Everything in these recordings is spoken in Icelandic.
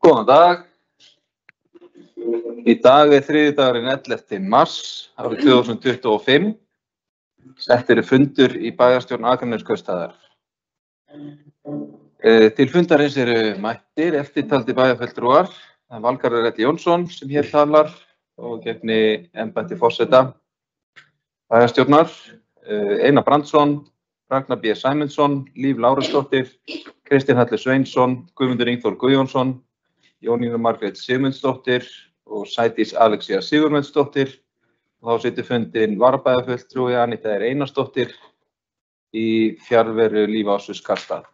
Góðan dag. Í dag þriðjudagurinn 11. mars árið 2025. Settur fundur í bæjarstjórn Akraneskaupstaðar. Til fundarins eru mættir eftirtaldir bæjarfulltrúar. Það er Valgarður L. Jónsson sem hér talar og gegni embætti forseta bæjarstjórnar. Einar Brandsson, Ragnar B. Sæmundsson, Líf Lárusdóttir, Kristinn Halli Sveinsson, Guðmundur Ingþór Guðjónsson, Jónína Margrét Sigmundsdóttir og Sædís Alexía Sigurmundsdóttir. Og þá situr fundinn varabæjarfulltrúi Anita R. Einarsdóttir í fjarveru Líf Ásdísar Skarstad.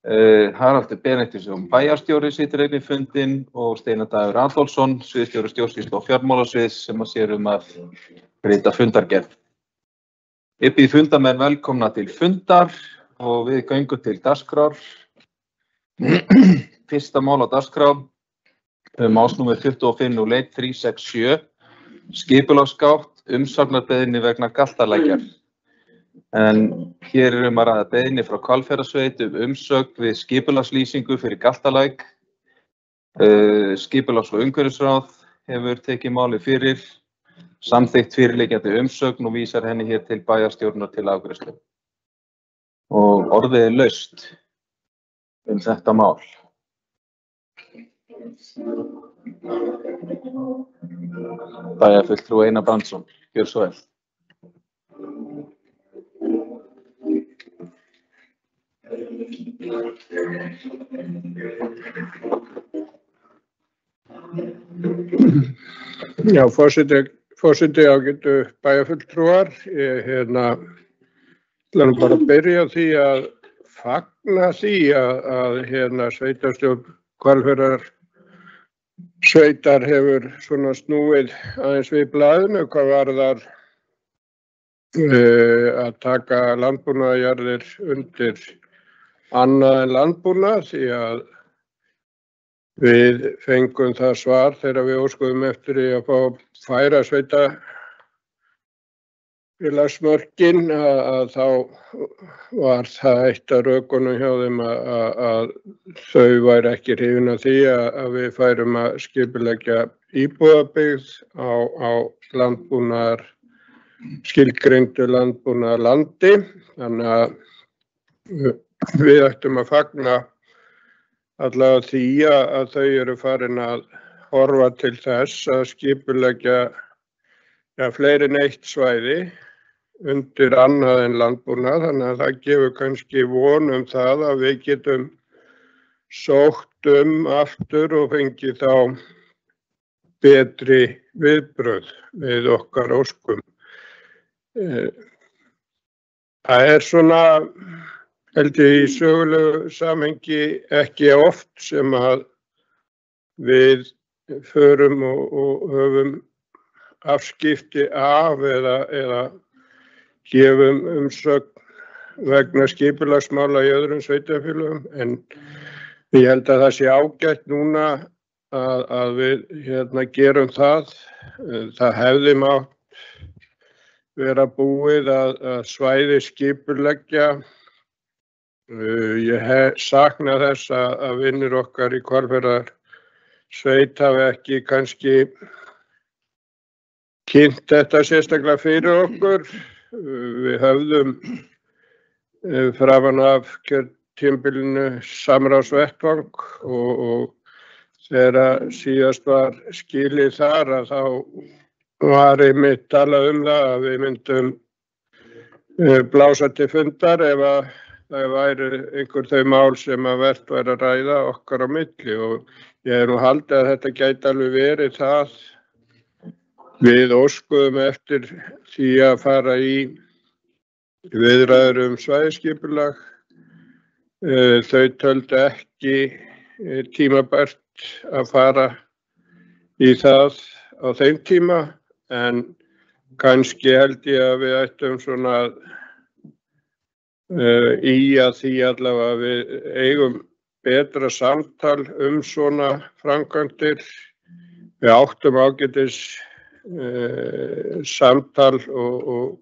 Haraldur Benediktsson bæjarstjóri situr einnig fundinn og Steinar Dagur Adolfsson, sviðsstjóri stjórnsýslu og fjármálasviðs sem sér að rita fundargerð. Ég býð fundarmenn velkomna til fundar og við göngum til dagskrár. Fyrsta mál á dagskrá, málsnúmer 25-01-367, skipulagsgátt, umsagnarbeiðni vegna Galtarlækjar. En hér er að ræða beiðni frá Hvalfjarðarsveit umsögn við skipulagslýsingu fyrir Galtarlæk. Skipulags- og umhverfisráð hefur tekið málið fyrir, samþykkt fyrirliggjandi umsögn og vísar henni hér til bæjarstjórnar til afgreiðslu. Og orðið er laust þetta mál. Bæjarfulltrúi Einar Brandsson, gjör svo vel. Já, forseti ágætu bæjarfulltrúar. Ég ætla bara að byrja á því að fagna því að sveitarstjórn Hvalfjarðarsveitar hefur svona snúið aðeins við blaðinu hvað varðar að taka landbúnaðarjarðir undir annað en landbúnað, því að við fengum það svar þegar við óskuðum eftir því að fá færa sveitarfélagsmörkin að þá var það eitt af rökunum hjá þeim að þau væru ekki hrifin af því að við færum að skipuleggja íbúðabyggð á landbúnaðar, skilgreindu landbúnaðarlandi. Þannig að við ættum að fagna allavega því að þau eru farin að horfa til þess að skipuleggja fleiri en eitt svæði undir annað en landbúnað. Þannig að það gefur kannski von það að við getum sótt aftur og fengið þá betri viðbrögð við okkar óskum. Það er svona, held ég, í sögulegu samhengi ekki oft sem að við förum og höfum afskipti af eða gefum umsögn vegna skipulagsmála í öðrum sveitarfélögum, en ég held að það sé ágætt núna að við gerum það. Það hefði mátt vera búið að svæði skipuleggja. Ég sakna þess að vinir okkar í Hvalfjarðarsveit hafi ekki kannski kynnt þetta sérstaklega fyrir okkur. Við höfðum framan af kjörtímabilinu samráðsvettvang og þegar síðast var skilið þar að þá var einmitt talað það að við myndum blása til fundar ef að það væri einhver þau mál sem að vert væri að ræða okkar á milli, og ég haldið að þetta gæti alveg verið það Við óskuðum eftir því að fara í viðræður svæðisskipulag. Þau töldu ekki tímabært að fara í það á þeim tíma, en kannski held ég að við ættum svona í að því allavega að við eigum betra samtal svona framkvæmdir. Við áttum ágætis samtal og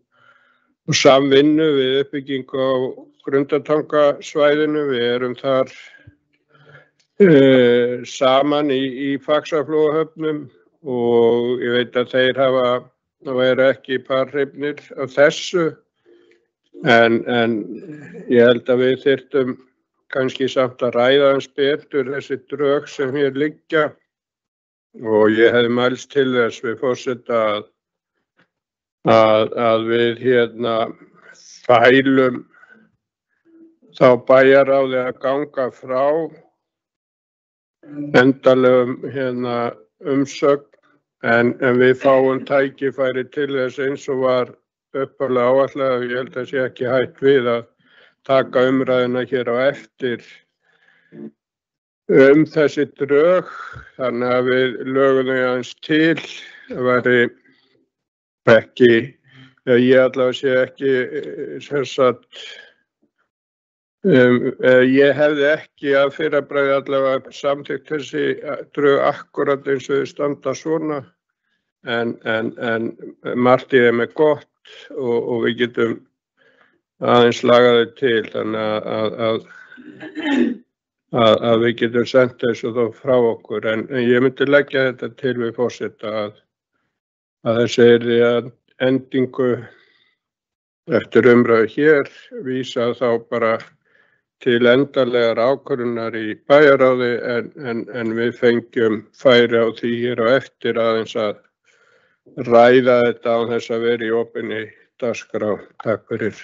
samvinnu við uppbyggingu á Grundartangasvæðinu. Við erum þar saman í Faxaflóahöfnum og ég veit að þeir eru ekki parhrifnir af þessu, en ég held að við þyrftum kannski samt að ræða aðeins betur þessi drög sem hér liggja, og ég hefði mælst til þess við forseta að við fælum þá bæjarráði að ganga frá endanlegum umsögn, en við fáum tækifæri til þess eins og var upphaflega áætlað. Ég held að sé ekki hætt við að taka umræðuna hér á eftir þessi drög, þannig að við lögum þau aðeins til. Það væri ekki, ég allavega sé ekki ég hefði ekki að fyrrabragði allavega samþykkt þessi drög akkúrat eins og þau standa svona, en margt í þeim gott og við getum aðeins lagað þau til, þannig að við getum sendt þessu þá frá okkur, en ég myndi leggja þetta til við forseta að þessi yrði að endingu eftir umræðu hér vísa þá bara til endanlegar ákvörðunar í bæjarráði, en við fengjum færi á því hér á eftir aðeins að ræða þetta án þess að vera í opinni dagskrá. Takk fyrir.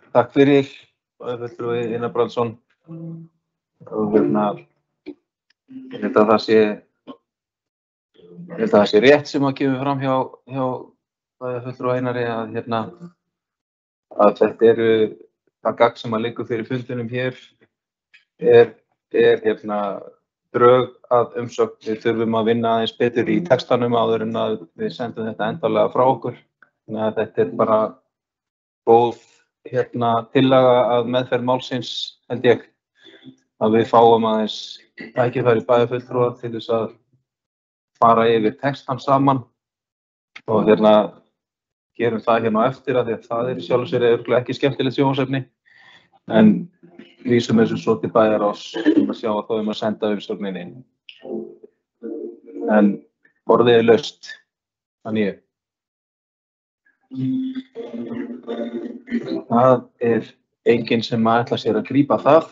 Takk fyrir, fulltrúi Einar Brandsson. Og ég held að það sé rétt sem að kemur fram hjá fulltrúi Einari að þetta eru það gagn sem að liggur fyrir fundinum hér er drög að umsögn. Við þurfum að vinna aðeins betur í textanum áður en að við sendum þetta endanlega frá okkur. Þannig að þetta er bara góð tillaga að meðferð málsins, held ég, að við fáum aðeins tækifæri bæjarfulltrúa til þess að fara yfir textan saman og gerum það á eftir, af því að það er í sjálfu sér örugglega ekki skemmtilegt sjónvarpsefni, en vísum þessu svo til bæjarráðs að sjá að þá að senda umsögninni inn. En orðið er laust, þannig það er enginn sem ætlar sér að grípa það.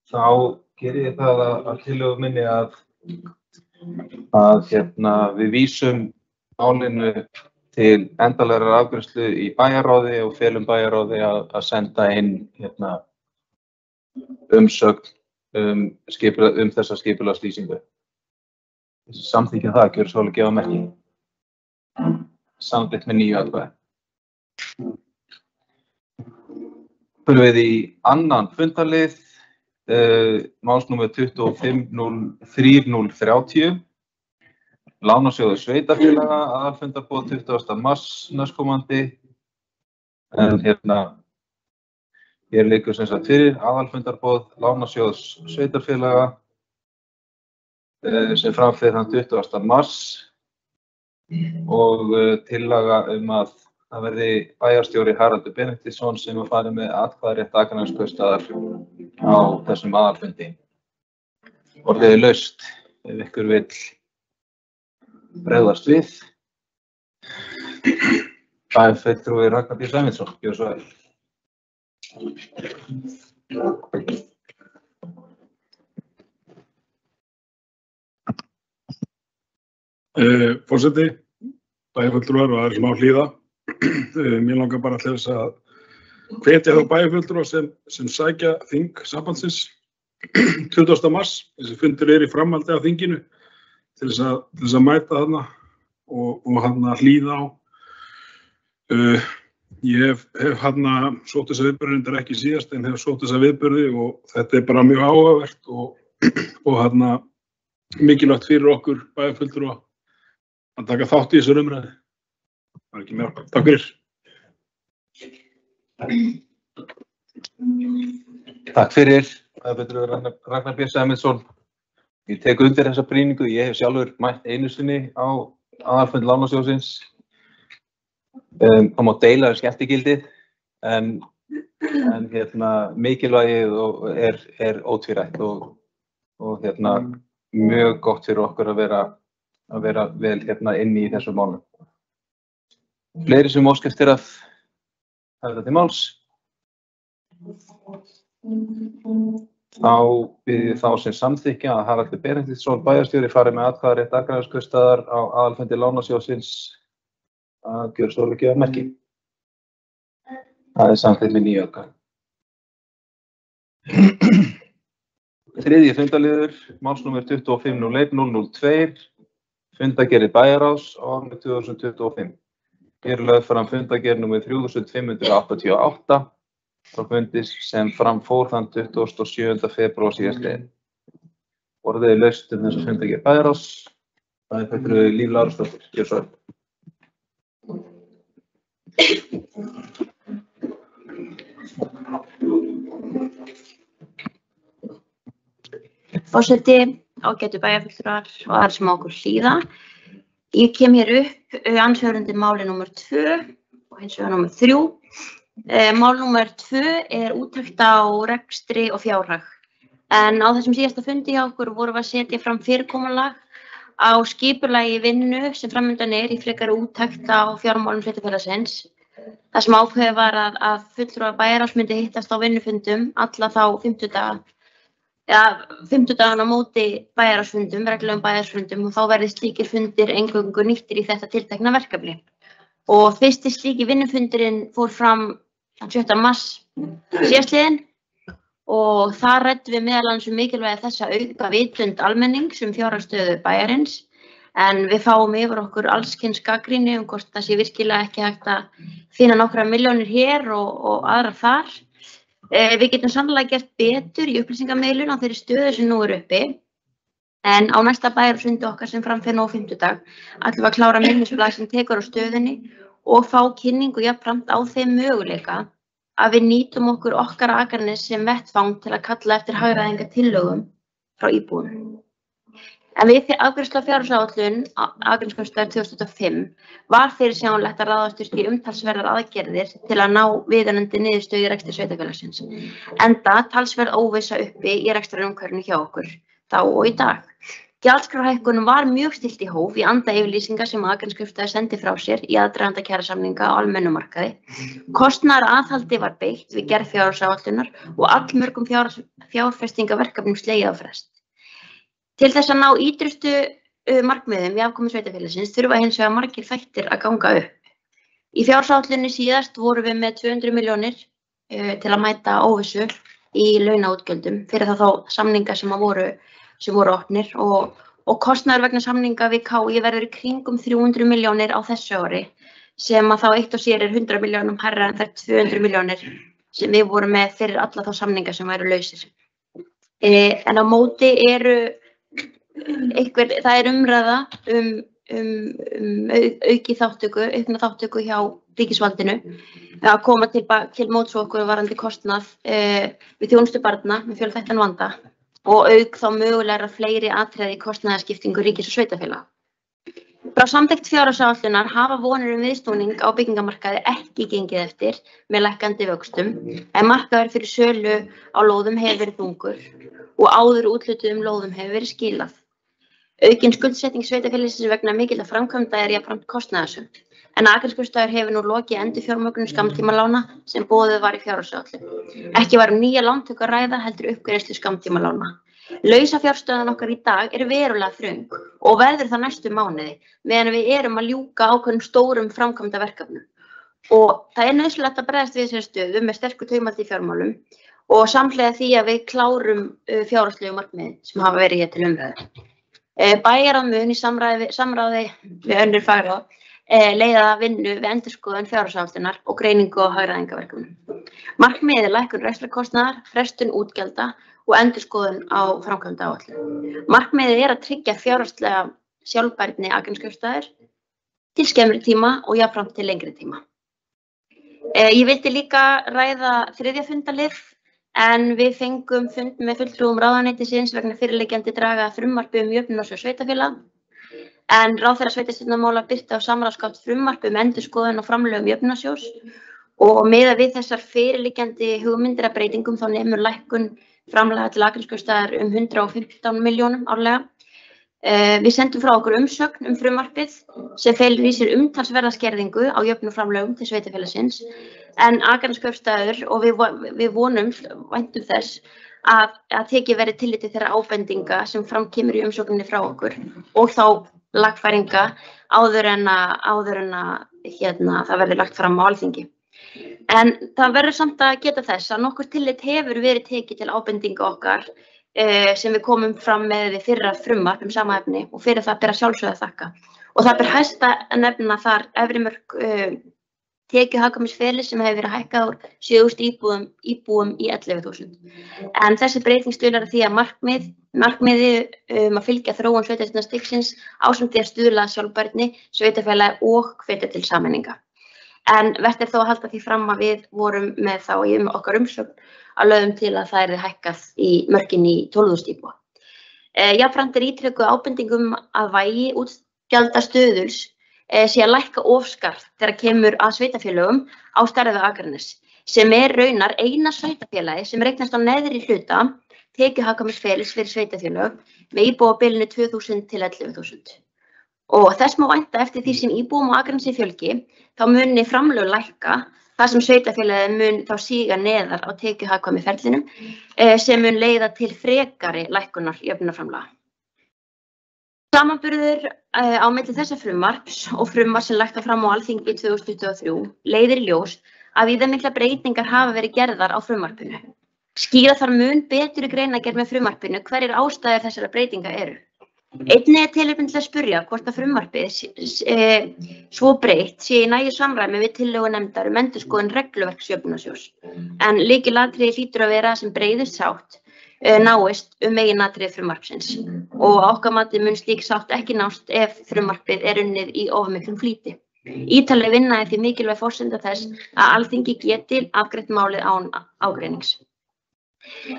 Þá geri ég það að tillögu minni að við vísum málinu til endanlegrar afgreiðslu í bæjarráði og felum bæjarráði að senda inn umsögn þessa skipulagslýsingu. Samþykkja það, gjörðu svo vel að gefa merki. Samþykkt með 9 atkvæði. Förum við í annan fundarlið, málsnúmer 25.03.030. Lánasjóður sveitarfélaga, aðalfundarboð 20. mars næstkomandi. En hér liggur sem sagt fyrir aðalfundarboð Lánasjóðs sveitarfélaga sem framfyrir þann 20. mars og tillaga að það verði bæjarstjóri Haraldur Benediktsson sem að fara með atkvæðarétt Akraneskaupstaðar á þessum aðalfundi. Orðið er laust ef ykkur vill bregðast við. Bæjarfulltrúi Ragnar B. Sæmundsson, gjörðu svo vel. Forseti, bæjarfulltrúar og aðrir sem á hlýða. Mér langar bara til þess að hvetja þá bæjarfulltrúa sem sækja þing sambandsins 20. mars, þessi fundur í framhaldi af þinginu til þess að mæta þarna og hlýða á. Ég hef sótt þessa viðburði, reyndar ekki síðast, en hef sótt þessa viðburði og þetta bara mjög áhugavert og mikilvægt fyrir okkur bæjarfulltrúa að taka þátt í þessu umræðu. Það ekki meira. Takk fyrir. Takk fyrir, bæjarfulltrúi Ragnar B. Sæmundsson. Ég tek undir þessa brýningu. Ég hef sjálfur mætt einu sinni á aðalfundi Lánasjóðsins. Það má deila skemmtigildið, en mikilvægið er ótvírætt og mjög gott fyrir okkur að vera vel inni í þessum málum. Fleiri sem óskast að hafa þetta til máls. Þá bið ég þá sem samþykkja að Haraldur Benediktsson bæjarstjóri fari með atkvæðarétt Akraneskaupstaðar á aðalfundi Lánasjóðsins að gjöra stórvirkja merki. Það samþykkt með 9 atkvæði. Þriðji fundaliður, málsnúmer 25.01.002, fundagerð bæjarráðs á árinu 2025. Hér er lögð fram fundagerð númer 3588 frá fundi sem fram fór þann 27. febrúar síðastliðinn. Orðið er laust þessa fundagerð bæjarráðs. Bæjarfulltrúi Líf Lárusdóttir, gjörðu svo vel. Forseti, ágætu bæjarfulltrúar og aðrir sem á okkur hlýða. Ég kem hér upp andsvörundi máli númer 2 og hins vegar númer 3. Mál númer 2 er úttekt á rekstri og fjárhag. En á þessum síðasta fundi hjá okkur vorum við að setja fram fyrirkomulag á skipulagi vinnu sem framundan er í frekari úttekt á fjármálum sveitarfélagsins. Það sem ákveðið var að fulltrúar bæjarráðs myndi hittast á vinnufundum alla þá 50 dagana á móti bæjarráðsfundum, reglulegum bæjarráðsfundum, og þá verði slíkir fundir eingöngu nýttir í þetta tiltekna verkefni. Og fyrsti slíki vinnufundurinn fór fram 7. mars síðastliðinn og þar ræddum við meðal annars mikilvægi þess að auka vitund almennings fjárhagsstöðu bæjarins, en við fáum yfir okkur alls kyns gagnrýni hvort það sé virkilega ekki hægt að finna nokkrar milljónir hér og aðrar þar. Við getum sannlega gert betur í upplýsingamiðlun á þeirri stöðu sem nú er uppi, en á næsta bæjarráðsfundi okkar sem fram fer nú á fimmtudag ætlum við að klára minnisblað sem tekur á stöðunni og fá kynningu jafnframt á þeim möguleika að við nýtum okkar Akranes sem vettfang til að kalla eftir hagræðingartillögum frá íbúum. En við afgreiðslu á fjárhagsáætlun Akraneskaupstaðar 2005 var fyrirsjáanlegt að ráðast í umtalsverðar aðgerðir til að ná viðunandi niðurstöðu í rekstri sveitarfélagsins, enda talsverð óvissa uppi í rekstrarumhverfinu hjá okkur, þá og í dag. Gjaldskrárhækkunum var mjög stillt í hóf í anda yfirlýsingar sem Akraneskaupstaður sendi frá sér í aðdraganda kjarasamninga á almennum markaði. Kostnaðaraðhaldi var beitt við gerð fjárhagsáætlunar og allmörgum fjárfestingaverkefnum slegið á frest. Til þess að ná ýtrustu markmiðum í afkomu sveitarfélagsins þurfa hins vegar margir þættir að ganga upp. Í fjárhagsáætluninni síðast vorum við með 200 milljónir til að mæta óvissu í launaútgjöldum fyrir þá samninga sem voru opnir og kostnaður vegna samninga við KÍ verður í kringum 300 milljónir á þessu ári, sem að þá eitt og sér er 100 milljónum hærra en þær 200 milljónir sem við vorum með fyrir alla þá samninga sem væru lausir. En á móti það er umræða aukna þáttöku hjá ríkisvaldinu að koma til móts við okkur varðandi kostnað við þjónustu barna með fjölþættan vanda og þá mögulega fleiri atriði í kostnaðarskiptingu ríkis og sveitarfélaga. Frá samþykkt fjárhagsáætlunar hafa vonir viðsnúning á byggingamarkaði ekki gengið eftir með lækkandi vöxtum, en markaður fyrir sölu á lóðum hefur verið þungur og áður úthlutuðum lóðum hefur verið skilað. Aukin skuldsetning sveitarfélagsins vegna mikilla framkvæmda er jafnframt kostnaðarsöm, en Akraneskaupstaður hefur nú lokið endurfjármögnun skammtímalána sem boðuð var í fjárhagsáætlun. Ekki var nýja lántöku að ræða heldur uppgreiðslu skammtímalána. Lausafjárstöðan okkar í dag er verulega þröng og verður það næstu mánuði meðan við erum að ljúka ákveðnum stórum framkvæmdaverkefnum. Og það er nauðsynlegt að bregðast við þessari stöðu með sterku taumhaldi í fjármálum og samhliða því að við klárum fjárhagslegu markmið sem hafa verið hér til umræðu. Bæjarráð mun í samráði við önnur fagráð leiða vinnu við endurskoðun fjárhagsáætlunar og greiningu á hagræðingarverkefnum. Markmiðið er lækkun rekstrarkostnaðar, frestun útgjalda og endurskoðun á framkvæmdaáætlun. Markmiðið er að tryggja fjárhagslega sjálfbærni Akraneskaupstaðar til skemmri tíma og jafnframt til lengri tíma. Ég vildi líka ræða þriðja fundalið en við fengum fund með fulltrúum ráðuneytisins vegna fyrirliggjandi draga frumvarpi jöfnunarsjóð sveitarfélaga. En ráðherra sveitarstjórnarmála birti á samráðsgátt frumvarp endurskoðun á framlögum jöfnunarsjóðs og miðað við þessar fyrirliggjandi hugmyndir að breytingum þá nemur lækkun framlaga til Akraneskaupstaðar 115 milljónum árlega. Við sendum frá okkur umsögn frumvarpið sem felur í sér umtalsverða skerðingu á jöfnunarframlögum til sveitarfélagsins en Akraneskaupstaður og við væntum þess að tekið verði tillit til þeirra ábendinga sem fram kemur í umsögninni frá okkur og þá lagfæringa áður en það verði lagt fram á Alþingi. En það verður samt að geta þess að nokkur tillit hefur verið tekið til ábendinga okkar sem við komum fram með við fyrra frumvarp sama efni og fyrir það ber að sjálfsögðu að þakka. Og það ber hæst að nefna þar efri mörk tekjuhagkvæmnisferlis sem hefur verið hækkað úr 7.000 íbúum í 11.000. En þessi breyting stuðlar að því að markmiði að fylgja þróun sveitarstjórnarstigsins ásamt því að stuðla að sjálfbærni, sveitarfélagi og hvetja til sameininga. En vert þó að halda því fram að við vorum með þá í okkar umsögn að lögum til að það yrði hækkað í mörkin í 12.000 íbúa. Jafnframt ítrekuð ábendingum að vægi útgjaldastöðuls sé að lækka ofskart þegar kemur að sveitarfélögum á stærð við Akranes, sem raunar eina sveitarfélagi sem reiknast á neðri hluta tekjuhagkvæmnisferlis fyrir sveitarfélög með íbúa á bilinu 2.000 til 11.000. Og þess má vænta eftir því sem íbúum á Akranesi fjölgi, þá muni framlög lækka þar sem sveitarfélagið mun þá síga neðar á tekjuhagkvæmnisferlinum sem mun leiða til frekari lækkunar jöfnunarframlaga. Samanburður á milli þessa frumvarps og frumvarps sem lagt var fram á Alþingi 2023 leiðir í ljós að viðamiklar breytingar hafa verið gerðar á frumvarpinu. Skýra þarf mun betur í greinargerð með frumvarpinu hverjir ástæður þessara breytinga eru. Einnig tilefni til að spyrja hvort að frumvarpið svo breytt sé í nægu samræmi við tillögu nefndar endurskoðun regluverks jöfnunarsjóðs. En lykilatriði hlýtur að vera sem breiðust sátt náist meginatriði frumvarpsins og okkar mati mun slík sátt ekki nást ef frumvarpið unnið í of miklum flýti. Ítarleg vinna því mikilvæg forsenda þess að Alþingi geti afgreitt málið án ágreinings.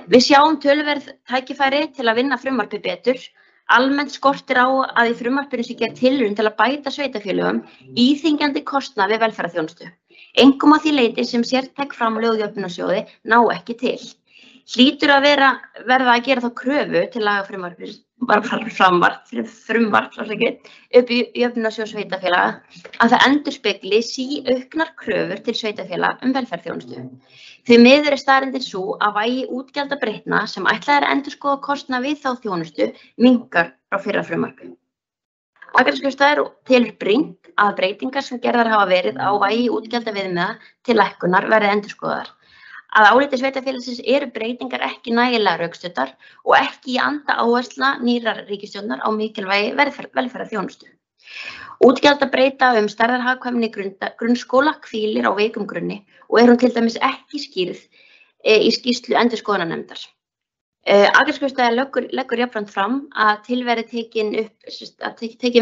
Við sjáum töluverð tækifæri til að vinna frumvarpið betur. Almennt skortir á að í frumvarpinu sé gerð tilraun til að bæta sveitarfélögum íþyngjandi kostnað við velferðarþjónustu. Einkum að því leyti sem sértæk framlög úr jöfnunarsjóði ná ekki til. Hlýtur að verða að gera þá kröfu til frumvarp upp í jöfnunarsjóð sveitarfélaga að það endurspegli síauknar kröfur til sveitarfélaga velferðarþjónustu. Því miður staðreyndin sú að vægi útgjaldabreytna sem ætlað að endurskoða kostnað við þá þjónustu minnkar frá fyrra frumvarpi. Akraneskaupstaður telur brýnt að breytingar sem gerðar hafa verið á vægi útgjaldaviðmiða til lækkunar verði endurskoðaðar. Að áliti sveitarfélagsins eru breytingar ekki nægilega rökstuddar og ekki í anda áhersla nýrrar ríkisstjórnar á mikilvægi velferðarþjónustu. Útgjaldabreyta stærðarhagkvæmni grunnskóla hvílir á veikum grunni og hún til dæmis ekki skýrð í skýrslu endurskoðunarnefndar. Akraneskaupstaður leggur jafnframt fram að tekin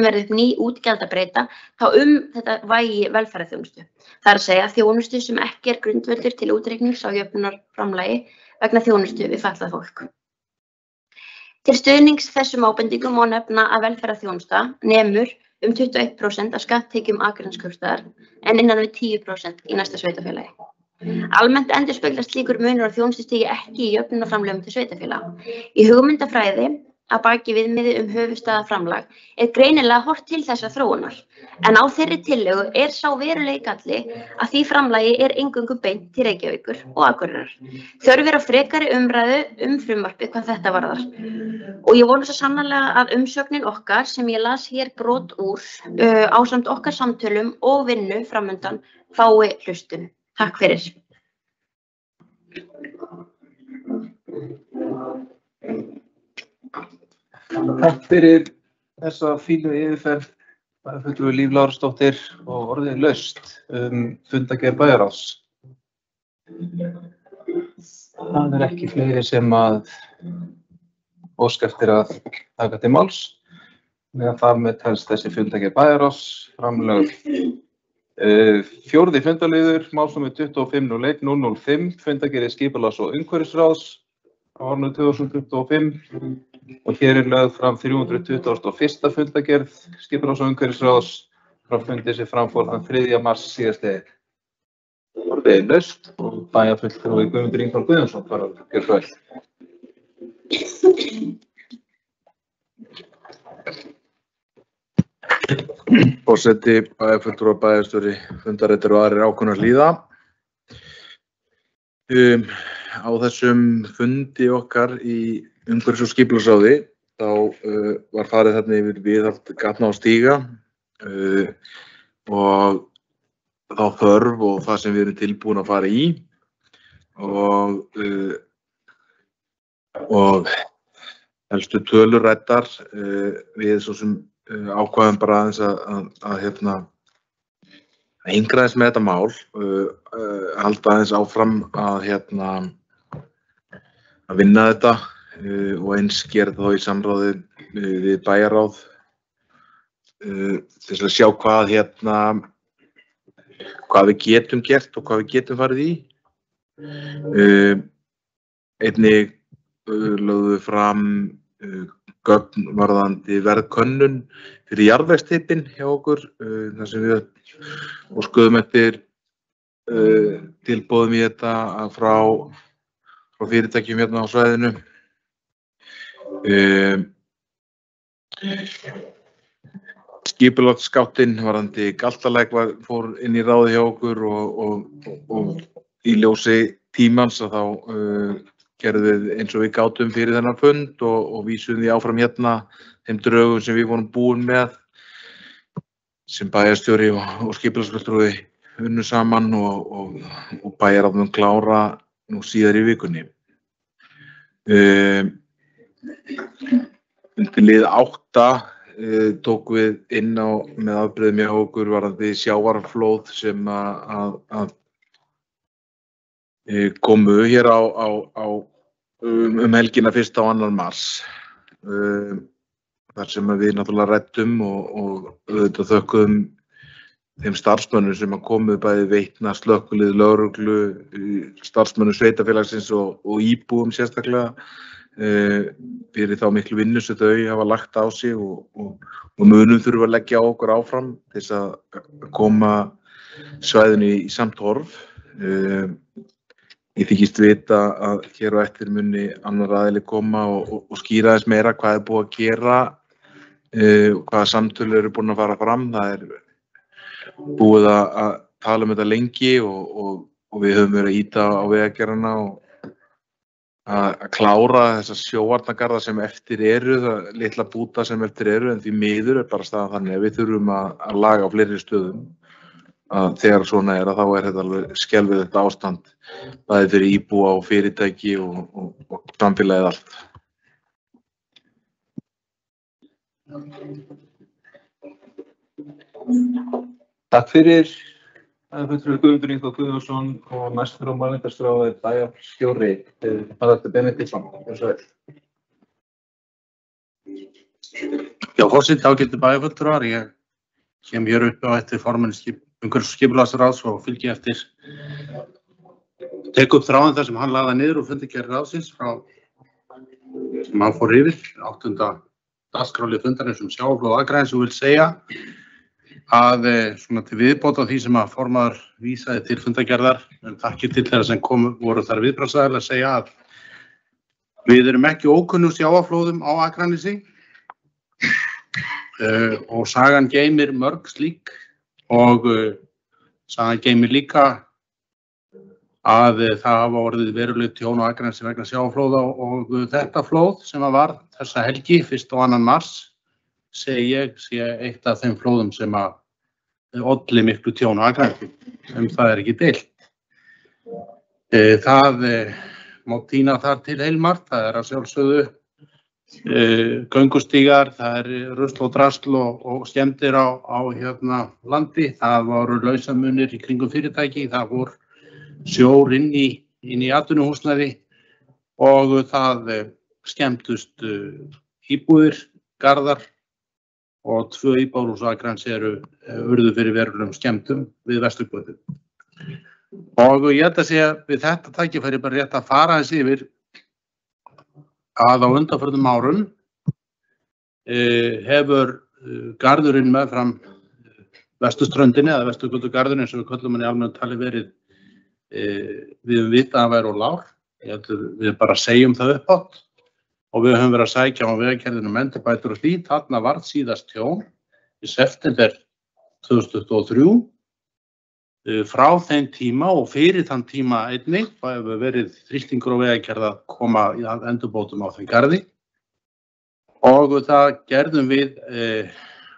verði upp ný útgjaldabreyta þá þetta vægi velferðarþjónustu. Það er að segja þjónustu sem ekki grundvöllur til útreiknings á jöfnunarframlagi vegna þjónustu við fatlað fólk. Til stuðnings þessum ábendingum má nefna að velferðarþjónusta nemur 21% af skatttekjum Akraneskaupstaðar en innan við 10% í næsta sveitarfélagi. Almennt endurspeglast slíkur munur á þjónustustigi ekki í jöfnunarframlögum til sveitarfélaga. Í hugmyndafræði að baki viðmiði höfuðstaðaframlag greinilega horft til þessa þróunar, en á þeirri tillögu sá veruleiki galli að því framlagi eingöngu beint til Reykjavíkur og Akureyrar. Þörf á frekari umræðu frumvarpið hvað þetta varðar. Og ég vona svo sannarlega að umsögnin okkar sem ég las hér brot úr ásamt okkar samtölum og vinnu framundan fái hlustun. Takk fyrir. Takk fyrir þessa fínu yfirferð, bæjarfulltrúi Líf Lárusdóttir og orðið laust fundargerð bæjarráðs. Það ekki fleiri sem að óska eftir að taka til máls. Meðan þar með telst þessi fundargerð bæjarráðs framlögð. Fjórði fundarliður, málsnúmer 2501-005, fundargerð skipulags- og umhverfisráðs á árinu 2025 og hér lögð fram 321. fundargerð skipulags- og umhverfisráðs frá fundi sem framfór þann 3. mars síðastliðinn. Orðið laust og bæjarfulltrúi Guðmundur Ingvar Guðjónsson fara að gera svo vel. Forseti, bæjarfulltrúar, bæjarstjóri, fundarritari og aðrir ákveðnar líða. Á þessum fundi okkar í umhverfis- og skipulagsráði þá var farið þarna yfir viðhald gatna og stíga og þá þörf og það sem við erum tilbúin að fara í og helstu tölur ræddar við svo sem ákvæðum bara aðeins að yngra aðeins með þetta mál, halda aðeins áfram að vinna þetta og eins gera það þá í samráði við bæjarráð til að sjá hvað við getum gert og hvað við getum farið í. Einnig lögðum við fram gögn varðandi verðkönnun fyrir jarðvegstypin hjá okkur, þar sem við óskuðum eftir tilboðum í þetta frá fyrirtækjum hérna á svæðinu. Skipulagsskátinn varðandi Galtalæk fór inn í ráðið hjá okkur og í ljósi tímans að þá gerðum við eins og við gátum fyrir þennan fund og vísum því áfram hérna þeim drögum sem við vorum búin með sem bæjarstjóri og skipulagsfulltrúi unnu saman og bæjarráð klára nú síðar í vikunni. Undir lið 8 tók við inn með afbrigðum hjá okkur varðandi sjávarflóð sem að komu hér helgina 1. og 2. mars. Þar sem við náttúrulega ræddum og auðvitað þökkuðum þeim starfsmönnum sem komu bæði Veitna, slökkvilið, lögreglu, starfsmönnum sveitarfélagsins og íbúum sérstaklega fyrir þá miklu vinnu sem þau hafa lagt á sig og munum þurfa að leggja á okkur áfram til þess að koma svæðinu í samt horf. Ég þykist vita að hér á eftir muni annar aðili koma og skýra aðeins meira hvað búið að gera og hvaða samtölu eru búin að fara fram. Það búið að tala um þetta lengi og við höfum verið að ýta á vegagerðina og að klára þessar sjóvarnargarða sem eftir eru, það litla búta sem eftir eru, en því miður bara staðan þannig að við þurfum að laga á fleiri stöðum. Að þegar svona að þá þetta alveg skelfilegt ástand bæði fyrir íbúa og fyrirtæki og samfélagið allt. Takk fyrir. Fulltrúi Guðmundur Ingvar Guðjónsson og næstur á málnefndarskráði bæjarstjóri Haraldur Benediktsson. Já, forseti, ágætu bæjarfulltrúar. Ég kem hér upp á eftir formanni umhverfis- og skipulagsráðs og fylgi eftir tek upp þráðinn þar sem hann lagði niður og fundargerð ráðsins sem hann fór yfir 8. dagskrárlið fundarins sjávarflóð Akraness og vil segja að svona til viðbót á því sem að formaður vísaði til fundargerðar þakkir til þeirra sem voru þar viðbragðsaðilar að segja að við erum ekki ókunnug sjávarflóðum á Akranesi og sagan geymir mörg slík og sagan geymir líka að það hafa orðið veruleg tjón á Akranesi vegna sjávarflóða og þetta flóð sem var þessa helgi 1. og 2. mars segi ég sé eitt af þeim flóðum sem að olli miklu tjón á Akranesi það ekki deilt. Það má tína þar til heilmargt, það að sjálfsögðu göngustígar, það rusl og drasl og skemmdir á landi. Það voru lausamunir í kringum fyrirtæki, það voru sjór inn í atvinnuhúsnæði og það skemmtust íbúðir, garðar og 2 íbúðarhús á Akranesi urðu fyrir verulegum skemmtum við Vesturgötu. Og ég held að segja við þetta tækifæri bara rétt að fara aðeins yfir að á undanförnum árum hefur garðurinn meðfram Vesturströndinni eða Vesturgötugarðurinn eins og við köllum hann í almennu tali verið við höfum vitað að hann væri of lágur. Ég heldur við bara segjum það uppátt og við höfum verið að sækja á Vegagerðina endurbætur og því. Þarna varð síðast tjón í september 2023. Frá þeim tíma og fyrir þann tíma einnig hefur verið þrýstingur á Vegagerð að koma að endurbótum á þeim garði og það gerðum við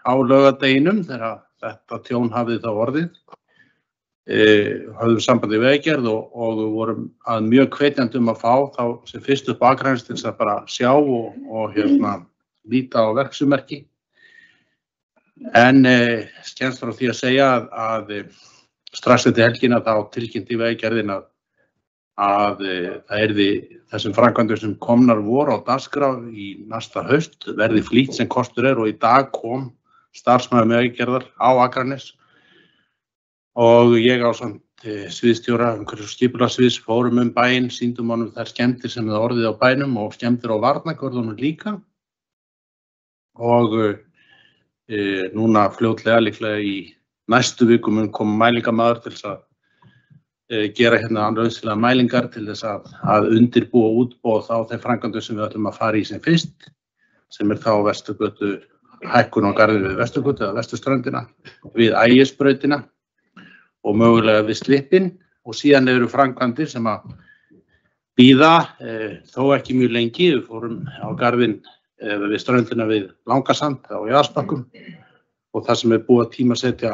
á laugardeginum þegar þetta tjón hafði þá orðið. Höfðum samband við Vegagerð og vorum að mjög hvetjandi að fá þá sem fyrst upp á Akranesi til þess að bara sjá og líta á verksummerki. En skemmst frá því að segja að strax eftir helgina þá tilkynnti Vegagerðin að það yrði þessum framkvæmdum sem komnar voru á dagskrá í næsta haust verði flýtt sem kostur og í dag kom starfsmaður Vegagerðar á Akranes og ég ásamt sviðsstjóra umhverfis- og skipulagssviðs fórum bæinn, sýndum honum þær skemmdir sem það orðið á bænum og skemmdir á varnargörðunum líka og núna fljótlega líklega í næstu viku mun koma mælingamaður til þess að gera nauðsynlegar mælingar til þess að undirbúa útboð á þeim framkvæmdum sem við ætlum að fara í sem fyrst, sem þá Vesturgötu, hækkun á garðinum við Vesturgötu eða Vesturströndina, við Ægisbrautina og mögulega við Slippinn og síðan eru framkvæmdir sem að bíða þó ekki mjög lengi. Við fórum á garðinn við ströndina við Langasand á Jaðarsbakkum og það sem búið að tímasetja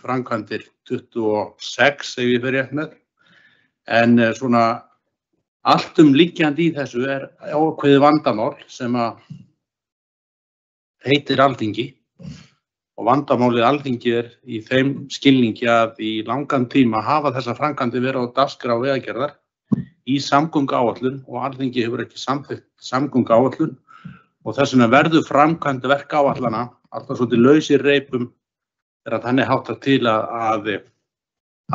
framkvæmdir 26 ef ég fer rétt með. En svona alltumliggjandi í þessu ákveðið vandamál sem að heitir Alþingi og vandamálið Alþingi í þeim skilningi að í langan tíma hafa þessar framkvæmdir verið á dagskrá Vegagerðar í samgönguáætlun og Alþingi hefur ekki samþykkt samgönguáætlun og þess vegna verður framkvæmd verkáætlana alltaf svolítið lausir reipum þegar þannig háttar til að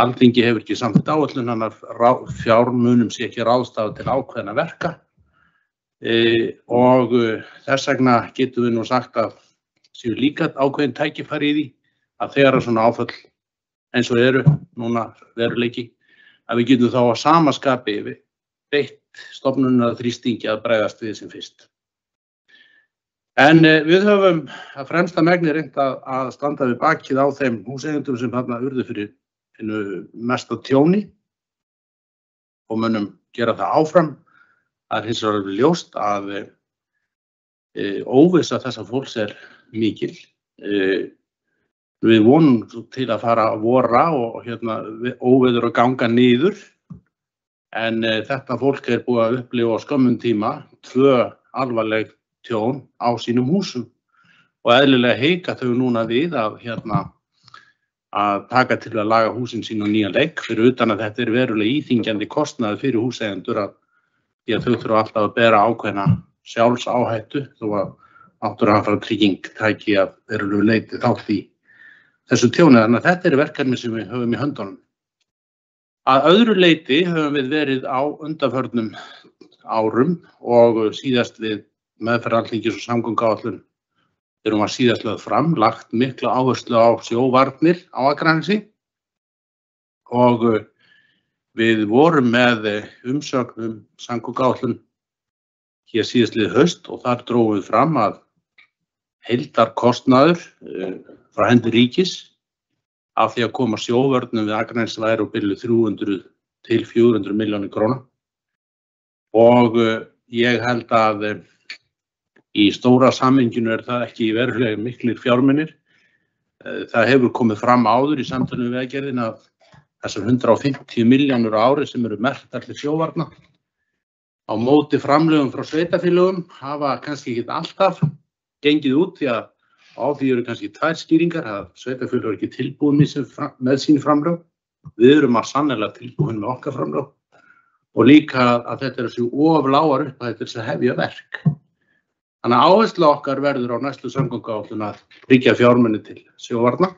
Alþingi hefur ekki samþykkt áætlun, þannig að fjármunum sé ekki ráðstafað til ákveðinna verka og þess vegna getum við nú sagt að séu líka ákveðin tækifæri í því að þegar svona áföll eins og eru núna veruleiki að við getum þá að sama skapi beitt stofnunar þrýstingi að bregðast við sem fyrst. En við höfum að fremsta megni reynt að standa við bakið á þeim húseigendum sem þarna urðu fyrir mesta tjóni og munum gera það áfram. Það hins vegar ljóst að óvissa þessa fólks mikil. Við vonum til að fara að vora og óveður að ganga niður en þetta fólk búið að upplifa á skömmum tíma 2 alvarleg tjón á sínum húsum og eðlilega heika þau núna við að taka til að laga húsin sín á nýjan leik fyrir utan að þetta verulega íþyngjandi kostnaður fyrir húseigendur því að þau þurfa alltaf að bera ákveðna sjálfsáhættu þó að náttúruhamfaratrygging tæki að verulegu leyti þátt í þessu tjóni. Þannig að þetta verkefni sem við höfum í höndunum. Að öðru leyti höfum við verið á undanförnum árum og síðast við meðferð Alþingis og samgönguáætlun þegar hún var síðast lögð fram, lagt mikla áherslu á sjóvarnir á Akranesi og við vorum með umsögn samgönguáætlun hér síðastlið haust og þar drógum við fram að heildarkostnaður frá hendi ríkis af því að koma sjóvörnum við Akranesi væri á bilinu 300 til 400 milljónir króna og ég held að í stóra samhenginu það ekki verulega miklir fjármunir. Það hefur komið fram áður í samtalinu við Vegagerðina að þessar 150 milljónir á ári sem eru merktar til sjóvarna á móti framlögum frá sveitarfélögum hafa kannski ekki alltaf gengið út því að á því eru kannski tvær skýringar að sveitarfélög eru ekki tilbúin með sín framlög. Við erum sannarlega tilbúin með okkar framlög og líka að þetta eru svo of lágar upphæðir til þess að hefja verk. Þannig að áhersla okkar verður á næstu samgönguáætlun að tryggja fjármuni til sjóvarna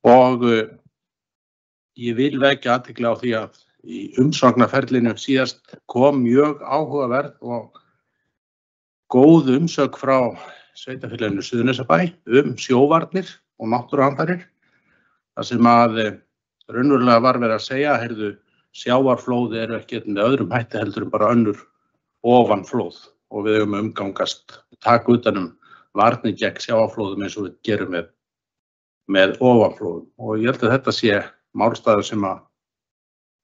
og ég vil vekja athygli á því að í umsóknarferlinu síðast kom mjög áhugaverð og góð umsögn frá sveitarfélaginu Suðurnesjabæ sjóvarnir og náttúruhamfarir. Það sem að raunverulega var verið að segja, heyrðu, sjávarflóð eru ekki með öðrum hætti heldur en bara önnur ofanflóð og við eigum að umgangast taka utan varnir gegn sjávarflóðum eins og við gerum með ofanflóðum. Og ég held að þetta sé málstaður sem að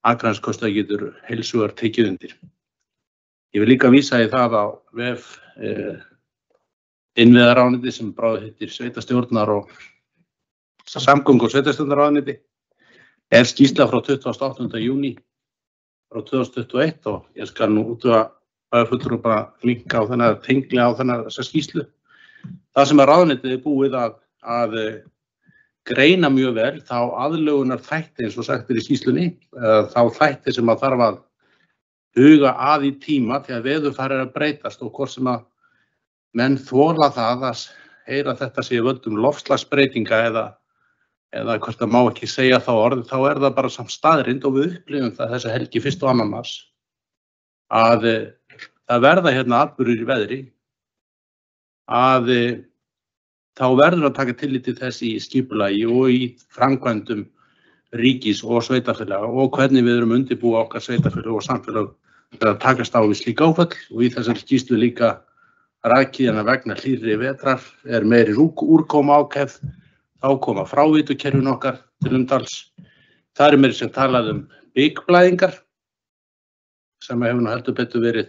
Akraneskaupstað getur heils hugar tekið undir. Ég vil líka vísa í það á vef innviðaráðuneyti sem bráðum heitir sveitarstjórnar og samgöngu- og sveitarstjórnarráðuneyti skýrsla frá 28. júní frá 2021 og ég skal nú útvega bæjarfulltrúa bara linka á þennan tengla á þessa skýrslu. Það sem að ráðuneytið búið að greina mjög vel þá aðlögunar þætti eins og sagt í skýrslunni, þá þætti sem að þarf að huga að í tíma því að veðurfar að breytast og hvort sem að menn þola það að heyra þetta sé völdum loftslagsbreytinga eða hvort það má ekki segja þá orðið, þá það bara samt staðrind og við upplifum það þessa helgi 1. og 2. mars að það verða hérna atburðir í veðri að þá verður að taka tillit til þess í skipulagi og í framkvæmdum ríkis og sveitarfélaga og hvernig við erum undirbúa okkar sveitarfélag og samfélag að takast á við slík áföll og í þessari skýrslu líka rakið vegna hlýrri vetrar meiri úrkoma ákefð, þá koma fráveitukerfin okkar til umtals. Það meiri sem talað byggblæðingar sem hefur nú heldur betur verið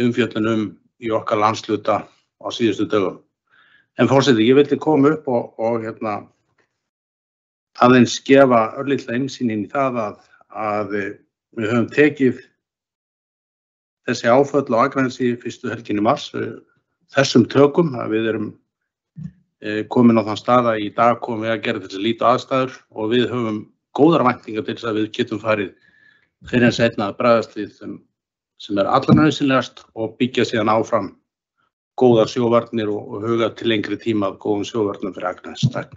umfjöllun í okkar landshluta á síðustu dögum. En forseti, ég vildi koma upp og aðeins gefa örlitla innsýn í það að við höfum tekið þessi áföll á Akranesi fyrstu helgin í mars þessum tökum að við erum komin á þann stað að í dag komum við að gera þessi lítu aðstæður og við höfum góðar væntingar til þess að við getum farið fyrir en seinna að bregðast við sem allra nauðsynlegast og byggja síðan áfram góðar sjóvarnir og huga til lengri tíma af góðum sjóvarnum fyrir Akranes. Takk.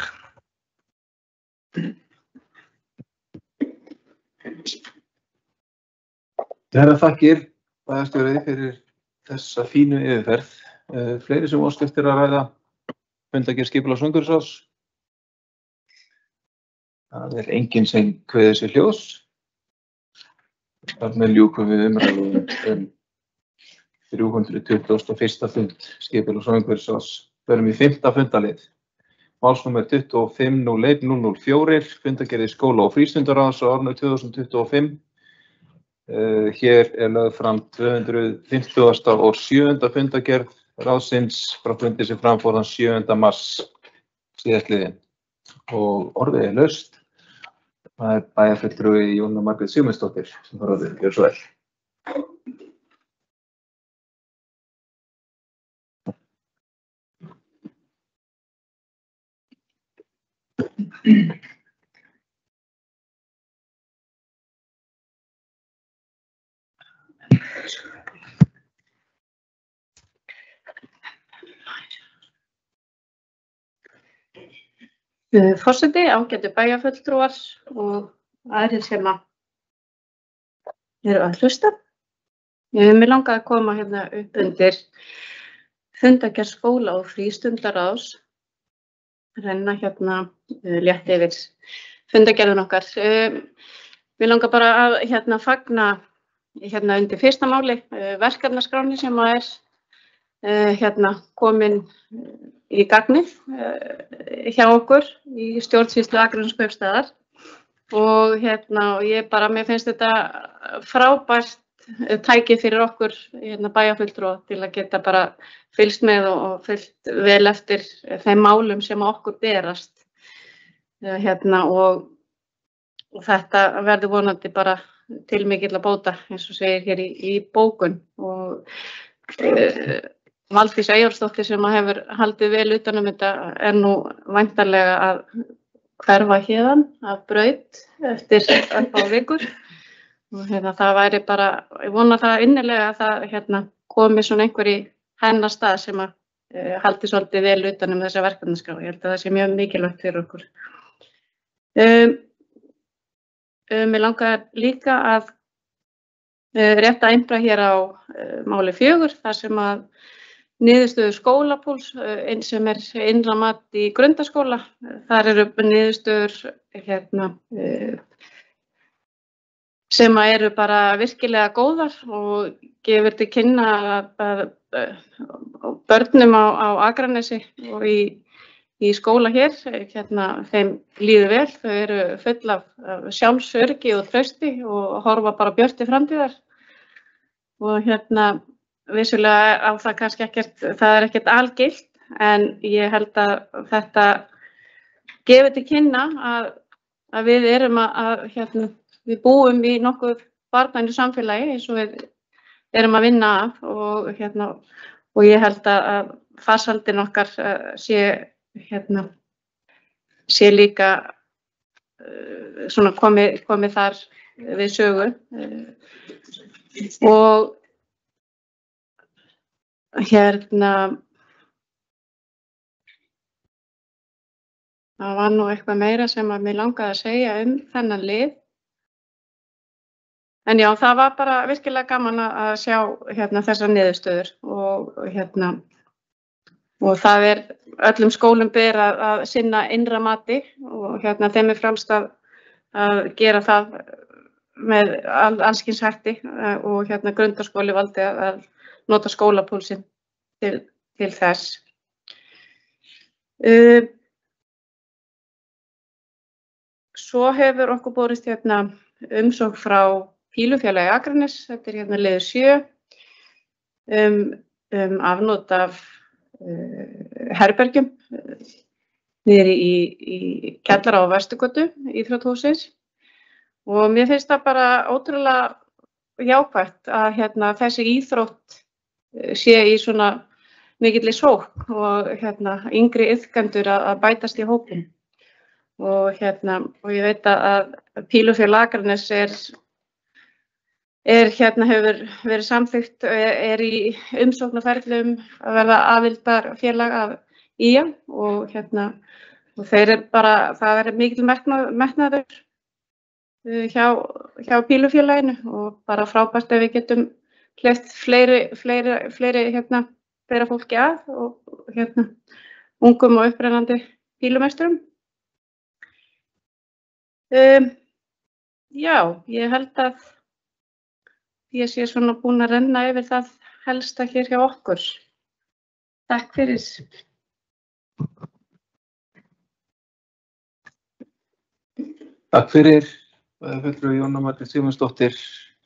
Herra þakkir bæjarstjóri fyrir þessa fínu yfirferð. Fleiri sem óska eftir að ræða fundargerð skipulags- og umhverfisráðs. Það enginn sem kveður sér hljós. Þar með ljúkum við umræðu 321. fund skipulags- og umhverfisráðs. Förum í 5. fundalið. Málsnúmer 25-01-004, fundargerð skóla- og frístundaráðs á árinu 2025. Hér lögð fram 250. og 7. fundargerð ráðsins frá fundi sem fram fór þann 7. mars síðastliðinn. Og orðið laust. Það bæjarfulltrúi Jóna Margrét Sigmundsdóttir sem fór orðið. Gjörðu svo vel. Forseti, ágætu bæjarfulltrúar og aðrir sem eru að hlusta. Mig langaði að koma hérna upp undir fundargerð skóla- og frístundaráðs, renna hérna létt yfir fundargerðin okkar. Mig langar bara að fagna hérna undir fyrsta máli verkefnaskráni sem komin í gagnið hjá okkur í stjórnsýslu Akraneskaupstaðar og mér finnst þetta frábært tæki fyrir okkur bæjarfulltrúa til að geta bara fylgst með og fylgt vel eftir þeim málum sem okkur berast og þetta verður vonandi bara til mikilla bóta, eins og segir hér í bókun. Og Valdís Eyjólfsdóttir sem hefur haldið vel utan þetta nú væntanlega að hverfa héðan af braut eftir örfá vikur. Og það væri bara, ég vona það innilega að það komi svona einhver í hennar stað sem að haldi svolítið vel utan þessa verkefnaskrá. Ég held að það sé mjög mikilvægt fyrir okkur. Mig langar líka að rétta einbra hér á máli 4, þar sem að niðurstöður skólapúls, eins sem innra mat í grundaskóla, þar eru niðurstöður sem eru bara virkilega góðar og gefur til kynna að börnum á Akranesi og í skóla hér, þeim líður vel, þau eru full af sjálfsöryggi og trausti og horfa bara björt til framtíðar. Og vissulega á það kannski ekkert, það er ekkert algilt, en ég held að þetta gefur til kynna að við erum við búum í nokkuð barnvænu samfélagi eins og við erum að vinna af og ég held að farsaldin okkar sé líka svona komið þar við sögu. Og það var nú eitthvað meira sem að mér langaði að segja þennan lið. En já, það var bara virkilega gaman að sjá þessar niðurstöður og það öllum skólum ber að sinna innra mati og þeim frjálst að gera það með alls kyns hætti og grundaskóli valdi að nota skólapúlsinn til þess. Svo hefur okkur borist umsókn frá Pílufélagi Akranes, þetta liður 7, afnot af herbergjum niðri í kjallara á Vesturgötu íþróttahússins. Og mér finnst það bara ótrúlega jákvætt að þessi íþrótt sé í svona mikilli sókn og yngri iðkendur að bætast í hópinn. Og ég veit að Pílufélag Akranes hefur verið samþykkt, í umsóknarferlum að verða aðildarfélag af IA og þeir bara, það mikill metnaður hjá Pílufélaginu og bara frábært ef við getum hleypt fleiri bera fólki að og ungum og upprennandi pílumeisturum. Já, ég held að ég sé svona búin að renna yfir það helsta hér hjá okkur. Takk fyrir. Takk fyrir, fulltrúi Jóna Margrét Sigmundsdóttir,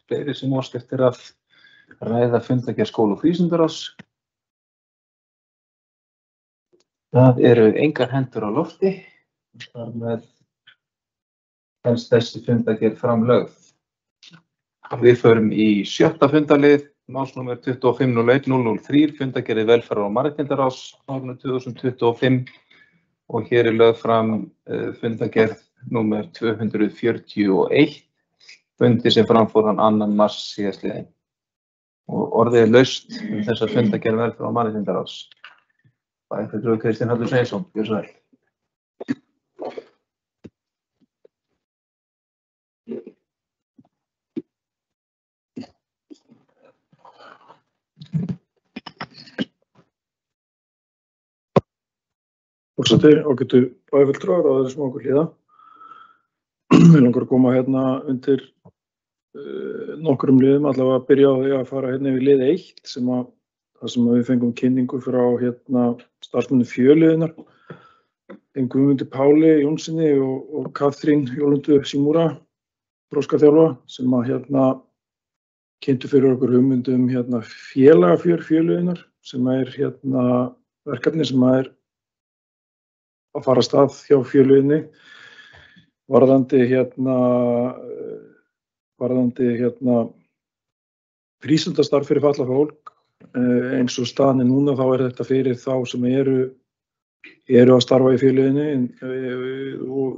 fleiri sem óska eftir að ræða fundargerð skóla- og frístundaráðs. Það eru engar hendur á lofti, þar með helst þessi fundargerð framlögð. Við förum í 7. fundarlið, málsnúmer 2501-003, fundargerð velferðar- og mannréttindaráðs árinu 2025 og hér lögð fram fundargerð númer 241, fundi sem framfór þann 2. mars síðastliðinn. Og orðið laust þessa fundargerð velferðar- og mannréttindaráðs. Bæjarfulltrúi Kristinn Hallur Sveinsson, gjörðu svo vel. Forseti, ágætu bæjarfulltrúar og aðrir sem okkur hlýða. Við langar að koma undir nokkrum liðum, allavega að byrja á því að fara yfir lið 1 þar sem við fengum kynningu frá starfsmönnum Fjöliðinnar, Guðmundi Páli Jónssoni og Katrín Jólundu Símúra, þroskaþjálfa, sem kynntu fyrir okkur hugmyndum félagafjör Fjöliðinnar, sem verkefni sem að fara af stað hjá Fjöliðinni varðandi varðandi frístundastarf fyrir fatlað fólk. Eins og staðan núna þá þetta fyrir þá sem eru að starfa í félöginni og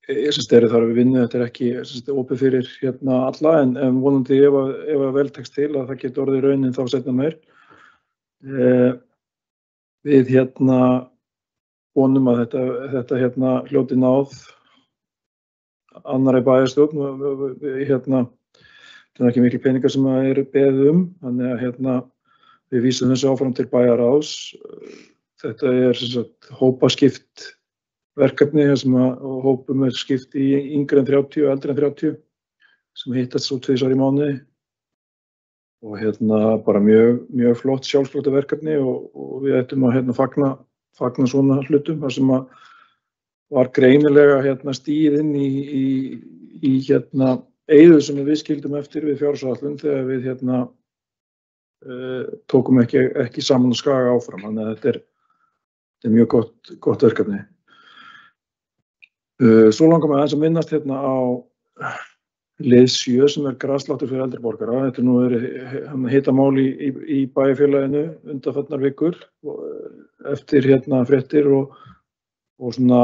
eru þar við vinnu. Þetta ekki opið fyrir alla en vonandi ef að vel tekst til að það getur orðið raunin þá seinna meir. Við vonum að þetta hljóti náð annarri bæjarstjórn. Það ekki miklu peningar sem eru beðið þannig að við vísum þessu áfram til bæjarráðs. Þetta sem sagt hópaskipt verkefni sem hópum skipt í yngri en 30 og eldri en 30 sem hittast svo 2 í mánuði og bara mjög flott sjálfsprota verkefni og við ættum að fagna svona hlutum þar sem var greinilega stigið inn í eyðu sem við skildum eftir við fjárhagsáætlun þegar við tókum ekki saman og Skaga áfram. Þannig að þetta er mjög gott verkefni. Svo langar mig aðeins að minnast á lið 7 sem grassláttur fyrir eldri borgara. Þetta nú hitamál í bæjarfélaginu undanfarnar vikur eftir fréttir og svona,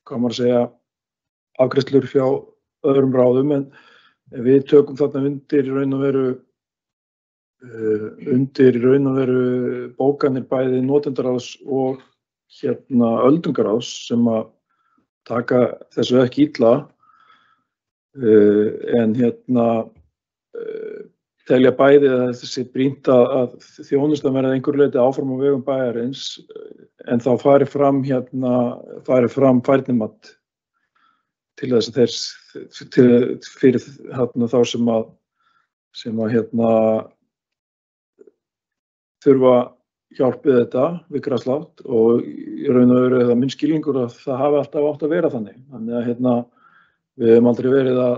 hvað maður að segja, afgreiðslur hjá öðrum ráðum en við tökum þarna undir í raun og veru bókanir bæði notendaráðs og öldungaráðs sem að taka þessu ekki illa en telja bæði að þessi brýnt að þjónustan verði einhverju leyti áfram á vegum bæjarins en þá fari fram færnimat til þess að fyrir þá sem þurfa hjálp við þetta við graslátt og í raun og veru það minn skilningur að það hafi alltaf átt að vera þannig. Þannig að við höfum aldrei verið að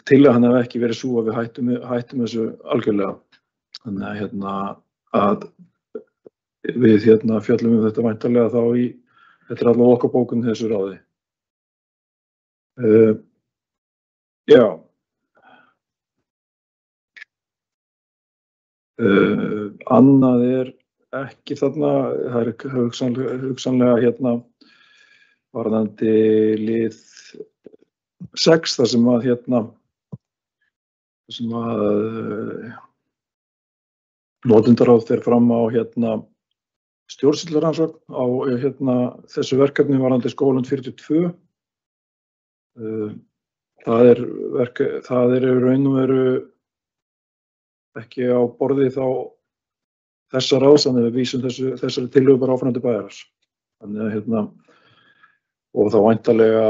tillagan hafi ekki verið svo að við hættum þessu algjörlega. Þannig að við fjöllum þetta væntanlega þá þetta er allavega okkar bókun þessu ráði. Já. Annað ekki þarna, það hugsanlega varðandi lið 6 þar sem notendaráð fer fram á stjórnsýslurannsókn á þessu verkefni varðandi skólann 42. Það er í raun og veru ekki á borði þá þessa ráðs, þannig að við vísum þessari tillögu bara áfram til bæjarráðs. Þannig að og þá væntanlega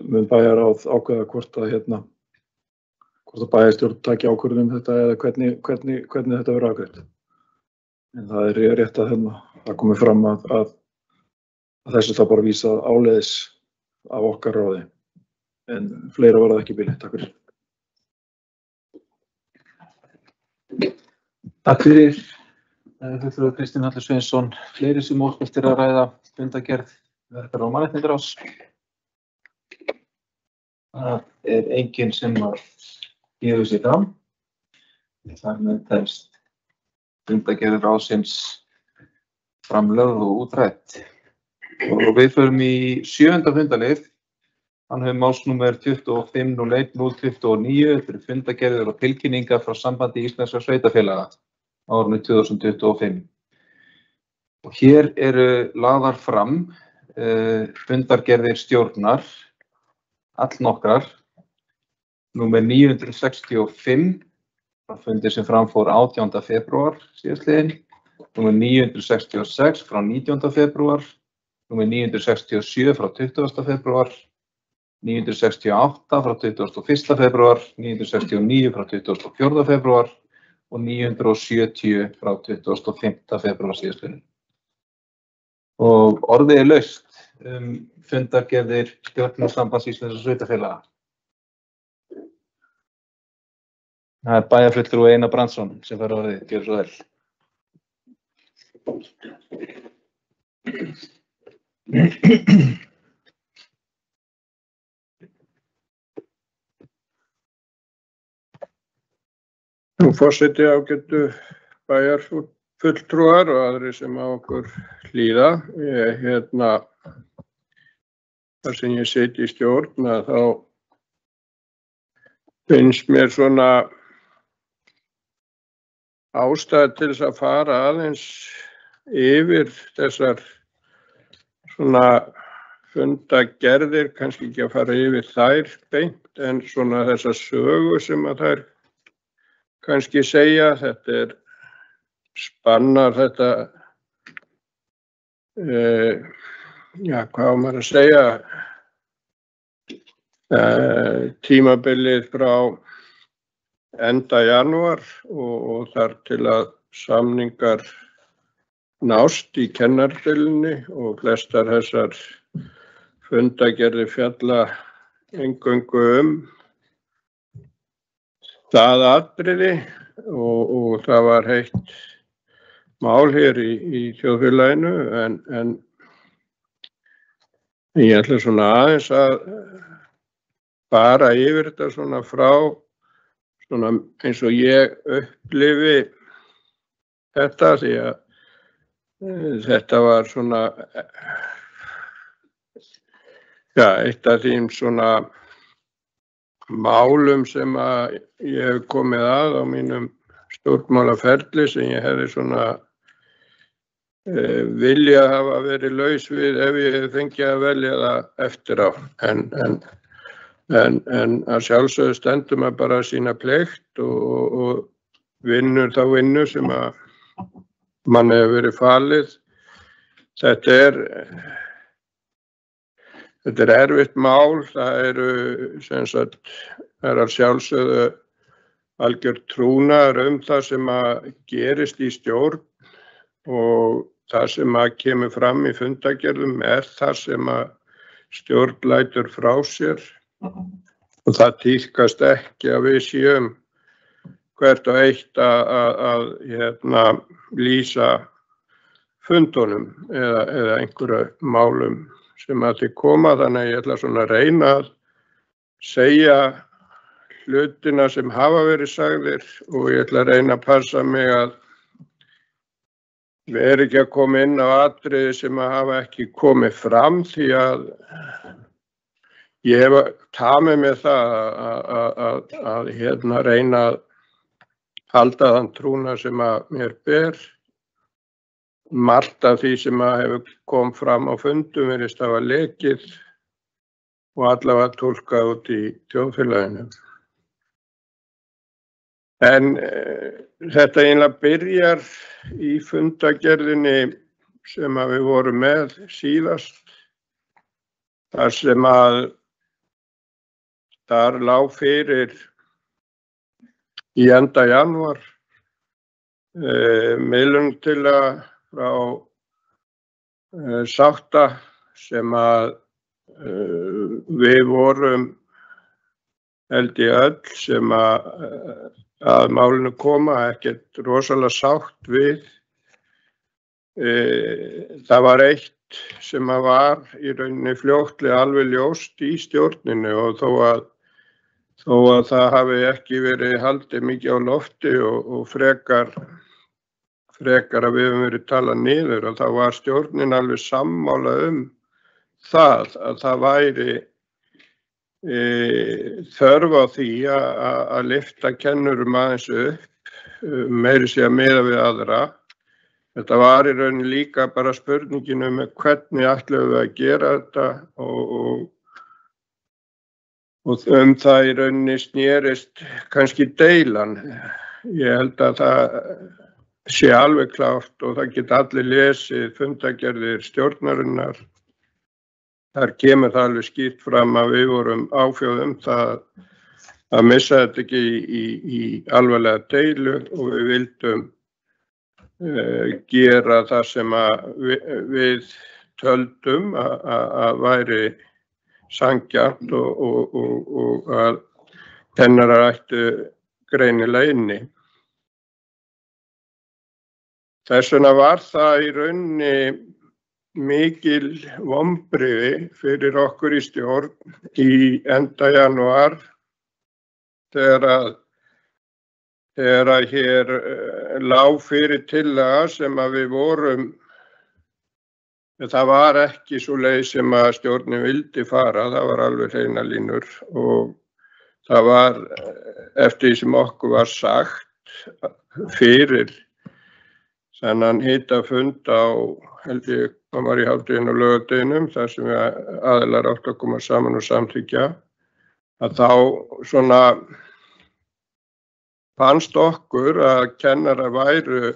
mun bæjarráð ákveða hvort að bæjarstjórn taki ákvörðun þetta eða hvernig þetta verður afgreitt. En það er rétt að það komi fram að þessu þá bara vísað áleiðis af okkar ráði. En fleira var það ekki í bili. Takk fyrir. Takk fyrir. Fulltrúi Kristinn Hallur Sveinsson. Fleiri sem óska eftir að ræða fundargerð verkefna og mannréttindaráðs. Það enginn sem gefur sig fram. Þar með telst fundargerð ráðsins framlögð og útrædd. Og við förum í 7. fundarlið. Hann hefur málsnúmer 2501-029. Þetta eru fundargerðir og tilkynningar frá Sambandi íslenskra sveitarfélaga á árinu 2025. Og hér eru lagðar fram fundargerðir stjórnar, allnokkrar, númer 965, fundir sem framfór 18. febrúar síðastliðinn, númer 966 frá 19. febrúar, númer 967 frá 20. febrúar, 968 frá 21. febrúar, 969 frá 24. febrúar og 970 frá 25. febrúar síðastliðinn. Og orðið laust fundargerðir stjórnarsambands íslenskra sveitarfélaga. Það er bæjarfulltrúi Einar Brandsson sem fær orðið, gjörðu svo vel. Nú forseti ágætu bæjarfulltrúar og aðrir sem á okkur hlýða. Þar sem ég sit í stjórn að þá finnst mér svona ástæða til þess að fara aðeins yfir þessar svona fundagerðir, kannski ekki að fara yfir þær beint, en svona þessa sögu sem að þær kannski segja. Þetta spannar þetta, hvað á maður að segja, tímabilið frá enda janúar og þar til að samningar nást í kennaradeilunni og flestar þessar fundagerðir fjalla eingöngu það atriði og það var heitt mál hér í þjóðfélaginu en ég ætla svona aðeins að fara yfir þetta svona frá svona eins og ég upplifi þetta, því að þetta var svona eitt af þeim svona málum sem að ég hef komið að á mínum stjórnmálaferli sem ég hefði svona vilja hafa verið laus við ef ég hefði fengið að velja það eftir á. En að sjálfsögðu stendur maður bara að sína plikt og vinnur þá vinnu sem að mann hefur verið falið. Þetta er erfitt mál, það eru að sjálfsögðu algjör trúnaður það sem að gerist í stjórn og það sem að kemur fram í fundagerðum það sem að stjórn lætur frá sér og það tíðkast ekki að við séum hvert og eitt að lýsa fundunum eða einhverju málum sem að þið koma, þannig að ég ætla svona að reyna að segja hlutina sem hafa verið sagðir og ég ætla að reyna að passa mig að vera ekki að koma inn á atriði sem að hafa ekki komið fram, því að ég hef tamið með það að reyna að halda þann trúna sem að mér ber. Margt af því sem að hefur kom fram á fundum virðist hafa lekið og allavega túlkað út í þjóðfélaginu. En þetta eiginlega byrjar í fundagerðinni sem að við vorum með síðast, þar sem að þar lá fyrir í enda janúar miðlunartillaga frá sátta sem að við vorum held ég öll sem að málinu koma ekkert rosalega sátt við. Það var eitt sem að var í rauninni fljótlega alveg ljóst í stjórninu og þó að það hafi ekki verið haldið mikið á lofti og frekar að við höfum verið talað niður og þá var stjórnin alveg sammála það að það væri þörf á því að lyfta kennurum aðeins upp, meiri sé að miða við aðra. Þetta var í rauninni líka bara spurningin hvernig ætlum við að gera þetta og það í rauninni snerist kannski deilan. Ég held að það sé alveg klárt og það geta allir lesið fundagerðir stjórnarinnar. Þar kemur það alveg skýrt fram að við vorum áfjáð það að missa þetta ekki í alvarlega deilu og við vildum gera það sem við töldum að væri sanngjarnt og að kennarar ættu greinilega inni. Þess vegna var það í rauninni mikil vonbrigði fyrir okkur í stjórn í enda janúar þegar að hér lá fyrir tillaga sem að við vorum, það var ekki svo leið sem að stjórnin vildi fara, það var alveg hreina línur og það var eftir því sem okkur var sagt fyrir þennan hitafund á, held ég, það var í hádeginu og laugardeginum, þar sem við aðilar áttu að koma saman og samþykkja, að þá svona fannst okkur að kennara væru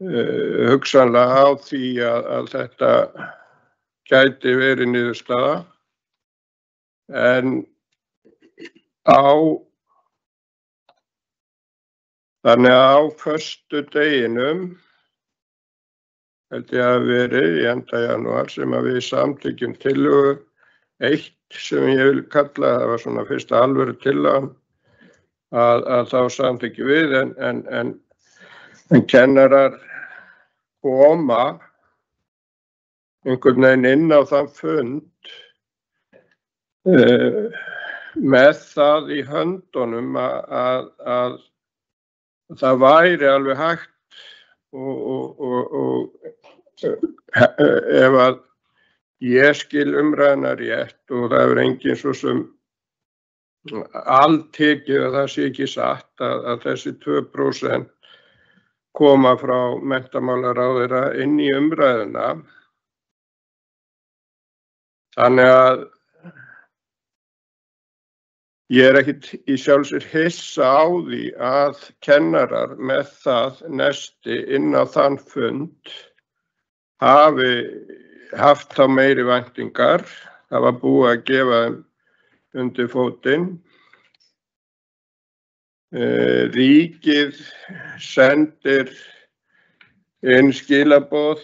hugsanlega á því að þetta gæti verið niðurstaða, en þannig að á föstudeginum, held ég að verið í enda janúar, sem að við samþykkjum tillögu 1 sem ég vil kalla, það var svona fyrsta alvöru tillagan, að þá samþykkjum við, en kennarar koma einhvern veginn inn á þann fund með það í höndunum að það væri alveg hægt og ef að ég skil umræðuna rétt og það hefur enginn svo sem alltekið að það sé ekki satt að þessi 2% koma frá menntamálaráðherra inn í umræðuna. Þannig að ég er ekkert í sjálfu sér hissa á því að kennarar með það nesti inn á þann fund hafi haft þá meiri væntingar. Það var búið að gefa þeim undir fótinn. Ríkið sendir inn skilaboð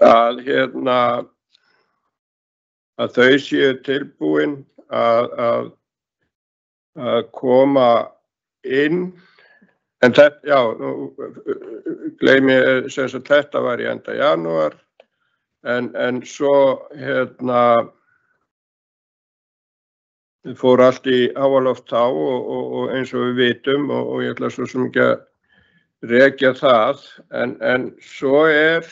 að þau séu tilbúin að koma inn, en þetta, já, gleymi sem sagt þetta var í enda janúar, en svo fór allt í háaloft þá og eins og við vitum og ég ætla svo sem ekki að rekja það, en svo er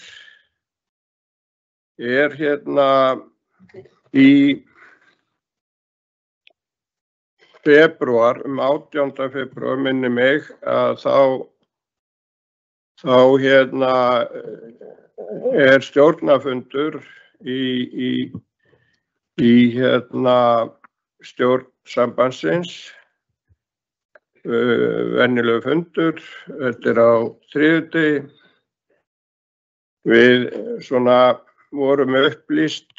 í febrúar, 18. febrúar minni mig að þá er stjórnarfundur í stjórn sambandsins, venjulegu fundur, þetta er á þriðjudegi. Við svona vorum upplýst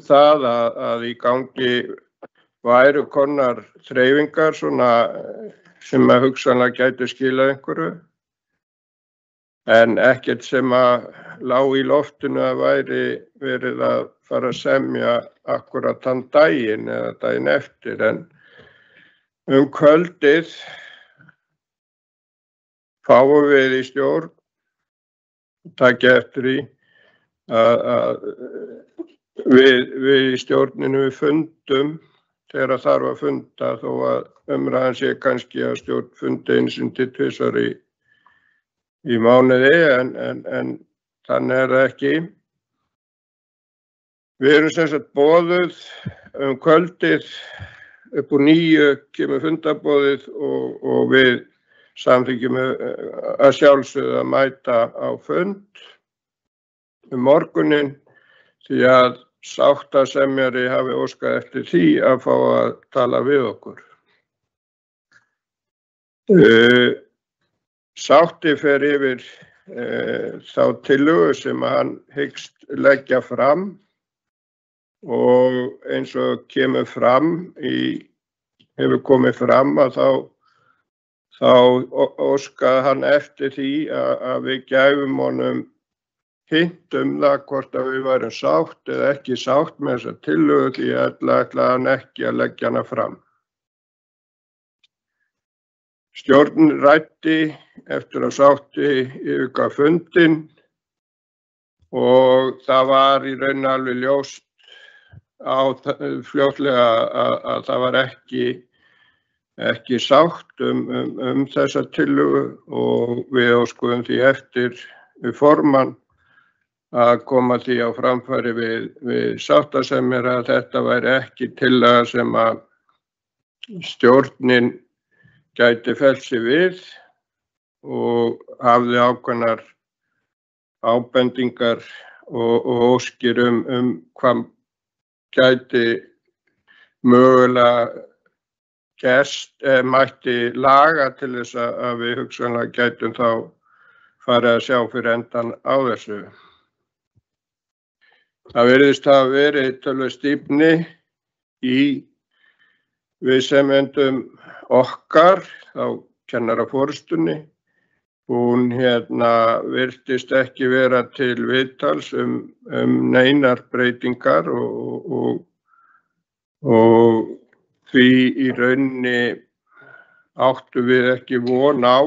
það að í gangi væru komnar þreifingar svona sem að hugsanlega gætu skilað einhverju, en ekkert sem að lá í loftinu að væri verið að fara að semja akkurat þann daginn eða daginn eftir, en kvöldið fáum við í stjórn, takja eftir í að við í stjórninu við fundum þegar þarf að funda, þó að umræðan sé kannski að stjórn fundi einu sinni til tvisvar í mánuði, en þannig er það ekki. Við erum sem sagt boðuð kvöldið upp úr 9 kemur fundarboðið og við samþykkjum að sjálfsögðu að mæta á fund morguninn, því að sáttasemjari hafi óskað eftir því að fá að tala við okkur. Sátti fer yfir þá tillögu sem hann hyggst leggja fram, og eins og hefur komið fram að þá óskaði hann eftir því að við gæfum honum hint það hvort að við værum sátt eða ekki sátt með þessa tillögu, því ætlaði hann ekki að leggja hana fram. Stjórnin ræddi eftir að sátti yfirgaf fundinn og það var í rauninni alveg ljóst fljótlega að það var ekki sátt þessa tillögu og við óskuðum því eftir við formann að koma því á framfæri við sáttasemjara að þetta væri ekki tillaga sem að stjórnin gæti fellt sig við og hafði ákveðnar ábendingar og óskir hvað gæti mögulega gerst mætti laga til þess að við hugsanlega gætum þá farið að sjá fyrir endan á þessu. Það virðist hafa verið töluvert stífni í viðsemjendum okkar á kennaraforystunni. Hún virtist ekki vera til viðtals neinar breytingar og því í rauninni áttu við ekki von á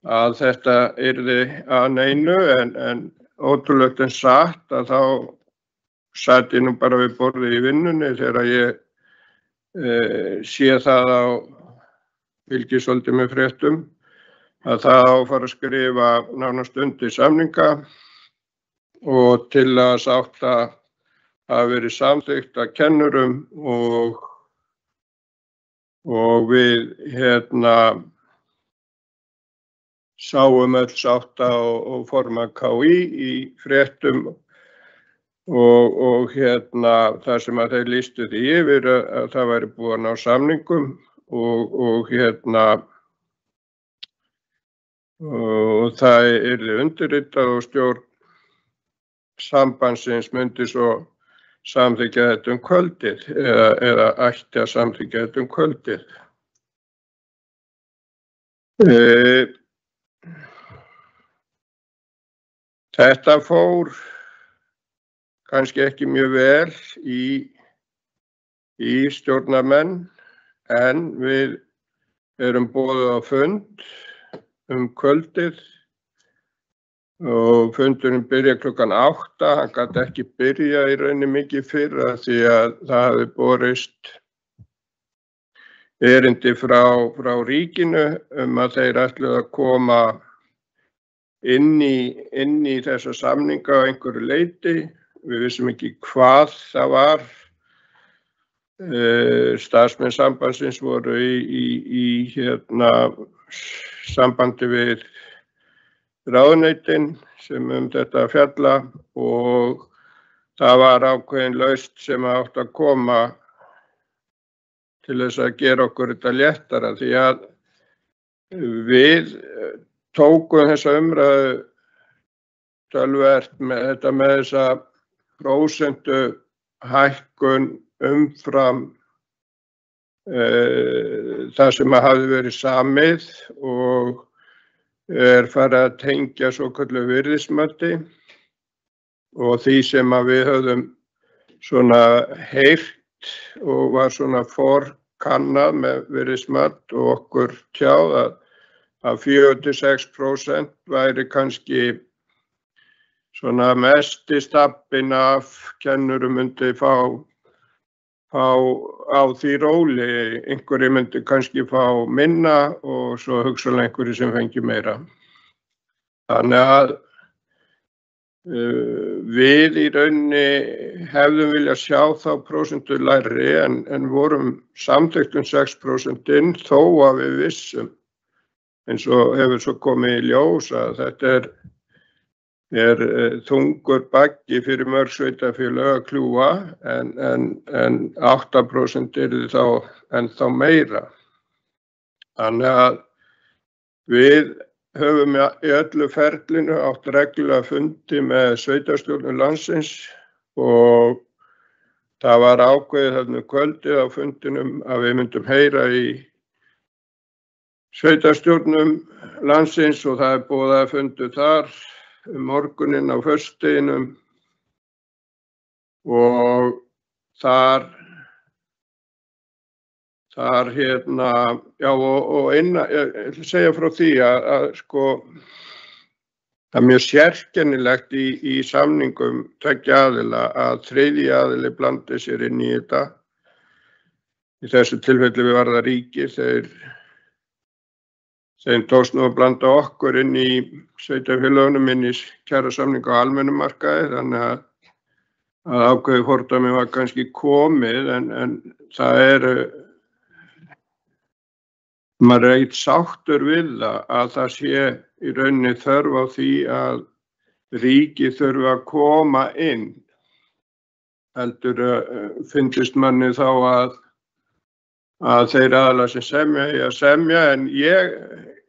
að þetta yrði að neinu en ótrúlegt en satt að þá sat ég nú bara við borðið í vinnunni þegar ég sé það fylgi svolítið með fréttum að það á að fara að skrifa nánast undir samninga og til að sátta hafi verið samþykkt af kennurum og við sáum öll sátta og formann KÍ í fréttum og það sem að þeir lýstu því yfir að það væri búið að ná samningum og það yrði undirritað og stjórn sambandsins myndi svo samþykkja þetta kvöldið eða ætti að samþykkja þetta kvöldið. Þetta fór kannski ekki mjög vel í stjórnarmenn en við erum boðuð á fund kvöldið og fundurinn byrja klukkan 8. Hann gat ekki byrja í rauninni mikið fyrr því að það hafði borist erindi frá ríkinu að þeir ætluðu að koma inn í þessa samninga á einhverju leyti. Við vissum ekki hvað það var. Starfsmenn sambandsins voru í sambandi við ráðuneytin sem þetta fjalla og það var ákveðin lausn sem átti að koma til þess að gera okkur þetta léttara því að við tókum þessa umræðu töluvert með þessa prósentu hækkun umfram það sem hafði verið samið og farið að tengja svokölluðu virðismati og því sem að við höfðum svona heyrt og var svona forkannað með virðismat og okkur tjáð að 4–6% væri kannski svona mesti stabbinn af kennurum myndi fá á því róli, einhverjir myndi kannski fá minna og svo hugsanlega einhverjir sem fengi meira. Þannig að við í rauninni hefðum viljað sjá þá prósentu lægri en vorum samþykkt 6% þó að við vissum, eins og hefur svo komið í ljós að þetta er þungur baggi fyrir mörg sveitarfélög að kljúfa en 8% yrði þá ennþá meira. Þannig að við höfum í öllu ferlinu átt reglulega fundi með sveitarstjórnum landsins og það var ákveðið þarna kvöldið á fundinum að við myndum heyra í sveitarstjórnum landsins og það boðað fundu þar morguninn á föstudeginum og þar þar já og ég ætla að segja frá því að sko það mjög sérkennilegt í samningum tveggja aðila að þriðji aðili blandi sér inn í þetta. Í þessu tilfelli var það ríkið, þeim tókst nú að blanda okkur inn í sveitarfélögunum inn í kjarasamning á almennum markaði, þannig að ákveðið fordæmi var kannski komið en það maður ekkert sáttur við að það sé í rauninni þörf á því að ríkið þurfi að koma inn. Heldur fyndist manni þá að þeir aðalar sem semja, en ég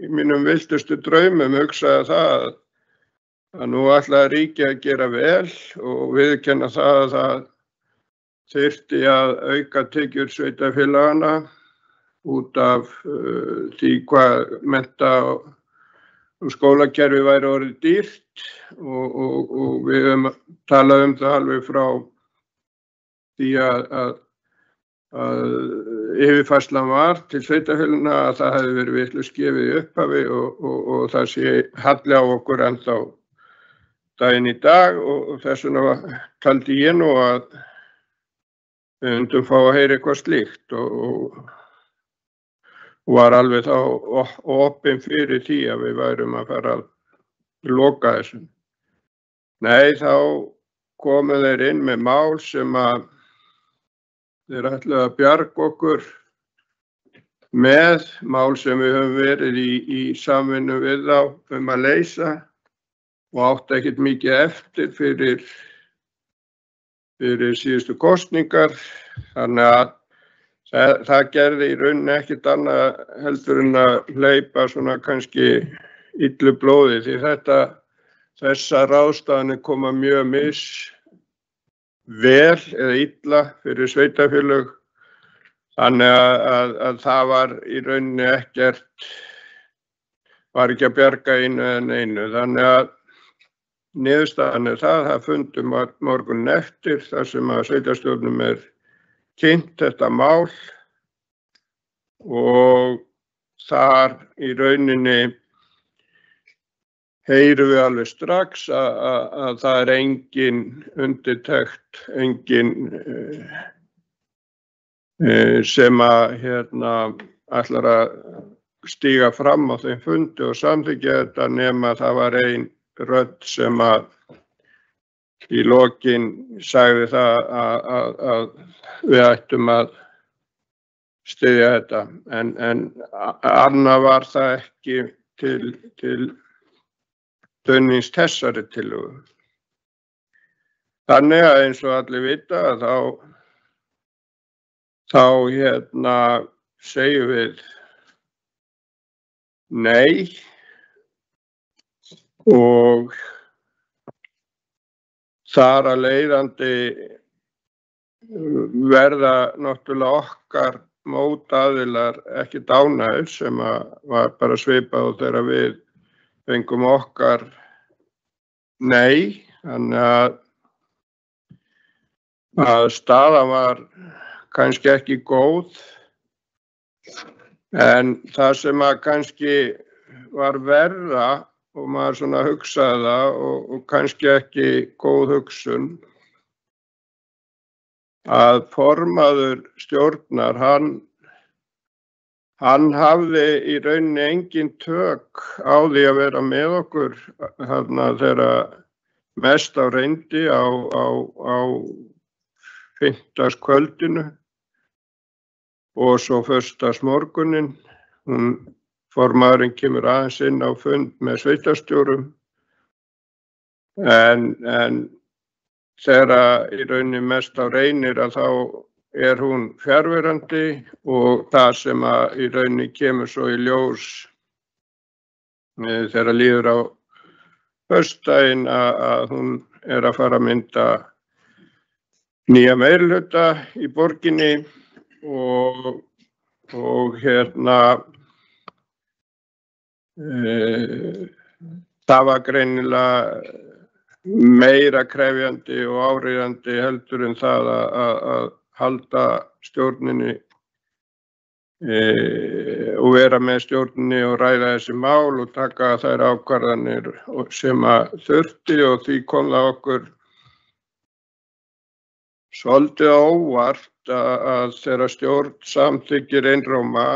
í mínum viltustu draumum hugsaði það að nú ætlaði ríkið að gera vel og viðurkenna það að það þyrfti að auka tekjur sveitarfélaganna út af því hvað mennta og skólakerfi væri orðið dýrt og við höfum talað það alveg frá því að yfirfærslan var til sveitarfélaganna að það hefði verið vitlaust gefið í upphafi og það sé halli á okkur ennþá daginn í dag og þess vegna taldi ég nú að við myndum fá að heyra eitthvað slíkt og var alveg þá opinn fyrir því að við værum að fara að loka þessu. Nei, þá komu þeir inn með mál sem að þeir ætluðu að bjarga okkur með mál sem við höfum verið í samvinnu við þá að leysa og átti ekkert mikið eftir fyrir síðustu kosningar, þannig að það gerði í rauninni ekkert annað heldur en að hleypa svona kannski illu blóði því þessar ráðstafanir koma mjög vel eða illa fyrir sveitarfélög, þannig að það var í rauninni var ekki að bjarga einu en einu, þannig að niðurstaðan það fundum morgun eftir þar sem að sveitarstjórnum kynnt þetta mál og þar í rauninni heyrum við alveg strax að það engin undirtekt, engin sem að ætlar að stíga fram á þeim fundi og samþykkja þetta nema það var ein rödd sem að í lokin sagði það að við ættum að styðja þetta en annað var það ekki til stuðnings þessari tillögu. Þannig að eins og allir vita að þá segjum við nei og þar að leiðandi verða náttúrulega okkar mótaðilar ekki ánægðir sem var bara svipað og þegar við fengum okkar nei, þannig að staðan var kannski ekki góð en það sem að kannski var verra og maður svona hugsaði það og kannski ekki góð hugsun að formaður stjórnar hann hafði í rauninni engin tök á því að vera með okkur þegar mest á reyndi á fimmtudagskvöldinu og svo föstudagsmorguninn. Formaðurinn kemur aðeins inn á fund með sveitarstjórum en þegar í rauninni mest á reynir að þá hún fjarverandi og það sem að í rauninni kemur svo í ljós þegar líður á föstudaginn að hún að fara að mynda nýja meirihluta í borginni og það var greinilega meira krefjandi og áríðandi heldur en það að halda stjórninni og vera með stjórninni og ræða þessi mál og taka þær ákvarðanir sem að þurfti og því kom það okkur svolítið á óvart að þegar stjórn samþykkir einróma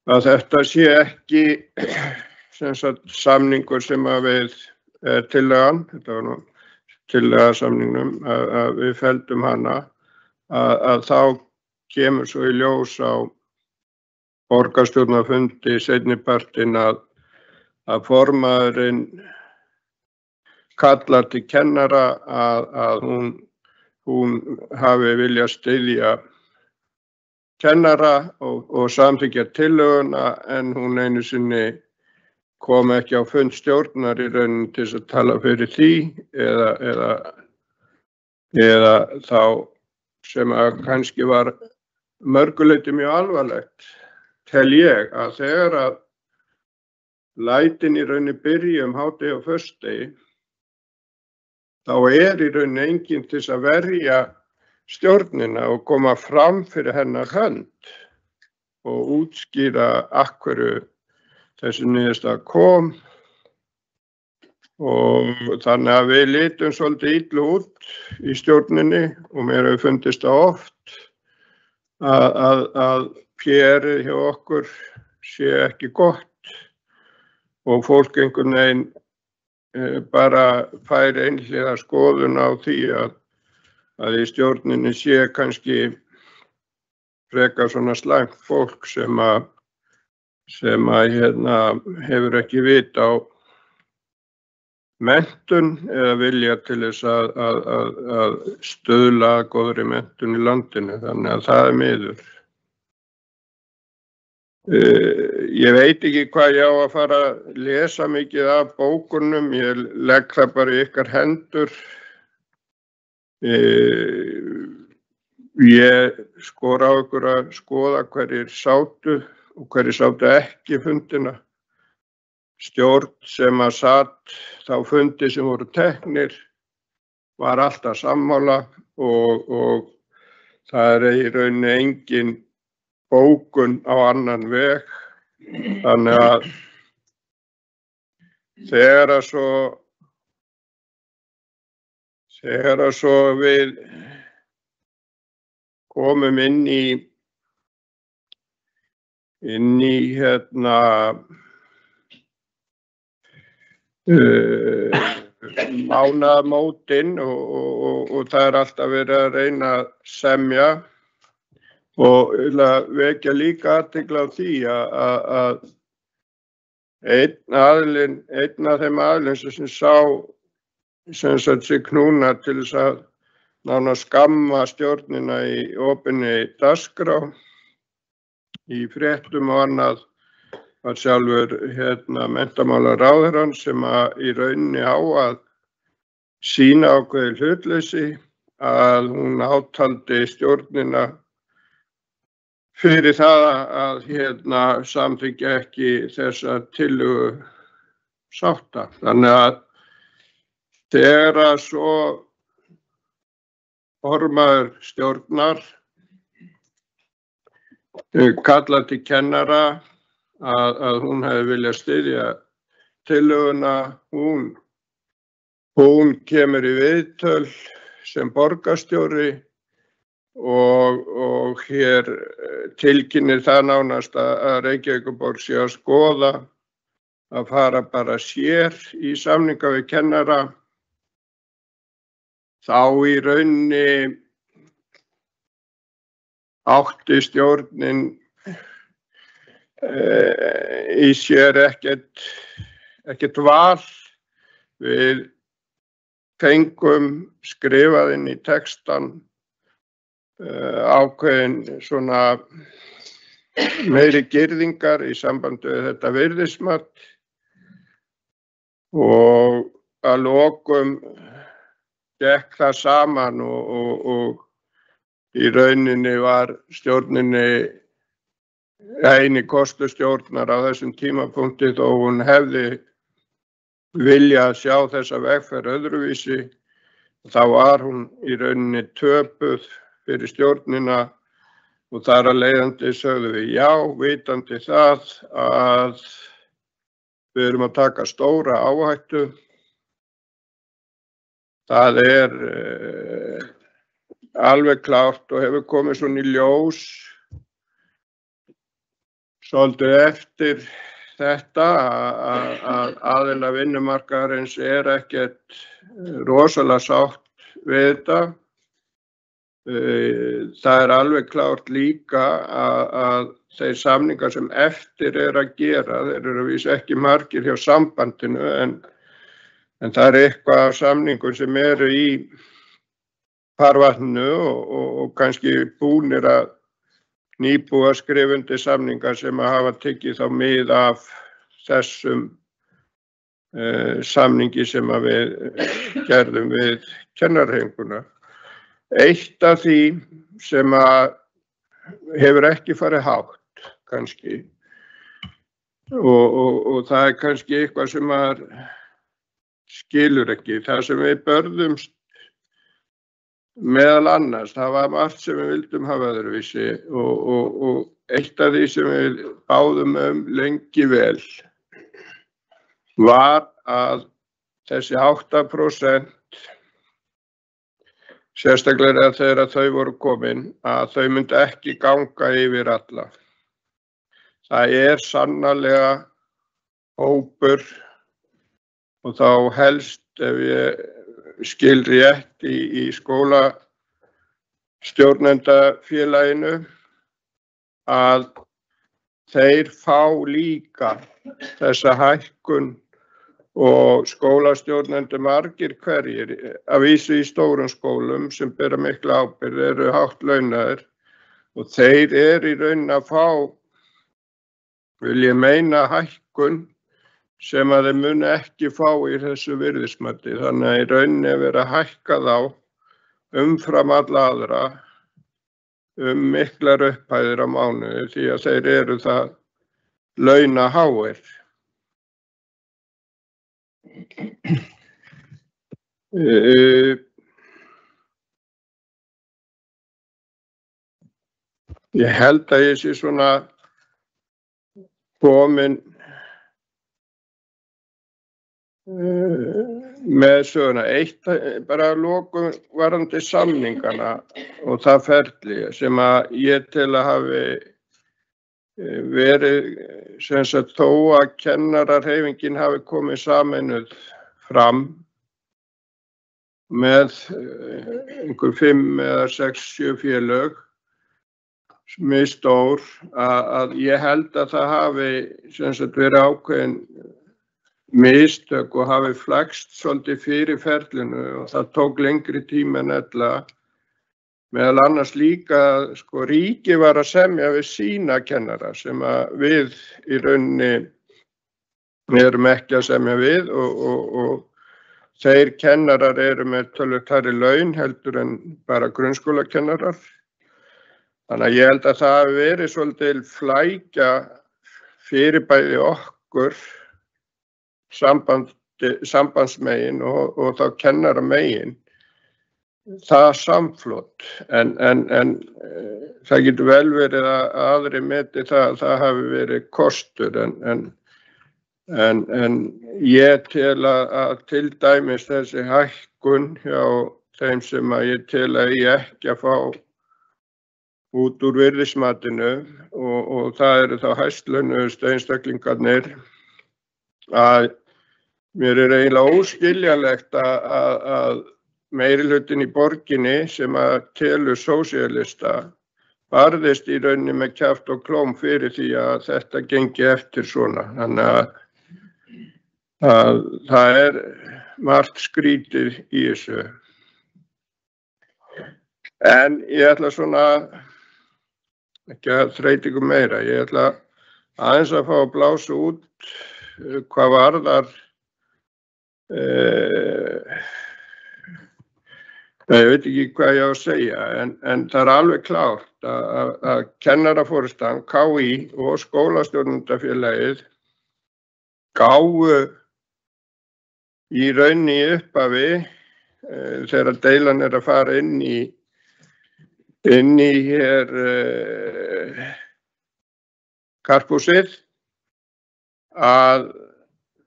að þetta sé ekki samningur sem að við tillagan, þetta var nú tillaga samningnum, að við felldum hana, að þá kemur svo í ljós á borgarstjórnarfundi seinnipartinn að formaðurinn kallar til kennara að hún hafi viljað styðja kennara og samþykkja tillöguna en hún einu sinni kom ekki á fund stjórnar í rauninni til þess að tala fyrir því eða þá sem að kannski var mörguleyti mjög alvarlegt, tel ég að þegar að lætin í rauninni byrja hádegi og föstudegi, þá í rauninni enginn til þess að verja stjórnina og koma fram fyrir hennar hönd og útskýra af hverju þessi niðurstaða kom og þannig að við litum svolítið illa út í stjórninni og mér hefur fundist það oft að PR-ið hjá okkur sé ekki gott og fólk einhvern veginn bara fær einhliða skoðun á því að í stjórninni sé kannski frekar svona slæmt fólk sem að hefur ekki vit á menntun eða vilja til þess að stuðla að góðri menntun í landinu, þannig að það miður. Ég veit ekki hvað ég á að fara að lesa mikið af bókunum, ég legg það bara í ykkar hendur. Ég skora á ykkur að skoða hverjir sátu og hverjir sátu ekki fundina. Stjórn sem að satt þá fundi sem voru teknir var alltaf sammála og það í rauninni engin bókun á annan veg. Þannig að þegar svo við komum inn í mánaðamótin og það alltaf verið að reyna að semja og vekja líka athygli á því að einn af þeim aðilum sem sá sig knúna til þess að nánast skamma stjórnina í opinni dagskrá í fréttum og annað var sjálfur menntamálaráðherrann sem í rauninni á að sýna ákveðið hlutleysi að hún átaldi stjórnina fyrir það að samþykkja ekki þessa tillögu sátta. Þannig að þegar að svo formaður stjórnar kallar til kennara að hún hefði viljað styðja tillöguna, hún kemur í viðtöl sem borgarstjóri og hér tilkynnir það nánast að Reykjavíkurborg sé að skoða að fara bara sér í samninga við kennara. Þá í rauninni átti stjórnin í sér ekkert val. Við fengum skrifað inn í textan ákveðin svona meiri girðingar í sambandi við þetta virðismat og að lokum gekk það saman og í rauninni var stjórninni eini kostur stjórnar á þessum tímapunkti þó hún hefði viljað sjá þessa vegferð öðruvísi. Þá var hún í rauninni töpuð fyrir stjórnina og þar að leiðandi sögðu við já, vitandi það að við erum að taka stóra áhættu. Það alveg klárt og hefur komið svona í ljós svolítið eftir þetta að aðila vinnumarkaðarins ekkert rosalega sátt við þetta. Það alveg klárt líka að þeir samningar sem eftir að gera, þeir eru að vísa ekki margir hjá sambandinu en það eitthvað af samningum sem eru í farvatninu og kannski búnir að nýbúa skrifundi samningar sem að hafa tekið þá mið af þessum samningi sem að við gerðum við kennarahreyfinguna. Eitt af því sem að hefur ekki farið hátt kannski og það kannski eitthvað sem að skilur ekki. Það sem við börðumst meðal annars, það var margt sem við vildum hafa öðruvísi og eitt af því sem við báðum lengi vel var að þessi 8% sérstaklega þegar þau voru komin að þau myndi ekki ganga yfir alla. Það sannarlega hópur og þá helst ef ég skil rétt í skólastjórnendafélaginu að þeir fá líka þessa hækkun og skólastjórnendur margir hverjir að vísu í stórum skólum sem bera mikla ábyrgð eru hátt launaðir og þeir í raun að fá, vil ég meina, hækkun sem að þeir muni ekki fá í þessu virðismati. Þannig að í rauninni verið að hækka þá umfram alla aðra miklar upphæðir á mánuði því að þeir eru það launaháir. Ég held að ég sé svona komin með söguna. Eitt bara að lokum varðandi samningana og það ferli sem að ég tel að hafi verið sem sagt þó að kennarahreyfingin hafi komið sameinuð fram með einhver 5 eða 6, 7 félög mjög stór að ég held að það hafi sem sagt verið ákveðin mistök og hafi flækst svolítið fyrir ferlinu og það tók lengri tíma en ella. Meðal annars líka ríkið var að semja við sína kennara sem að við í rauninni erum ekki að semja við og þeir kennarar eru með töluvert hærri laun heldur en bara grunnskólakennarar. Þannig að ég held að það hafi verið svolítið flækja fyrir bæði okkur sambandsmegin og þá kennaramegin það samflot en það getur vel verið að aðri meti það hafi verið kostur en ég tel að til dæmis þessi hækkun hjá þeim sem að ég tel að ég ekki að fá út úr virðismatinu og það eru þá hæstlaunustu einstaklingarnir að mér eiginlega óskiljanlegt að meirihlutinn í borginni sem að telur sósíalista barðist í rauninni með kjaft og klóm fyrir því að þetta gengi eftir svona. Þannig að það margt skrítið í þessu. En ég ætla svona ekki að þreyta ykkur meira. Ég ætla aðeins að fá að blása út hvað varðar ég veit ekki hvað ég á að segja en það alveg klárt að kennaraforystan, KÍ og skólastjórnendafélagið gáfu í rauninni í upphafi þegar deilan að fara inn í inn í hér karphúsið að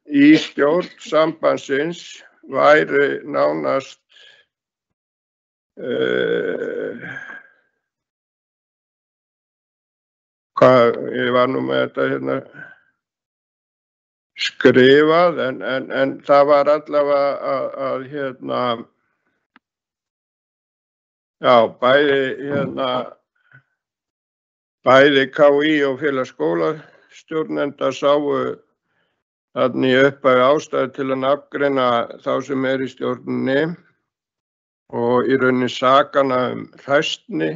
í stjórn sambandsins væri nánast ég var nú með þetta hérna skrifað en það var allavega að hérna já, bæði KÍ og félag skólastjórnenda sáu þarna í upphafi ástæðu til að nafngreina þá sem í stjórninni og í rauninni sakana hræsni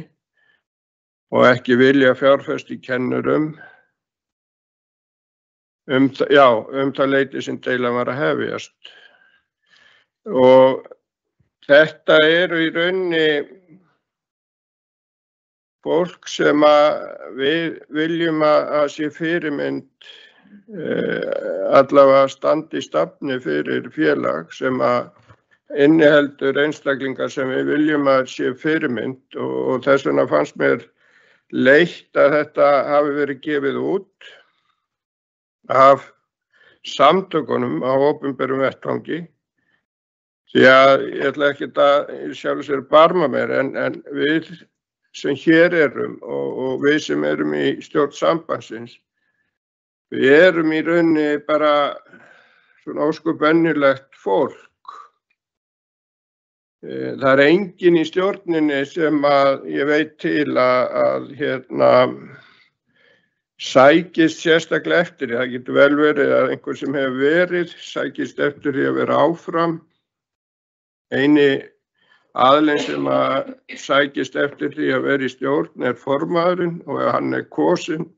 og ekki vilja fjárfest í kennurum það leyti sem deilan var að hefjast. Og þetta eru í rauninni fólk sem við viljum að sé fyrirmynd allavega standi í stafni fyrir félag sem inniheldur einstaklingar sem við viljum að sé fyrirmynd og þess vegna fannst mér leitt að þetta hafi verið gefið út af samtökunum á opinberum vettvangi því að ég ætla ekki að sjálf sér barma mér en við sem hér erum og við sem erum í stjórn sambandsins við erum í rauninni bara svona ósköp venjulegt fólk. Það er enginn í stjórninni sem ég veit til að sækist sérstaklega eftir því. Það getur vel verið að einhver sem hefur verið sækist eftir því að vera áfram. Eini aðilinn sem sækist eftir því að vera í stjórn er formaðurinn og hann er kosinn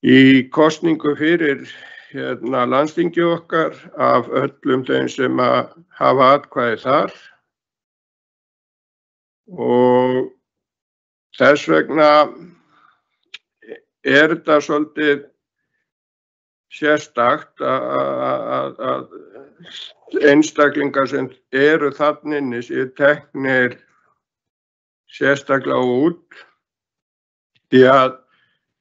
í kosningu fyrir landsþingi okkar af öllum þeim sem hafa atkvæði þar og þess vegna er þetta svolítið sérstakt að einstaklingar sem eru þarna inni séu teknir sérstaklega út því að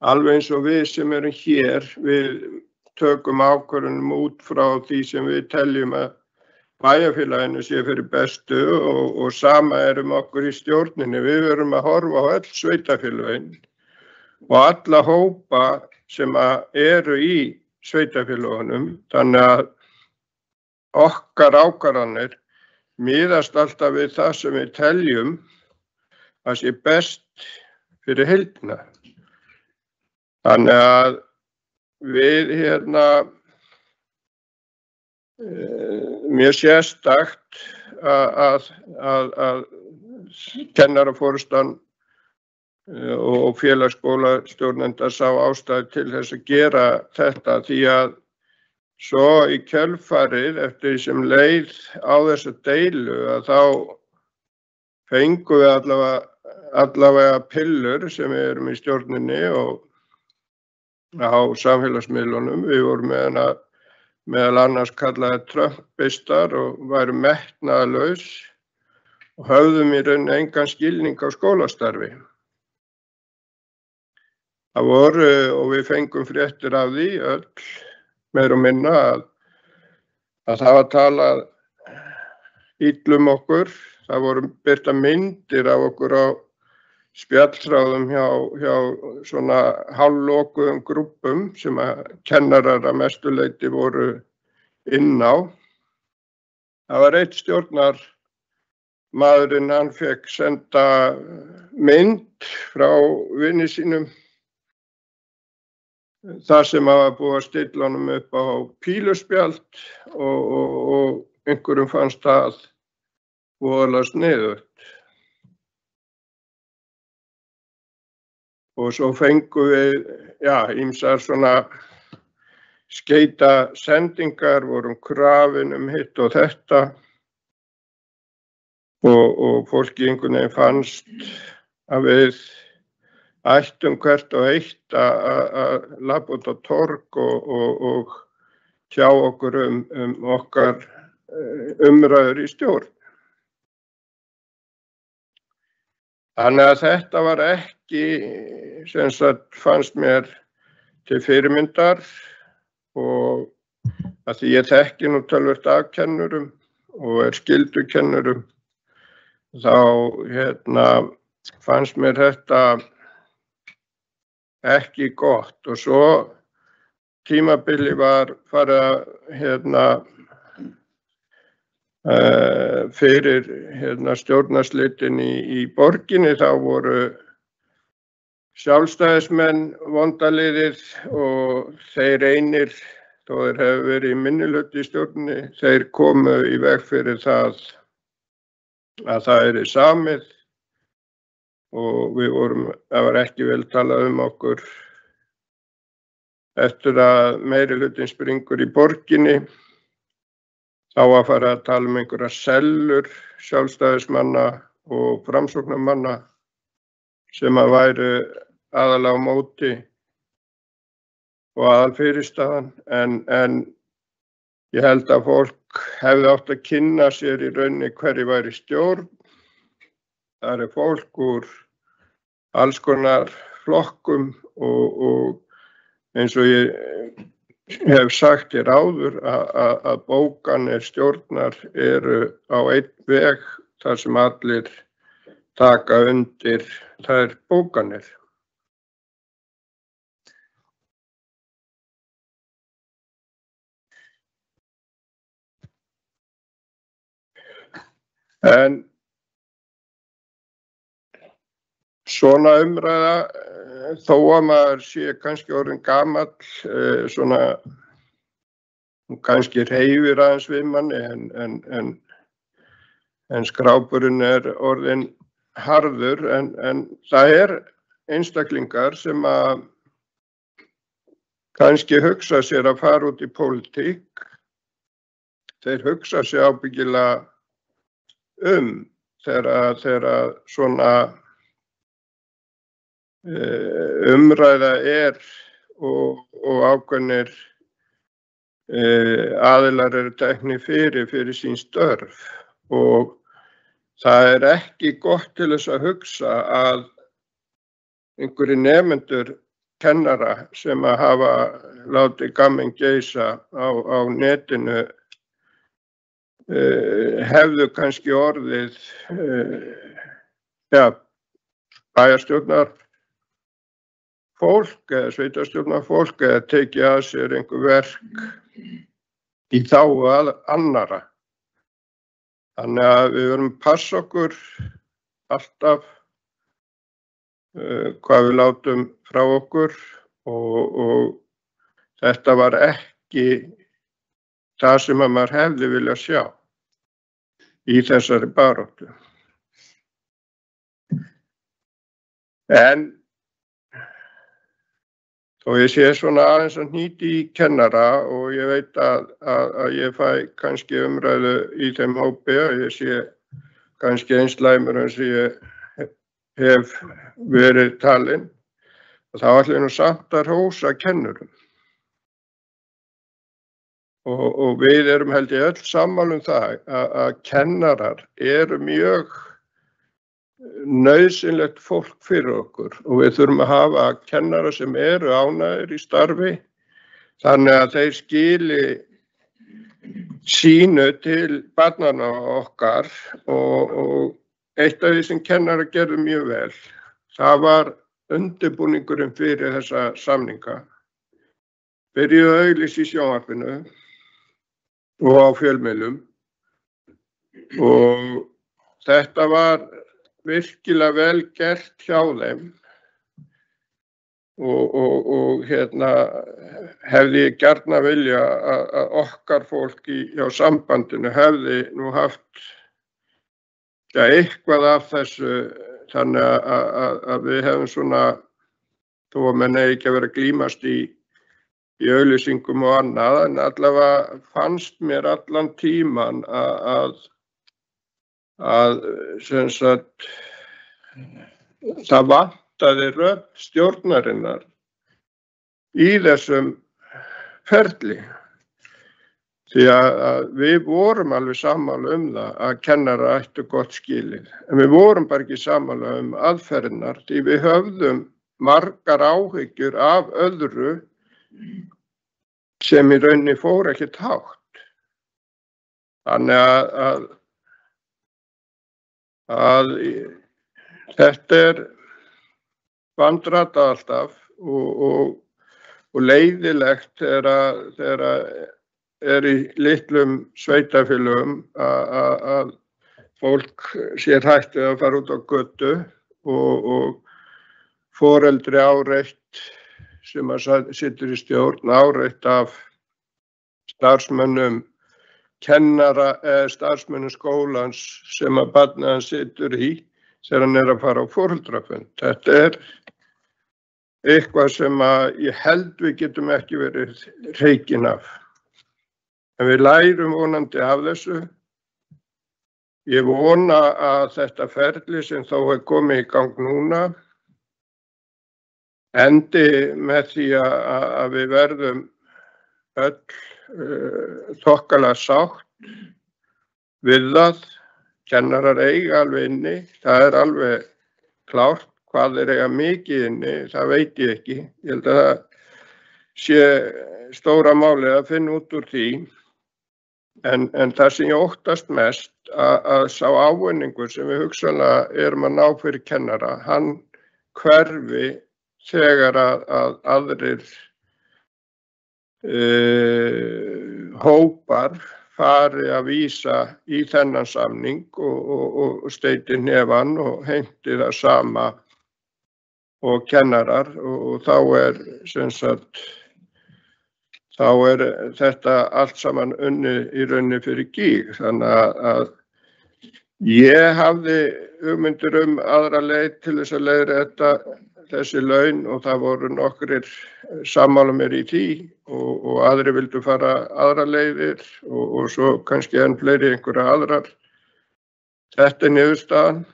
alveg eins og við sem erum hér við tökum ákvörðunum út frá því sem við teljum að bæjarfélaginu sé fyrir bestu og sama erum okkur í stjórninni. Við verum að horfa á öll sveitarfélögin og alla hópa sem eru í sveitarfélögunum. Þannig að okkar ákvarðanir miðast alltaf við það sem við teljum að sé best fyrir heildina. Þannig að við mjög sérstakt að kennaraforystan og félagsskólastjórnenda sá ástæðu til þess að gera þetta því að svo í kjölfarið eftir því sem leið á þessa deilu að þá fengum við allavega pillur sem við erum í stjórninni og á samfélagsmiðlunum. Við vorum meðal annars kallaði trumpistar og værum metnaðarlaus og höfðum í rauninni engan skilning á skólastarfi. Það voru og við fengum fréttir af því öll meira og minna að það var talað illum okkur. Það voru birtar myndir af okkur á spjallþráðum hjá svona hálflokuðum grúppum sem kennarar að mestu leyti voru inn á. Það var einn stjórnarmaðurinn, hann fékk senda mynd frá vini sínum þar sem var búið að stilla honum upp á píluspjald og einhverjum fannst það voðalega sniðugt. Og svo fengum við ýmsar svona skeita sendingar, vorum krafin hitt og þetta og fólki einhvern veginn fannst að við ættum hvert og eitt að labba út á torg og tjá okkur okkar umræður í stjórn. Þannig að þetta var ekki, sem sagt, fannst mér til fyrirmyndar og að því ég þekki nú töluvert af kennurum og skyldukennurum, þá fannst mér þetta ekki gott og svo tímabili var farið að fyrir stjórnarslitin í borginni, þá voru sjálfstæðismenn vondaliðið og þeir einir, þó þeir hefur verið í minnihluta í stjórninni, þeir komu í veg fyrir það að það yrði samið og það var ekki vel talað okkur eftir að meirihlutinn springur í borginni. Þá að fara að tala einhverja sellur sjálfstæðismanna og framsóknarmanna sem að væru aðalega á móti og aðalfyrirstaðan, en ég held að fólk hefði átt að kynna sér í rauninni hverju væri stjórn. Það fólk úr alls konar flokkum og eins og ég hef sagt hér áður að bókanir stjórnar eru á einn veg þar sem allir taka undir þær bókanir. En svona umræða, þó að maður sé kannski orðinn gamall, svona kannski hreyfir aðeins við manni, en skrápurinn orðinn harður, en það einstaklingar sem að kannski hugsa sér að fara út í pólitík. Þeir hugsa sér ábyggilega þegar svona umræða og ákveðnir aðilar eru teknir fyrir sín störf og það ekki gott til þess að hugsa að einhverjir nemendur kennara sem að hafa látið gamminn geysa á netinu hefðu kannski orðið bæjarstjórnar fólk eða sveitarstjórnar fólk eða tekið að sér einhver verk í þágu annarra. Þannig að við verðum að passa okkur alltaf hvað við látum frá okkur og þetta var ekki það sem að maður hefði viljað sjá í þessari baráttu. En þó ég sé svona aðeins að hnýti í kennara og ég veit að ég fæ kannski umræðu í þeim hópi og ég sé kannski eins slæmur eins og ég hef verið talinn og þá ætla ég nú samt að hrósa kennurum. Og við erum held ég öll sammála það að kennarar eru mjög nauðsynlegt fólk fyrir okkur og við þurfum að hafa kennara sem eru ánægðir í starfi þannig að þeir skili sínu til barnanna okkar og eitt af því sem kennara gerðu mjög vel, það var undirbúningurinn fyrir þessa samninga. Byrjuðu að auglýsa í sjónvarpinu og á fjölmiðlum og þetta var virkilega vel gert hjá þeim og hefði ég gjarna vilja að okkar fólk hjá sambandinu hefði nú haft eitthvað af þessu þannig að við hefum svona, þó að menn ekki að vera að glímast í auglýsingum og annað, en allavega fannst mér allan tíman að sem sagt það vantaði rödd stjórnarinnar í þessum ferli. Því að við vorum alveg sammála það að kennarar ættu gott skilið. En við vorum bara ekki sammála aðferðirnar því við höfðum margar áhyggjur af öðru sem í rauninni fór ekkert hátt. Þannig að þetta vandræða alltaf og leiðilegt þegar í litlum sveitafélögum að fólk sér hætt við að fara út á götu og foreldri áreitt sem situr í stjórn áreitt af starfsmönnum kennara eða starfsmönnum skólans sem að barnið hans situr í þegar hann að fara á foreldrafund. Þetta eitthvað sem að ég held við getum ekki verið hreykin af. En við lærum vonandi af þessu. Ég vona að þetta ferli sem þó komið í gang núna endi með því að við verðum öll þokkalega sátt við það. Kennarar eiga alveg inni, það alveg klárt. Hvað eiga mikið inni, það veit ég ekki. Ég held að það sé stóra málið að finna út úr því. En það sem ég óttast mest að sá ávinningur sem við hugsanlega erum að ná fyrir kennara, hann hverfi þegar að aðrir hópar fari að vísa í þennan samning og steyti hnefann og heimti það sama og kennarar og þá sem sagt þá þetta allt saman unnið í rauninni fyrir gíg. Þannig að ég hafði hugmyndir aðra leið til þess að leiðrétta þessi laun og það voru nokkrir sammála mér í því og aðrir vildu fara aðra leiðir og svo kannski enn fleiri einhverja aðrar. Þetta niðurstaðan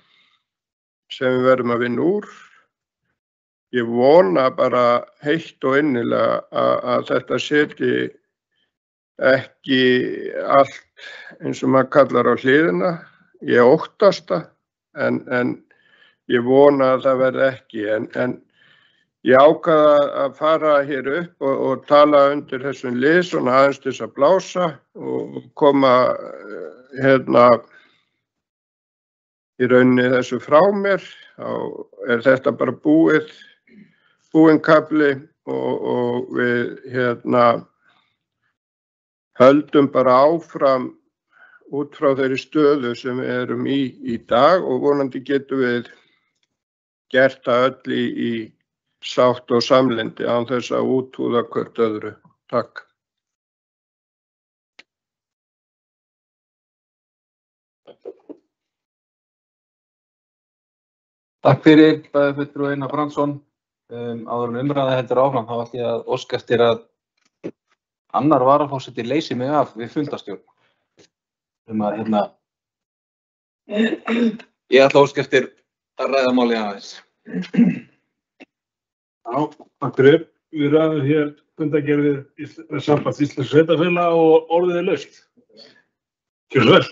sem við verðum að vinna úr. Ég vona bara heitt og innilega að þetta setji ekki allt eins og maður kallar á hliðina. Ég óttast það en ég vona að það verði ekki. En ég ákvað að fara hér upp og tala undir þessum lið svona aðeins til þess að blása og koma í rauninni þessu frá mér. Þá þetta bara búinn kafli og við höldum bara áfram út frá þeirri stöðu sem við erum í dag og vonandi getum við gert það öll í sátt og samlyndi án þess að úthúða hvert öðru. Takk. Takk fyrir, bæjarfulltrúi Einar Brandsson. Áður en umræða heldur áfram, þá ætla ég að óska eftir að annar varaforseti leysi mig af við fundastjórn. Ég ætla að óska eftir að ræða málið aðeins. Já, takk fyrir. Við ræðum hér fundagerðir Sambands Íslenskra sveitarfélaga og orðið laust. Gjörðu svo vel.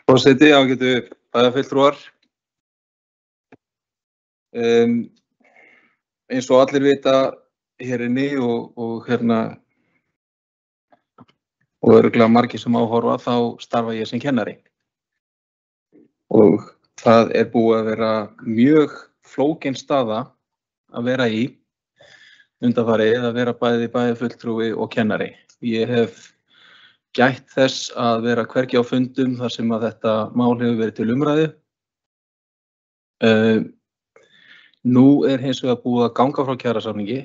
Forseti, ágætu bæjarfulltrúar. Eins og allir vita hér inni og örugglega margir sem áhorfa, þá starfa ég sem kennari. Og það búið að vera mjög flókin staða að vera í undanfarið að vera bæði bæjarfulltrúi og kennari. Ég hef gætt þess að vera hvergi á fundum þar sem að þetta mál hefur verið til umræðu. Nú hins vegar búið að ganga frá kjarasamningi.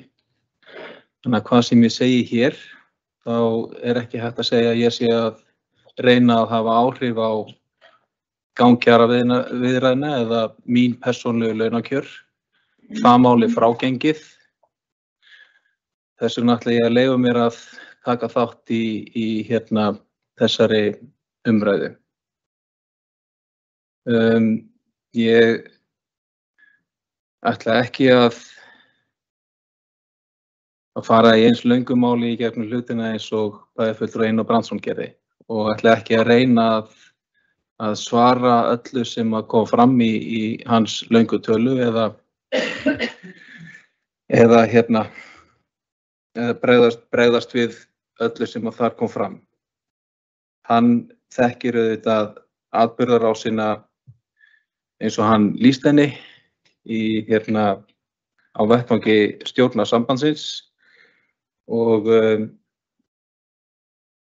Þannig að hvað sem ég segi hér, þá ekki hægt að segja að ég sé að reyna að hafa áhrif á gang kjaraviðræðna eða mín persónlegu launakjör. Það máli frágengið. Þess vegna ætla ég að leyfa mér að taka þátt í þessari umræðu. Ég ætla ekki að fara í eins löngu máli í gegnum hlutina eins og bæjarfulltrúi Einar Brandsson gerði og ætla ekki að reyna að svara öllu sem að kom fram í hans löngu tölu eða bregðast við öllu sem að þar kom fram. Hann þekkir auðvitað atburðarásina eins og hann lýst henni á vettvangi stjórnarsambandsins og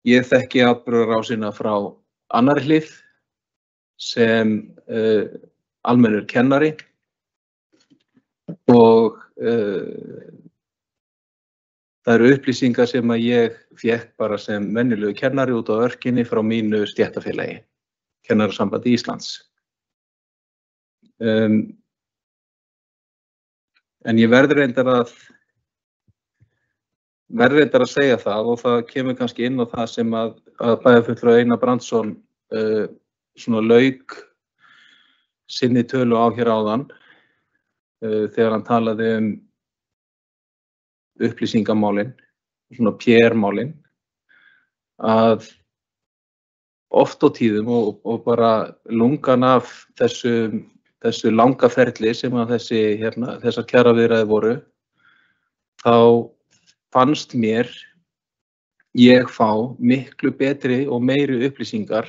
ég þekki atburðarásina frá annarri hlið sem almennur kennari og það eru upplýsingar sem að ég fékk bara sem venjulegu kennari út á örkinni frá mínu stéttarfélagi, Kennarasambandi Íslands. En ég verður reyndar að segja það og það kemur kannski inn á það sem að bæjarfulltrúi Einar Brandsson svona lauk sinni tölu á hér áðan þegar hann talaði upplýsingamálin, svona PR-málin, að oft á tíðum og bara lungan af þessu langa ferli sem að þessar kjaraviðræður voru, þá fannst mér ég fá miklu betri og meiri upplýsingar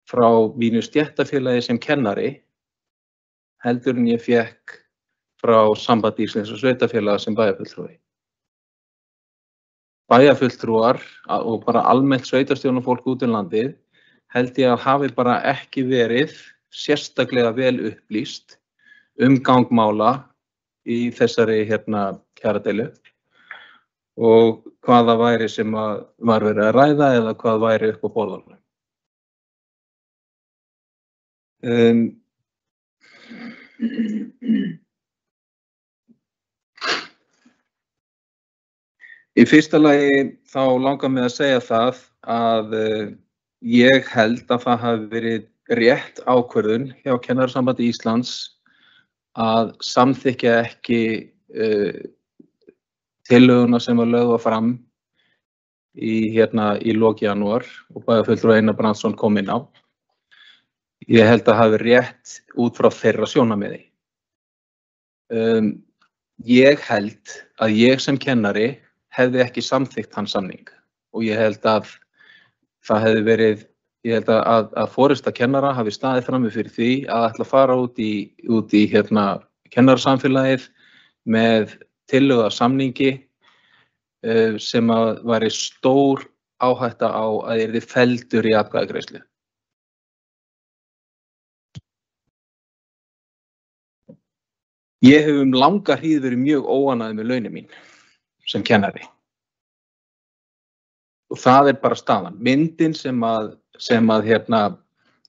frá mínu stéttarfélagi sem kennari heldur en ég fékk frá Sambandi Íslenskra sveitarfélaga sem bæjarfulltrúi. Bæjarfulltrúar og bara almennt sveitarstjórnarfólk út um landið held ég að hafi bara ekki verið sérstaklega vel upplýst gang mála í þessari kjaradeilu og hvað það væri sem var verið að ræða eða hvað væri upp á borðinu. Í fyrsta lagi þá langar mig að segja það að ég held að það hafi verið rétt ákvörðun hjá Kennarasambandi Íslands að samþykkja ekki tillöguna sem var lögð fram í lok janúar og bæjarfulltrúi Einar Brandsson kom inn á. Ég held að hafi rétt út frá þeirra sjónarmiði. Ég held að ég sem kennari hefði ekki samþykkt þann samning og ég held að það hefði verið, ég held að forysta kennara hafi staðið frammi fyrir því að ætla að fara út í kennarasamfélagið með tillögu að samningi sem að væri stór áhætta á að yrði felldur í atkvæðagreiðslu. Ég hef langa hríð verið mjög óánægður með launin mín sem kennari. Og það bara staðan. Myndin sem að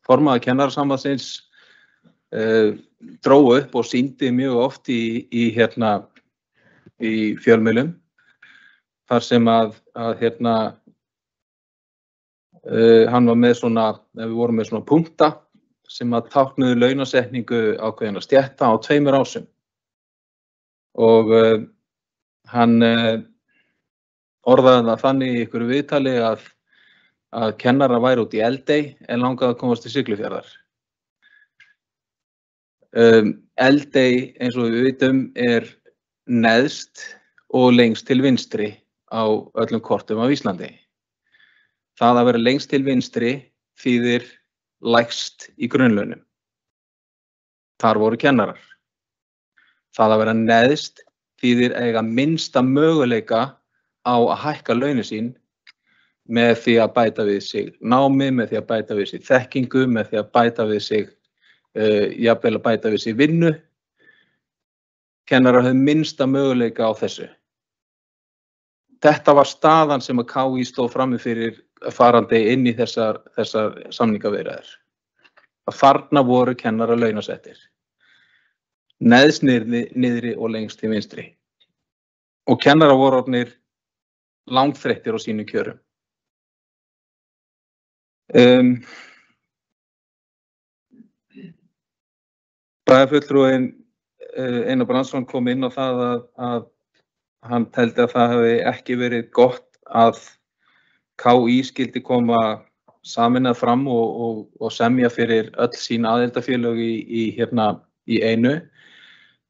formaður Kennarasambandsins dró upp og sýndi mjög oft í fjölmiðlum, þar sem að hann var með við vorum með svona punkta sem að táknuðu launasetningu ákveðinna stétta á 2 ásum. Og hann orðaði það þannig í einhverju viðtali að kennara væri út í Eldey en langaði að komast til Siglufjarðar. Eldey, eins og við vitum, neðst og lengst til vinstri á öllum kortum af Íslandi. Það að vera lengst til vinstri þýðir lægst í grunnlaunum. Þar voru kennarar. Það að vera neðst þýðir eiga minnsta möguleika á að hækka launin sín með því að bæta við sig námi, með því að bæta við sig þekkingu, með því að bæta við sig, jafnvel að bæta við sig vinnu. Kennarar höfðu minnsta möguleika á þessu. Þetta var staðan sem að KÍ stóð frammi fyrir farandi inn í þessar samningaviðræður. Að þarna voru kennarar launasettir. Neðst niðri og lengst til vinstri. Og kennarar voru orðnir langþreyttir á sínum kjörum. Bæjarfulltrúinn Einar Brandsson kom inn á það að hann teldi að það hefði ekki verið gott að KÍ skyldi koma sameinað fram og semja fyrir öll sín aðildarfélög í einu.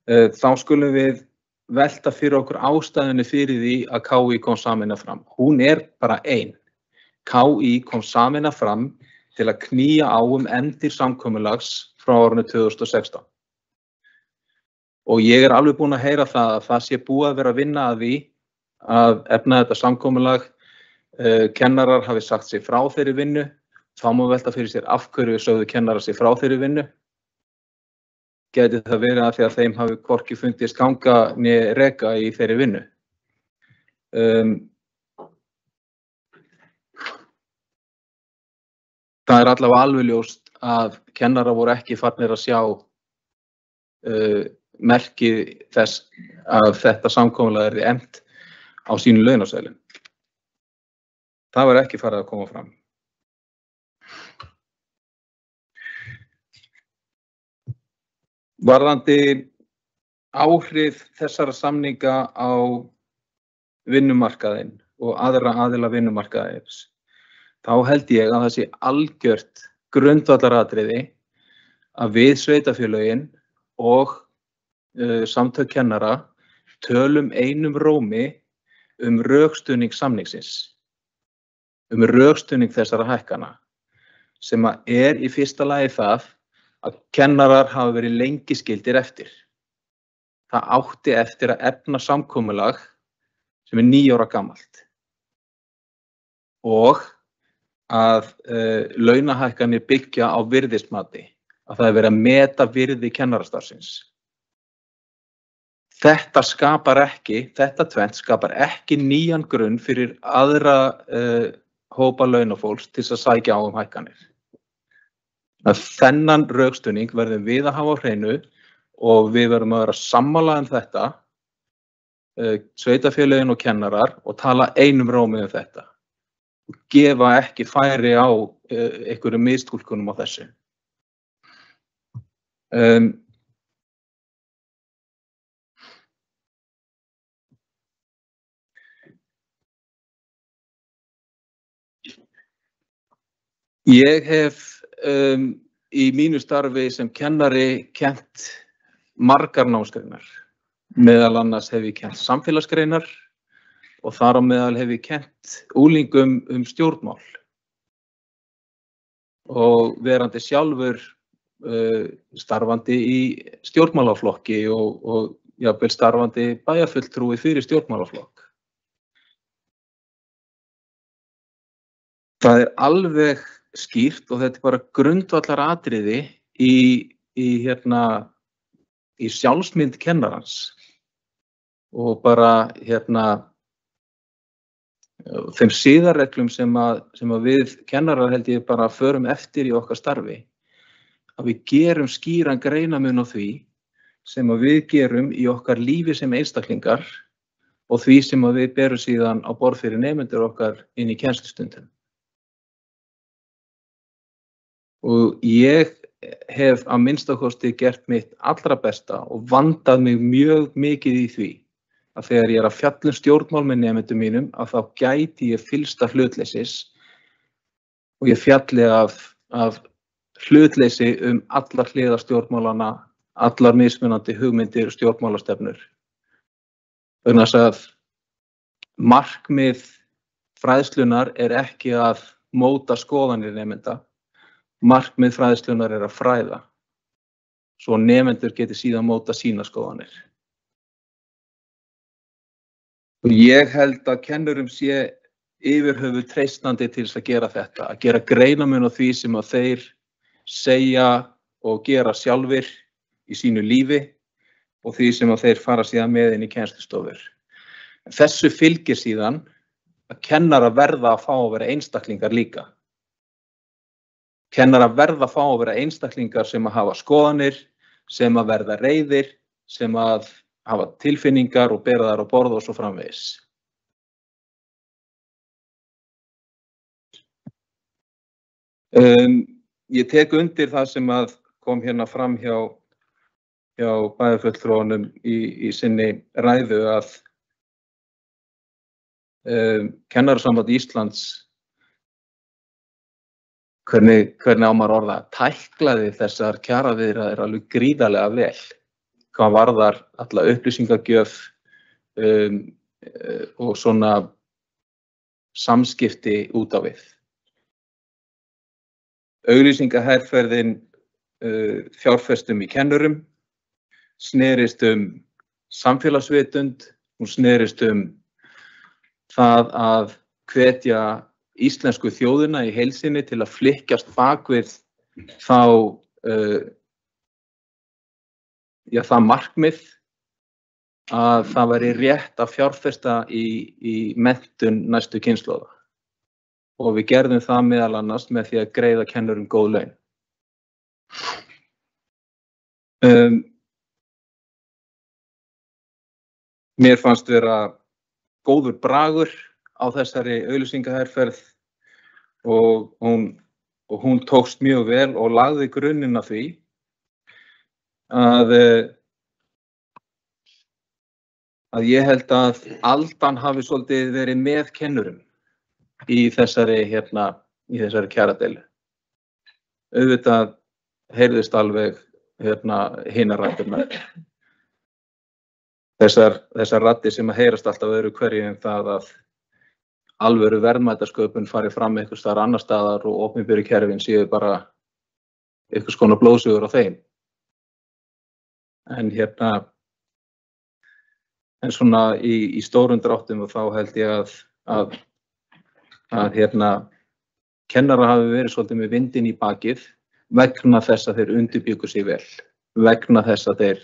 Þá skulum við velta fyrir okkur ástæðunni fyrir því að KÍ kom sameinað fram. Hún bara ein. KÍ kom sameinað fram til að knýja á efndir samkomulags frá árinu 2016. Og ég alveg búinn að heyra að það sé búið að vera að vinna að því að efna þetta samkomulag. Kennarar hafi sagt sig frá þeirri vinnu. Þá má velta fyrir sér af hverju sögðu kennarar sig frá þeirri vinnu. Gæti það verið að því að þeim hafi hvorki fundist ganga né reka í þeirri vinnu. Það allavega alveg ljóst að kennarar voru ekki farnir að sjá merki þess að þetta samkomulag yrði efnt á sínum launaseðlum. Það var ekki farið að koma fram. Varðandi áhrif þessara samninga á vinnumarkaðinn og aðra aðila vinnumarkaðarins, þá held ég að það sé algjört grundvallaratriði að við sveitarfélögin og samtök kennara tölum einum rómi rökstuðning samningsins, rökstuðning þessara hækkana, sem í fyrsta lagi það að kennarar hafa verið lengi skildir eftir. Það átti eftir að efna samkomulag sem 9 ára gamalt og að launahækkanir byggja á virðismati, að það verið að meta virði kennarastarfsins. Þetta tvennt skapar ekki nýjan grunn fyrir aðra hópa launafólks til að sækja á hækkanir. Þennan rökstuðning verðum við að hafa á hreinu og við verðum að vera sammála þetta, sveitarfélögin og kennarar, og tala einum rómi þetta. Og gefa ekki færi á einhverjum mistúlkunum á þessu. Ég hef í mínu starfi sem kennari kennt margar námsgreinar. Meðal annars hef ég kennt samfélagsgreinar og þar á meðal hef ég kennt úlingum stjórnmál. Og verandi sjálfur starfandi í stjórnmálaflokki og jafnvel starfandi bæjarfulltrúi fyrir stjórnmálaflokk. Það alveg skýrt og þetta bara grundvallaratriði í sjálfsmynd kennarans og bara þeim siðareglum sem við kennarar held ég bara förum eftir í okkar starfi, að við gerum skýran greinarmun á því sem við gerum í okkar lífi sem einstaklingar og því sem við berum síðan á borð fyrir nemendur okkar inn í kennslustundum. Og ég hef að minnsta kosti gert mitt allra besta og vandað mig mjög mikið í því að þegar ég að fjalla stjórnmál með nemendum mínum að þá gæti ég fyllsta hlutleysis og ég fjalli af hlutleysi allar hliðar stjórnmálana, allar mismunandi hugmyndir og stjórnmálastefnur. Vegna þess að markmið fræðslunar ekki að móta skoðanir nemenda. Markmið fræðslunar að fræða, svo nemendur geti síðan móta sína skoðanir. Og ég held að kennurum sé yfirhöfuð treystandi til þess að gera þetta, að gera greinarmun á því sem að þeir segja og gera sjálfir í sínu lífi og því sem að þeir fara síðan með inn í kennslustofur. Þessu fylgir síðan að kennara verða að fá að vera einstaklingar líka. Kennarar verða að fá að vera einstaklingar sem að hafa skoðanir, sem að verða reiðir, sem að hafa tilfinningar og bera þær á borð og svo framvegis. Ég tek undir það sem að kom hérna fram hjá bæjarfulltrúanum í sinni ræðu að Kennarasamband Íslands, hvernig á maður orða, tæklaði þessar kjaraviðræður alveg gríðarlega vel. Hvað varðar alla upplýsingagjöf og svona samskipti út á við. Auglýsingaherferðin fjárfestum í kennurum, snerist samfélagsvitund, hún snerist það að hvetja íslensku þjóðina í heild sinni til að flykkjast bak við það markmið að það væri rétt að fjárfesta í menntun næstu kynslóða. Og við gerðum það meðal annars með því að greiða kennurum góð laun. Mér fannst vera góður bragur á þessari auglýsingaherferð og hún tókst mjög vel og lagði grunninn að því að ég held að aldan hafi svolítið verið með kennurum í þessari kjaradeilu. Auðvitað heyrðist alveg hinar ræddirnar. Þessar raddir sem að heyrast alltaf öðru hverju það að alvöru verðmætasköpun fari fram einhvers staðar annar staðar og opinberu kerfin séu bara einhvers konar blóðsugur á þeim. En svona í stórum dráttum og þá held ég að kennara hafi verið svolítið með vindinn í bakið vegna þess að þeir undirbjuggu sig vel, vegna þess að þeir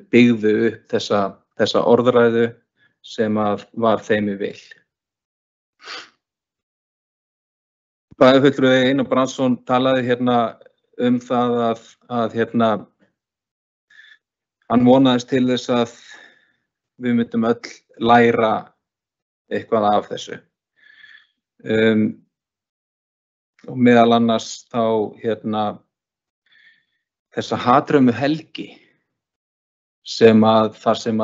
byggðu upp þessa orðræðu sem að var þeim í vil. Bæjarfulltrúi Einar Brandsson talaði það að hann vonaðist til þess að við myndum öll læra eitthvað af þessu. Og meðal annars þá þessa hatrömmu helgi þar sem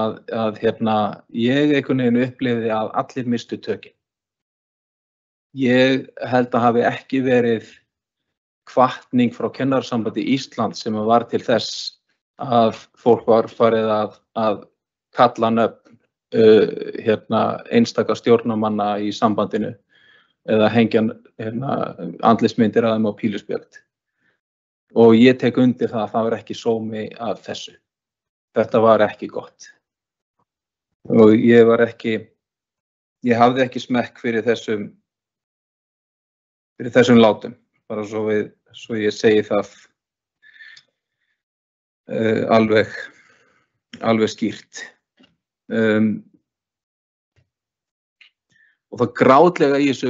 ég einhvern veginn upplifði að allir misstu tökin. Ég held að hafi ekki verið hvatning frá Kennarasambandi Íslands sem var til þess að fólk var farið að kalla nöfn einstaka stjórnarmanna í sambandinu eða hengja andlitsmyndir að þeim á píluspjöld. Og ég tek undir það að það var ekki sómi af þessu. Þetta var ekki gott. Og ég hafði ekki smekk fyrir þessum látum, bara svo ég segi það alveg skýrt. Og það grátlega í þessu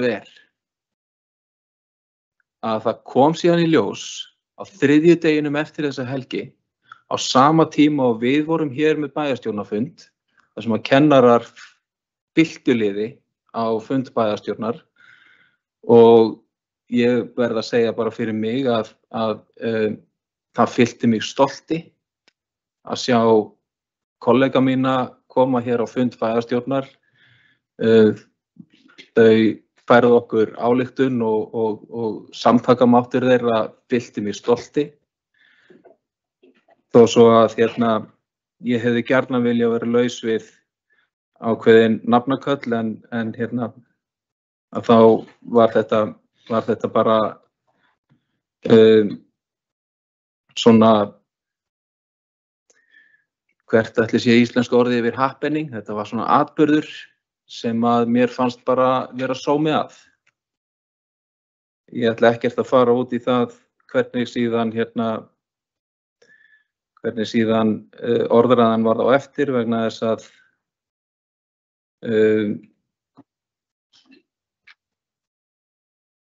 að það kom síðan í ljós á þriðju deginum eftir þessa helgi, á sama tíma og við vorum hér með bæjarstjórnarfund, þar sem að kennarar fylktu liði á fund bæjarstjórnar og ég verð að segja bara fyrir mig að það fyllti mig stolti að sjá kollega mína koma hér á fund bæjarstjórnar. Þau færðu okkur ályktun og samtakamáttur þeirra fyllti mig stolti. Þó svo að ég hefði gjarnan vilja vera laus við ákveðin nafnaköll en að þá var þetta bara svona hvert ætli sé íslensku orðið yfir happening. Þetta var svona atburður sem að mér fannst bara vera sómi að. Ég ætla ekkert að fara út í það hvernig síðan orðræðan varð á eftir vegna þess að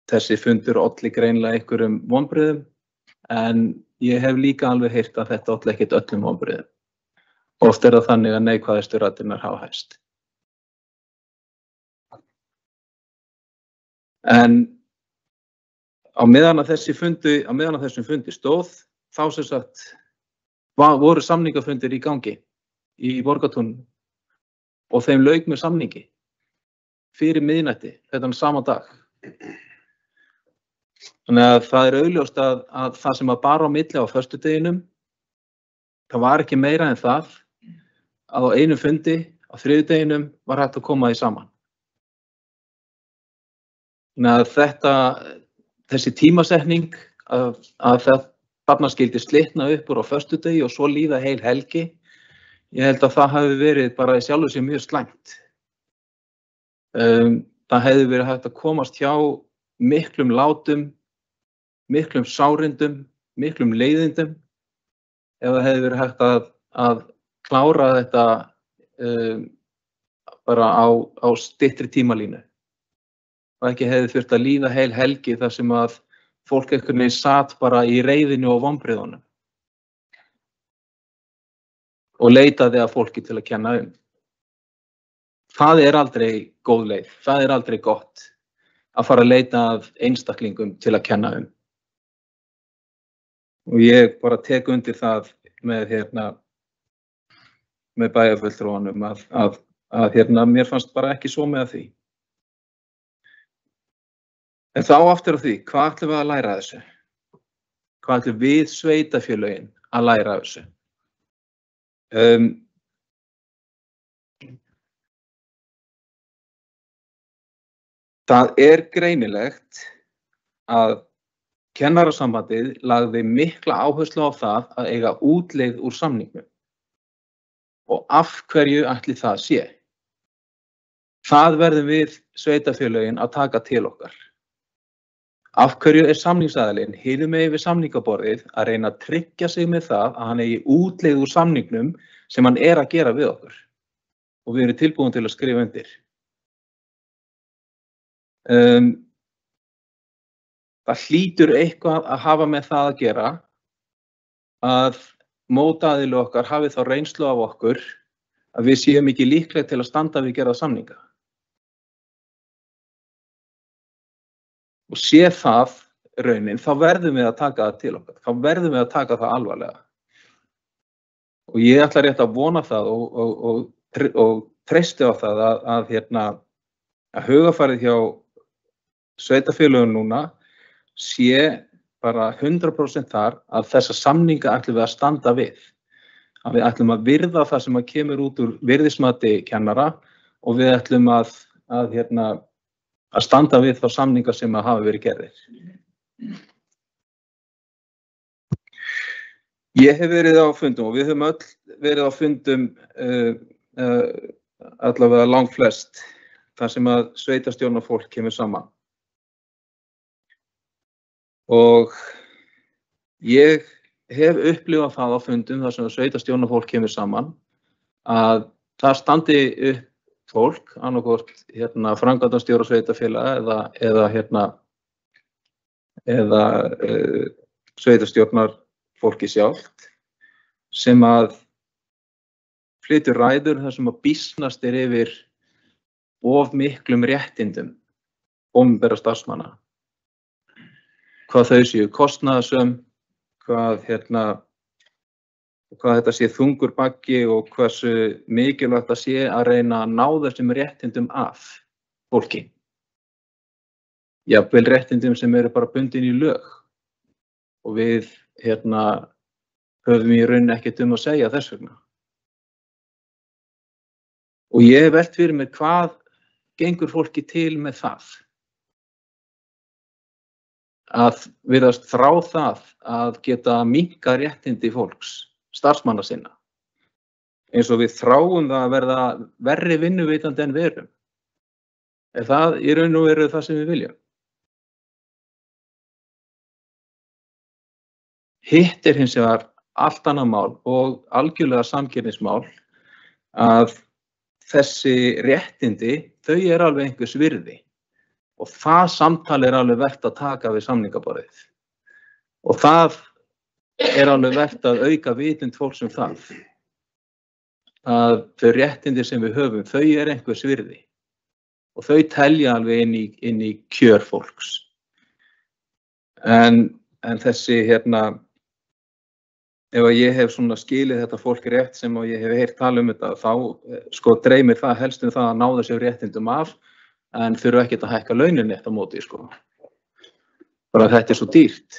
þessi fundur olli greinilega einhverjum vonbrigðum en ég hef líka alveg heyrt að þetta olli ekkert öllum vonbrigðum. Oft það þannig að neikvæðustu raddirnar hafa hæst. En á meðan að þessum fundi stóð, þá sem sagt voru samningafundir í gangi í Borgartúninu og þeim lauk með samningi fyrir miðnætti þetta sama dag. Þannig að það augljóst að það sem að bara á milli á föstudeginum, það var ekki meira en það að á einum fundi á þriðjudeginum var hægt að koma því saman. Þannig að þessi tímasetning að þarna skyldi slitna upp úr á föstudegi og svo líða heil helgi, ég held að það hafi verið bara í sjálfu sér mjög slæmt. Það hefði verið hægt að komast hjá miklum látum, miklum sárindum, miklum leiðindum ef það hefði verið hægt að klára þetta bara á styttri tímalínu. Og ekki hefði þurft að líða heil helgi þar sem að fólk einhvern veginn sat bara í reiðinu og vonbrigðunum og leitaði að fólki til að kenna Það aldrei góð leið, það aldrei gott að fara að leita að einstaklingum til að kenna Og ég bara tek undir það með bæjarfulltrúanum að mér fannst bara ekki svo með því. En þá aftur á því, hvað ætlum við að læra af þessu? Hvað ætlum við sveitarfélögin að læra af þessu? Það greinilegt að Kennarasambandið lagði mikla áherslu á það að eiga útleið úr samningnum. Og af hverju ætli það sé? Það verðum við sveitarfélögin að taka til okkar. Af hverju samningsaðilinn hinum megin við samningaborðið að reyna að tryggja sig með það að hann eigi útleið úr samningnum sem hann að gera við okkur. Og við erum tilbúin til að skrifa undir. Það hlýtur eitthvað að hafa með það að gera að mótaðili okkar hafi þá reynslu af okkur að við séum ekki líkleg til að standa við gerða samninga. Og sé það raunin, þá verðum við að taka það til okkar. Þá verðum við að taka það alvarlega. Og ég ætla rétt að vona það og treysti á það að hugafarið hjá sveitarfélögum núna sé bara 100% þar að þessa samninga ætlum við að standa við. Að við ætlum að virða það sem kemur út úr virðismati kennara og við ætlum að standa við þá samninga sem hafa verið gerðir. Ég hef verið á fundum og við höfum öll verið á fundum allavega langflest þar sem að sveitarstjórnarfólk kemur saman. Og ég hef upplifað það á fundum þar sem sveitarstjórnarfólk kemur saman að það standi upp fólk, annaðhvort framkvæmdastjóra sveitarfélaga eða sveitarstjórnarfólki sjálft sem að flytur ræður þar sem að býsnast yfir of miklum réttindum opinberra starfsmanna. Hvað þau séu kostnaðarsöm, hvað þetta sé þungur baggi og hversu mikilvægt það sé að reyna að ná þessum réttindum af fólki. Jafnvel réttindum sem eru bara bundin í lög og við höfum í rauninni ekkert að segja þess vegna. Og ég hef velt fyrir mér hvað gengur fólki til með það. Að virðast þrá það að geta minnkað réttindi fólks, starfsmanna sinna. Eins og við þráum það að verða verri vinnuveitandi en við erum. Það í raun og veru það sem við viljum. Hitt hins vegar allt annað mál og algjörlega samkeppnismál að þessi réttindi, þau alveg einhvers virði. Og það samtal alveg vert að taka við samningaborðið. Og það alveg vert að auka vitund fólks það. Að þau réttindi sem við höfum, þau einhvers virði. Og þau telja alveg inn í kjör fólks. En þessi ef að ég hef svona skilið þetta fólk rétt sem að ég hef heyrt tala þetta, þá sko dreymir það helst það að ná þessu réttindum af, en þurfa ekkert að hækka launin eitt á móti, sko. Bara þetta svo dýrt.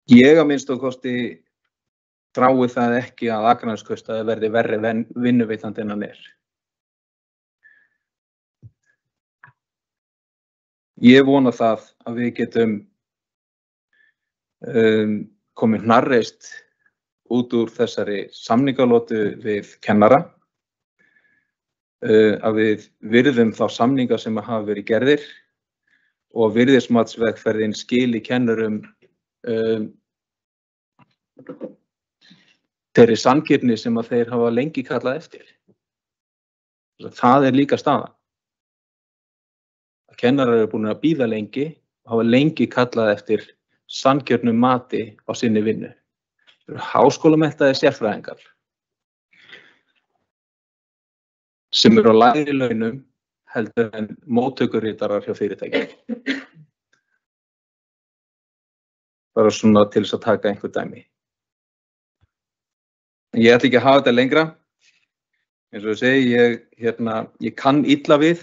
Ég að minnsta kosti þrái það ekki að Akraneskaupstað verði verri vinnuveitandi en hann Ég vona það að við getum komið hnarreist út úr þessari samningalótu við kennara, að við virðum þá samninga sem hafa verið gerðir og virðismatsvegferðin skili kennurum þeirri sanngirni sem að þeir hafa lengi kallað eftir. Það líka staðan. Kennarar eru búin að bíða lengi og hafa lengi kallað eftir sanngjörnum mati á sinni vinnu. Þeir eru háskólamenntaðir sérfræðingar sem eru á lægri launum heldur en móttökurritarar hjá fyrirtækjum. Bara svona til þess að taka einhver dæmi. Ég ætla ekki að hafa þetta lengra. Eins og ég segi, ég kann illa við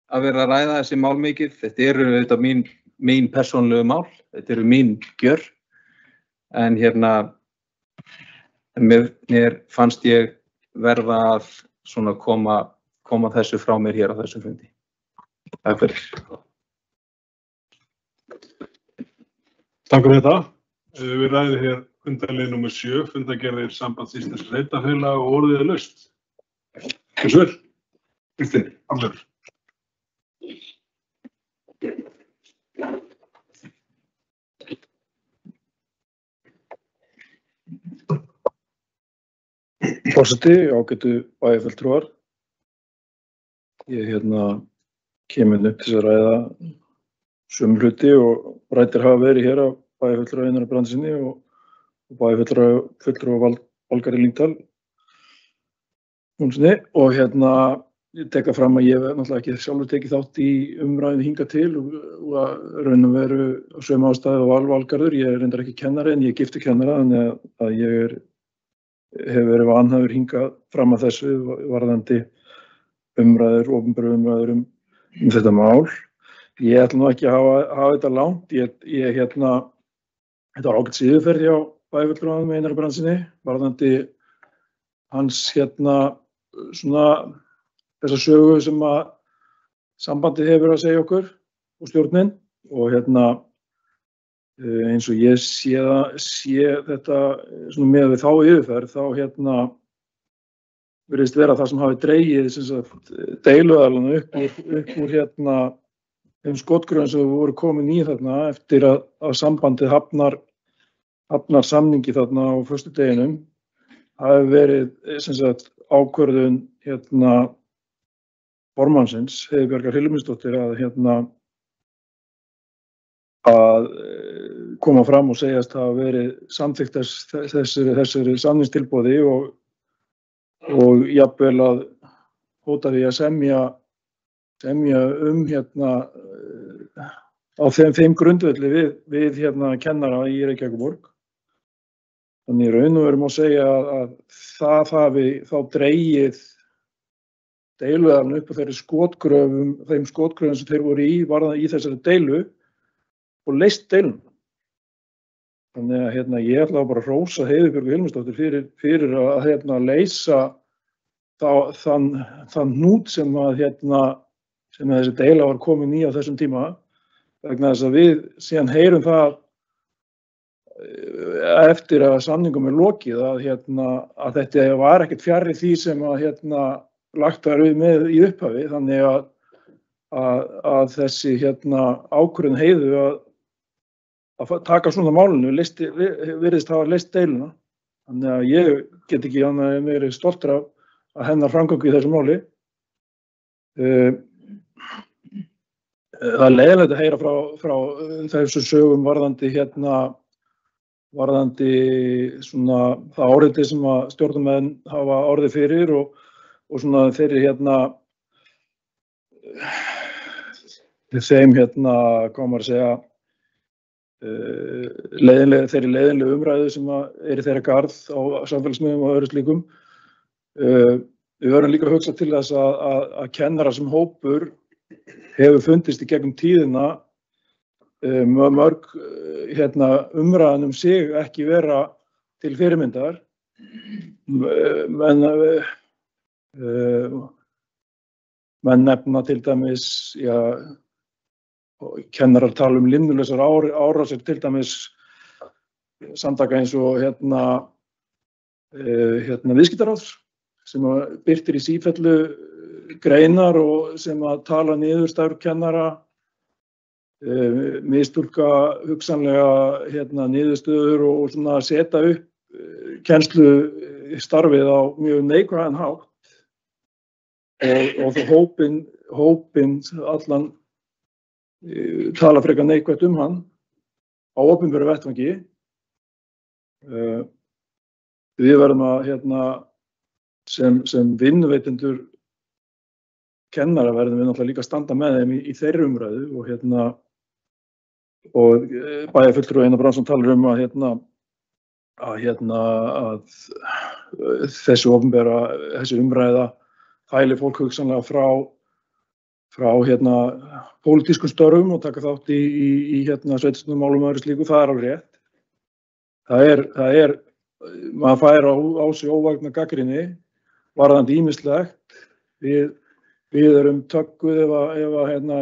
að vera að ræða þessi mál mikið. Þetta eru auðvitað mín persónulegu mál, þetta eru mín gjör, en mér fannst ég verða að svona koma þessu frá mér hér á þessum fundi. Takk fyrir. Takk fyrir þetta. Við ræðum hér fundarlið nr. 7, fundargerðir Sambands íslenskra sveitarfélaga og orðið laust. Gjörðu svo vel. Kristinn, Hafleifur. Forseti, ágætu bæjarfulltrúar. Ég kemur upp til að ræða sömu hluti og ræddir hafa verið hér af bæjarfulltrúa Einari Brandtssyni og bæjarfulltrúa Valgarði Lyngdal Jónssyni, og ég tek það fram að ég hef náttúrulega ekki sjálfur tekið þátt í umræðinu hingað til og að raun og veru á sömu ástæðu og Valgarður. Ég er reyndar ekki kennari en ég er giftur kennara, þannig að ég hef verið vanhæfur hingað fram að þessu varðandi umræður, opinberar umræður þetta mál. Ég ætla nú ekki að hafa þetta langt. Þetta var ágætis yfirferð hjá bæjarfulltrúanum Einari Brandtssyni varðandi hans svona þessa sögu sem að sambandið hefur að segja okkur og stjórnin, og eins og ég sé þetta svona með við þá yfirferð, þá virðist vera það sem hafi dregið deiluaðilana upp úr þeim skotgröfum sem voru komin í þarna eftir að sambandið hafnar samningi þarna á föstudeginum, hafi verið ákvörðun formannsins, Heiðbjargar Hilmisdóttir, að koma fram og segjast hafa verið samþykkt þessari samningstilboði og jafnvel að hóta því að semja á þeim grundvelli við kennara í Reykjavíkurborg. Þannig raun og veru má segja að það hafi þá dregið deiluaðilana upp á þeim skotgröfum sem þeir voru í þessari deilu og leyst deiluna. Þannig að ég ætla bara að hrósa Heiðbjörgu Hilmisdóttur fyrir að leysa þann hnút sem þessi deila var komin í á þessum tíma, vegna þess að við síðan heyrum það eftir að samningum lokið að þetta var ekkert fjarri því sem lagt var við með í upphafi, þannig að þessi ákvörðun Heiðu að taka svona málinu virðist hafa leyst deiluna. Þannig að ég get ekki annað en verið stoltur af hennar framgangi í þessu máli. Það er leiðinlegt að heyra frá þessu sögum varðandi svona það áreiti sem að stjórnarmenn hafa orðið fyrir og svona þeirri þeim hvað maður að segja þeirri leiðinlegu umræðu sem er í þeirra garð á samfélagsmiðlum og öðru slíkum. Við verðum líka að hugsa til þess að kennara sem hópur hefur fundist í gegnum tíðina mörg umræðan sig ekki vera til fyrirmyndar. Menn nefna til dæmis, kennarar tala linnulausar árásir, til dæmis samtaka eins og viðskiptaráðs sem birtir í sífellu greinar og sem að tala niður störf kennara, mistúlka hugsanlega niðurstöður og svona setja upp kennslustarfið á mjög neikvæðan hátt og þá hópinn allan tala frekar neikvætt hann á opinberu vettvangi. Við verðum að sem vinnuveitendur kennara verðum við náttúrulega líka að standa með þeim í þeirri umræðu og bæjarfulltrúi Einar Brjánsson talar að þessi umræða fæli fólk hugsanlega frá pólitískum störfum og taka þátt í sveitarstjórnarmálum og öðru slíku. Það er alveg rétt. Það er maður fær á sig óvægna gagnrýni varðandi ýmislegt. Við erum tögguð ef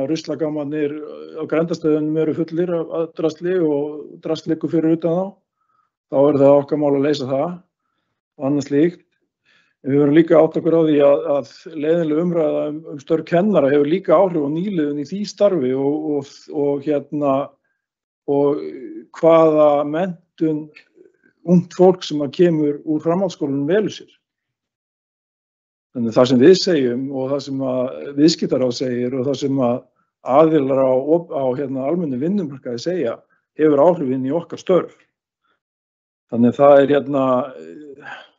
ruslagammarnir á Grendastöðunum eru fullir af drasli og drasl liggur fyrir utan þá. Þá er það okkar mál að leysa það og annað slíkt. En við verðum líka að átta okkur á því að leiðinleg umræða störf kennara hefur líka áhrif á nýliðun í því starfi og hvaða menntun ungt fólk sem kemur úr framhaldsskólanum velur sér. Þannig það sem við segjum og það sem viðskiptaráð segir og það sem aðilar á almennu vinnumarkaði segja hefur áhrif inn í okkar störf. Þannig það er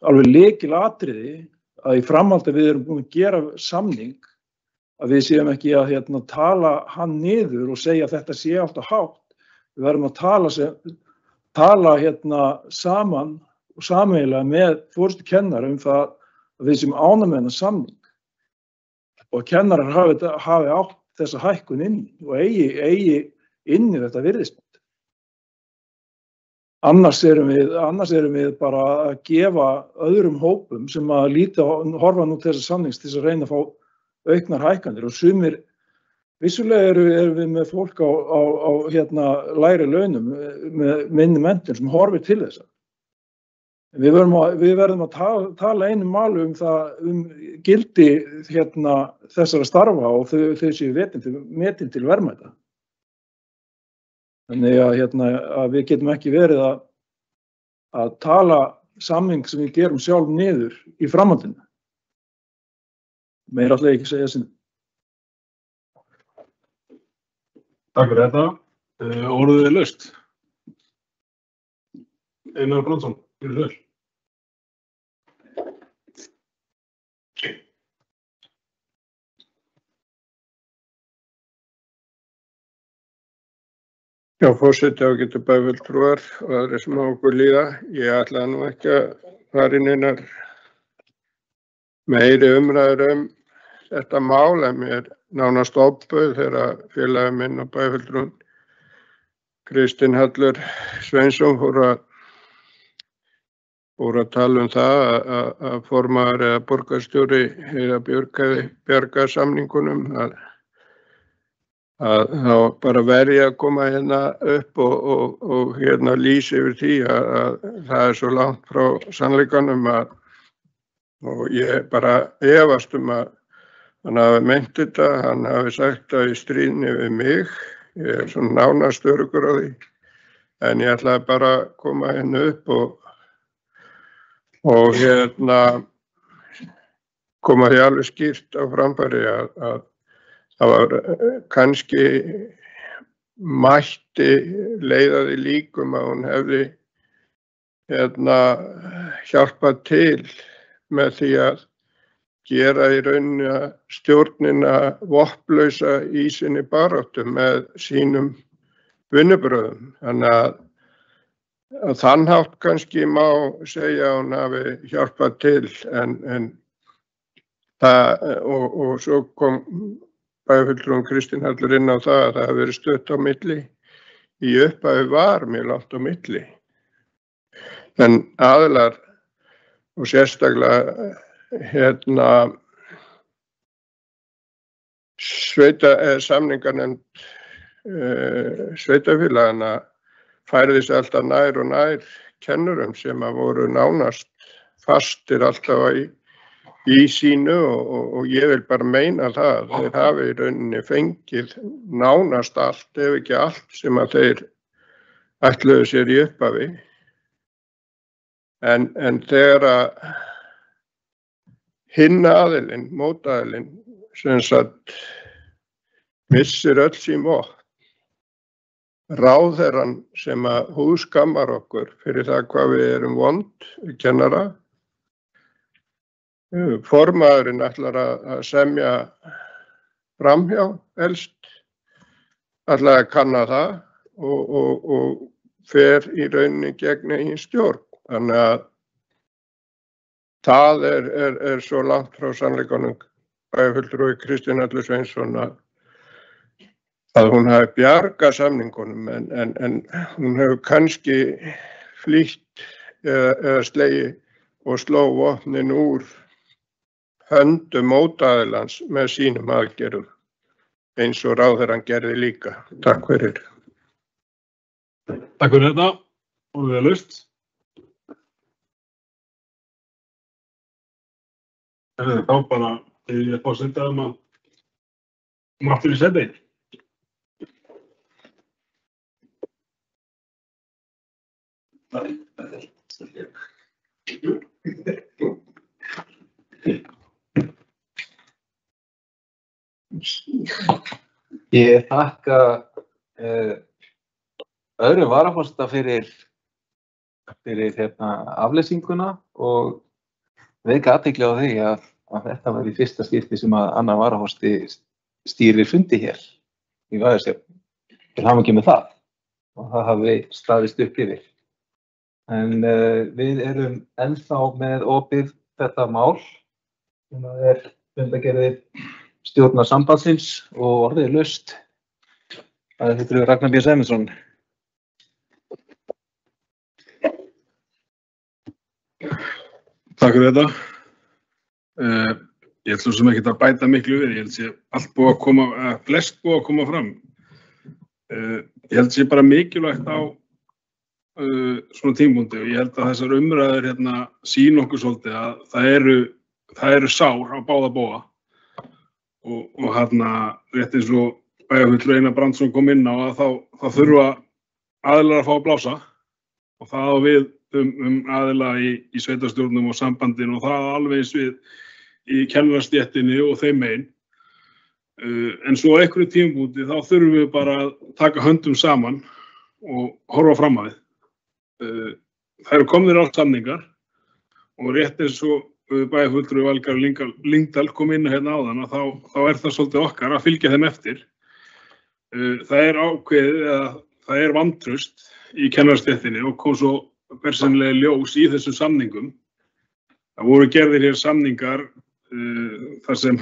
alveg lykilatriði að í framhaldi við erum búin að gera samning að við séum ekki að tala hann niður og segja að þetta sé alltaf hátt. Við verðum að tala saman og sameiginlega með forystu kennara það að við séum ánægð með þennan samning og kennarar hafi átt þessa hækkun inn og eigi inn í þetta virðismat. Annars erum við bara að gefa öðrum hópum sem að horfa nú til þessa samnings til að reyna að fá auknar hækkanir og sumir, vissulega erum við með fólk á lægri launum með minni menntun sem horfir til þessa. Við verðum að tala einu máli gildi þessara starfa og þau séu metin til verðmæta. Þannig að við getum ekki verið að tala samning sem við gerum sjálf niður í framhaldinu. Meira ætla ég ekki að segja sinni. Takk fyrir þetta. Orðið laust. Einar Brjánsson, fyrir vel. Já, forseti ágætu bæjarfulltrúar og aðrir sem á okkur líða. Ég ætlaði nú ekki að fara inn einar meiri umræður þetta mál en mér nánast oppuð þegar félagi minn og bæjarfulltrúinn Kristinn Hallur Sveinsson fór að tala það að formaður eða borgarstjóri Heiða Björk hefði bjargað samningunum að þá bara verði að koma upp og lýsa yfir því að það er svo langt frá sannleikanum og ég bara efast að hann hafi meint þetta, hann hafi sagt það í stríðni við mig, ég er svona nánast öruggur á því, en ég ætlaði bara að koma upp og koma því alveg skýrt á framfæri að það var kannski mætti leiða því líkum að hún hefði hjálpað til með því að gera í rauninni stjórnina vopnlausa í sinni baráttu með sínum vinnubröðum. Þannig að þann hátt kannski má segja að hún hafi hjálpað til en það, og svo kom bæjarfulltrúinn Kristín Hallur inn á það að það hafi verið stutt á milli. Í upphafi var mjög langt á milli. En aðilar og sérstaklega samninganefnd sveitafélagana færðist alltaf nær og nær kennurum sem að voru nánast fastir alltaf í sínu og ég vil bara meina það að þeir hafi í rauninni fengið nánast allt, ef ekki allt, sem að þeir ætluðu sér í upphafi. En þegar að hinn aðilinn, mótaðilinn, sem sagt missir öll sín vopn, ráðherrann sem að húðskammar okkur fyrir það hvað við erum vond, kennara, formaðurinn ætlar að semja framhjá helst, ætlar að kanna það og fer í rauninni gegn eigin stjórn. Þannig að það er svo langt frá sannleikanum bæjarfulltrúi Kristín Hallur Sveinsson að hún hafi bjargað samningunum en hún hefur kannski flýtt eða slegið og sló vopnin úr höndum mótaðilans með sínum aðgerðum eins og ráðherrann gerði líka. Takk fyrir. Takk fyrir þetta. Orðið laust. Þá bara ég fá að senda aftur í seti. Ég þakka öðrum varaforseta fyrir afleysinguna og vekja athygli á því að þetta var í fyrsta skipti sem að annar varaforseti stýrir fundi hér í Vægðarstjórn. Til hamingju með það og það hafi staðist upp yfir. En við erum ennþá með opið þetta mál sem er fundargerðir stjórnar sambandsins og orðið laust. Það heitir Ragnar B. Sæmundsson. Takk fyrir þetta. Ég ætla sem ekki að bæta miklu við. Ég held sé allt búið að koma, flest búið að koma fram. Ég held sé bara mikilvægt á svona tímapunkti og ég held að þessar umræður sýna okkur svolítið að það eru sár á báða bóga og rétt eins og bæjarfulltrúi Einar Brandsson kom inn á að þá þurfa aðilar að fá að blása og það á við aðila í sveitarstjórnum og sambandinu og það alveg eins við í kennarastéttinni og þeim megin. En svo á einhverju tímapunkti þá þurfum við bara að taka höndum saman og horfa fram að við. Það eru komnir á samningar og rétt eins og bæjarfulltrúi Valgarður Lyngdal kom inn áðan að þá er það svolítið okkar að fylgja þeim eftir. Það er ákveðið eða það er vantraust í kennarastéttinni og kom svo persónulega ljós í þessum samningum. Það voru gerðir hér samningar þar sem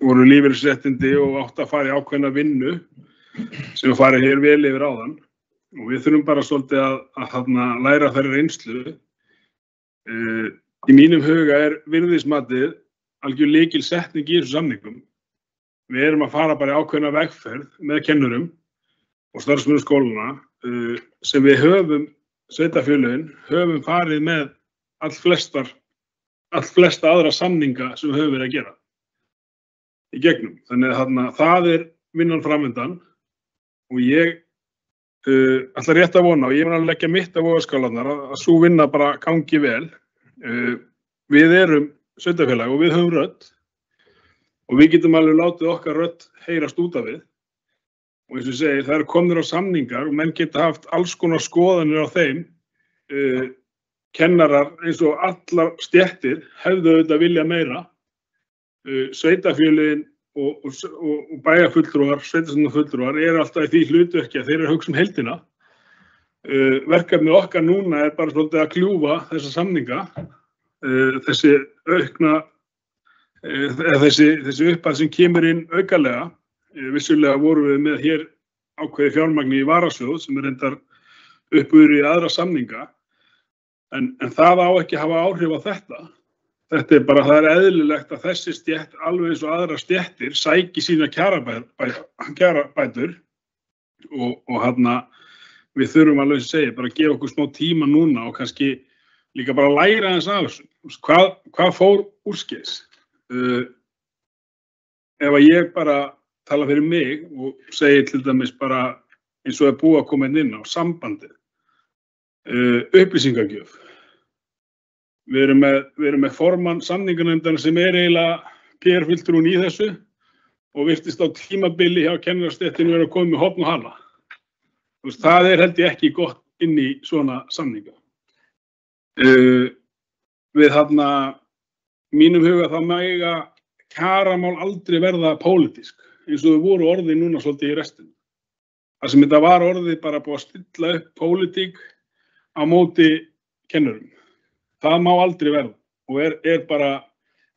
voru lífeyrisréttindi og átt að fara í ákveðna vinnu sem farið hér vel yfir áðan og við þurfum bara svolítið að læra þeirri reynslu. Í mínum huga er virðismatið algjör lykilsetning í þessum samningum. Við erum að fara bara í ákveðna vegferð með kennurum og starfsmönnum skólana sem við höfum, sveitarfélögin, höfum farið með allflesta aðra samninga sem við höfum verið að gera í gegnum. Þannig að það er vinnan framundan og ég ætla rétt að vona og ég mun að leggja mitt á vogarskálarnar að sú vinna bara gangi vel. Við erum sveitarfélag og við höfum rödd og við getum alveg látið okkar rödd heyrast út af við. Og eins og ég segi, það eru komnir á samningar og menn geta haft alls konar skoðanir á þeim kennarar eins og allar stéttir hefðu auðvitað vilja meira. Sveitarfélögin og bæjarfulltrúar, sveitarstjórnarfulltrúar alltaf í því hlutverki að þeir eru að hugsa heildina. Verkefni okkar núna bara svolítið að kljúfa þessa samninga, þessi aukna, þessi upphæð sem kemur inn aukalega. Vissulega vorum við með hér ákveðið fjármagni í varasjóð sem reyndar uppurður í aðra samninga, en það á ekki að hafa áhrif á þetta. Þetta bara, það eðlilegt að þessi stétt, alveg eins og aðra stéttir, sæki sína kjarabætur og við þurfum alveg að segja, bara að gefa okkur smá tíma núna og kannski líka bara læra aðeins af þessu. Hvað fór úrskeiðis? Ef að ég bara tala fyrir mig og segi til dæmis bara eins og búið að koma inn á sambandið, upplýsingagjöf. Við erum með formann samninganefndar sem eiginlega PR-fulltrúinn í þessu og virtist á tímabili hjá kennarastéttinni vera að koma með horn og hala. Það held ég ekki gott inn í svona samninga. Við mínum huga þá mega kjaramál aldrei verða pólitísk, eins og þau voru orðið núna svolítið í restinu. Það sem þetta var orðið bara búið að stilla upp pólitík á móti kennurum. Það má aldrei verða og bara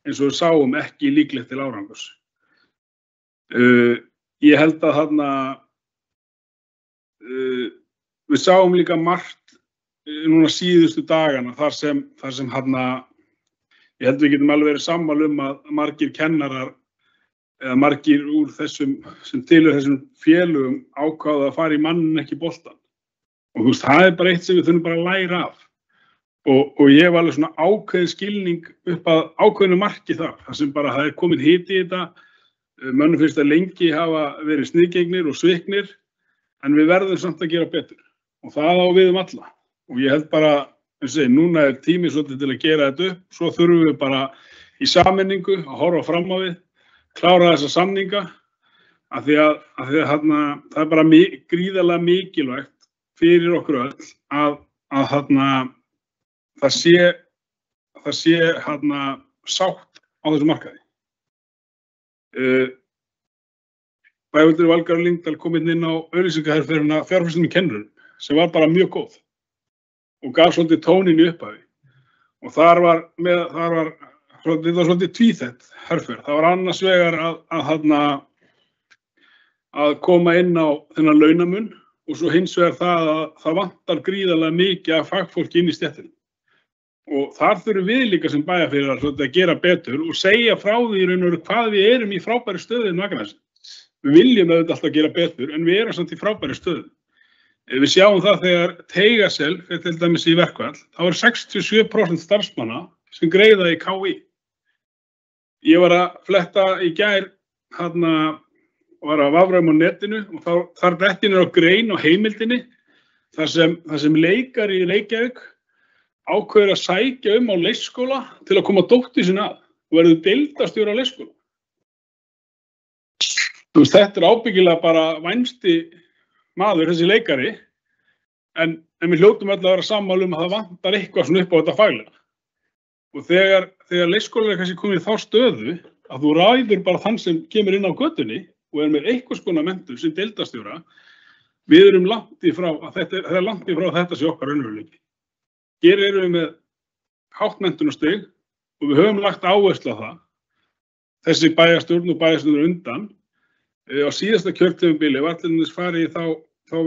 eins og við sáum ekki líklegt til árangurs. Ég held að við sáum líka margt núna síðustu dagana þar sem ég held við getum alveg verið sammála að margir kennarar eða margir úr þessum sem tilheyra þessum félögum ákváðu að fara í mannin ekki boltan. Og það bara eitt sem við þurfum bara að læra af. Og ég var alveg svona ákveðin skilning upp að ákveðinu marki þar sem bara það komin hiti í þetta. Mönnum finnst að lengi hafa verið sniðgengnir og sviknir, en við verðum samt að gera betur. Og það á við alla. Og ég held bara, núna tími svolítið til að gera þetta upp, svo þurfum við bara í sameiningu að horfa fram á við, klára þessa samninga, af því að það bara gríðarlega mikilvægt fyrir okkur öll að það sé sátt á þessu markaði. Bæjarfulltrúi Valgarður Lyngdal kom inn á auglýsingaherferðina fjárfestum í kennurum sem var bara mjög góð og gaf svolítið tóninn í upphafi. Og það var svolítið tvíþætt herferð. Það var annars vegar að koma inn á þennan launamun og svo hins vegar það vantar gríðarlega mikið af fagfólki inn í stéttinni. Og þar þurfum við líka sem bæjarfélagar að gera betur og segja frá því í raun og veru hvað við erum í frábæri stöðu á Akranesi. Við viljum auðvitað alltaf gera betur en við erum samt í frábæri stöðu. Við sjáum það þegar Teigasel fer til dæmis í verkfall, þá 67% starfsmanna sem greiða í KÍ. Ég var að fletta í gær var að vafra á netinu og þar dettin á grein á heimildinni þar sem leikari í Reykjavík ákveður að sækja á leikskóla til að koma dóttur sinni að og verður deildarstjóri á leikskóla. Þetta ábyggilega bara vænsti maður, þessi leikari, en við hljótum öll að vera sammála að það vantar eitthvað svona upp á þetta faglega. Og þegar leikskólar kannski komið í þá stöðu að þú ræður bara þann sem kemur inn á götunni og með einhvers konar menntun sem deildarstjóra, við erum langt í frá að þetta sé okkar raunveruleiki. Hér erum við með hátt menntunarstig og við höfum lagt áherslu á það. Þessi bæjarstjórn og bæjarstjórnir undan á síðasta kjörtímabili var til dæmis farið í þá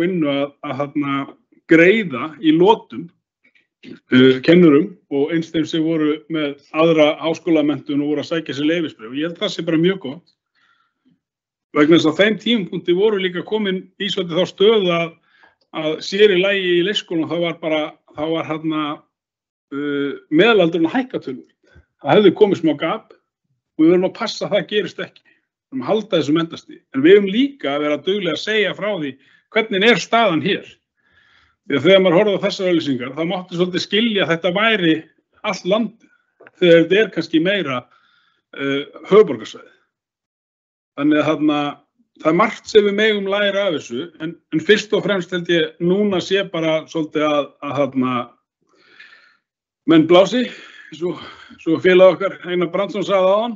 vinnu að greiða í lotum kennurum og eins þeim sem voru með aðra háskólamenntun og voru að sækja sér leyfisbréf. Ég held það sé bara mjög gott. Vegna þess að þeim tímapunkti voru líka komin í svolítið þá stöðu að sér í lagi í leikskólanum þá var meðalaldurinn að hækka töluvert. Það hefði komið smá gap og við verðum að passa að það gerist ekki. Við verðum að halda þessu endastigi. En við höfum líka að vera duglega að segja frá því hvernig staðan hér. Þegar maður horfði á þessar auglýsingar þá mátti svolítið skilja að þetta væri allt landið. Þegar þetta kannski meira höfuðborgarsvæði. Þannig að það margt sem við megum læra af þessu, en fyrst og fremst held ég núna sé bara svolítið að menn blási, svo félag okkar Einar Brandsson sagði áðan,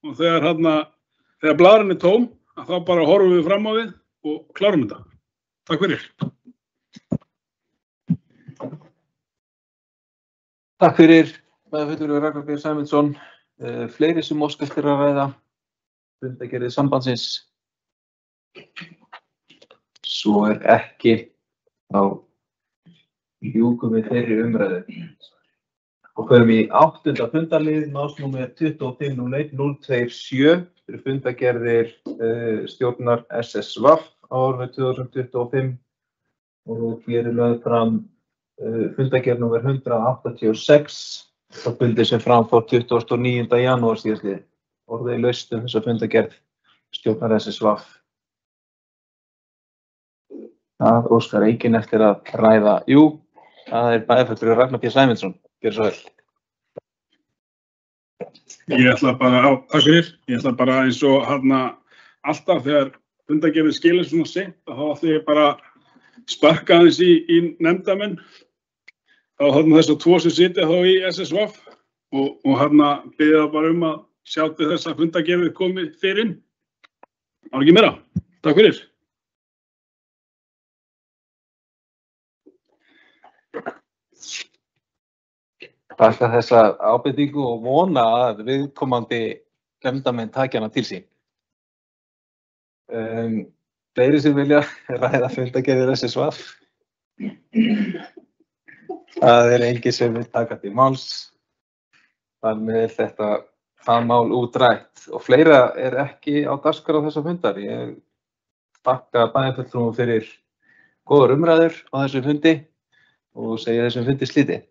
og þegar blaðran er tóm, að þá bara horfum við fram á við og klárum þetta. Takk fyrir. Takk fyrir, bæjarfulltrúi Ragnar B. Sæmundsson. Fleiri sem óska eftir að ræða fundargerðir sambandsins. Svo er ekki, þá ljúkum við þeirri umræðu. Og förum í 8. fundarlið, málsnúmer 25.01.027 fyrir fundargerðir stjórnar SSV á árinu 2025 og hér er lögð fram fundargerð númer 186 á fundi sem fram fór 29. janúar síðastliðinn. Orðið laust þessa fundargerð stjórnar SSV. Það óskar enginn eftir að ræða. Jú, það er bæjarfulltrúi Ragnar B. Sæmundsson. Gjörðu svo vel. Ég ætla bara eins og alltaf þegar fundargerðir skilar svona seint, þá ætla ég bara sparka aðeins í nefndamenn. Þá þess að 2 sem sitja þá í SSV og biðja það bara að sjá til þess að fundargerðir komi fyrir. Það var ekki meira. Takk fyrir. Þakka þessa ábendingu og vona að viðkomandi nefndarmenn taki hana til sín. Fleiri sem vilja ræða fundargerðir SSV. Það er enginn sem vil taka til máls. Þar með það mál útrætt og fleira er ekki á dagskrá þessa fundar. Ég þakka bæjarfulltrúum fyrir góðar umræður á þessum fundi og segja þessum fundi slitið.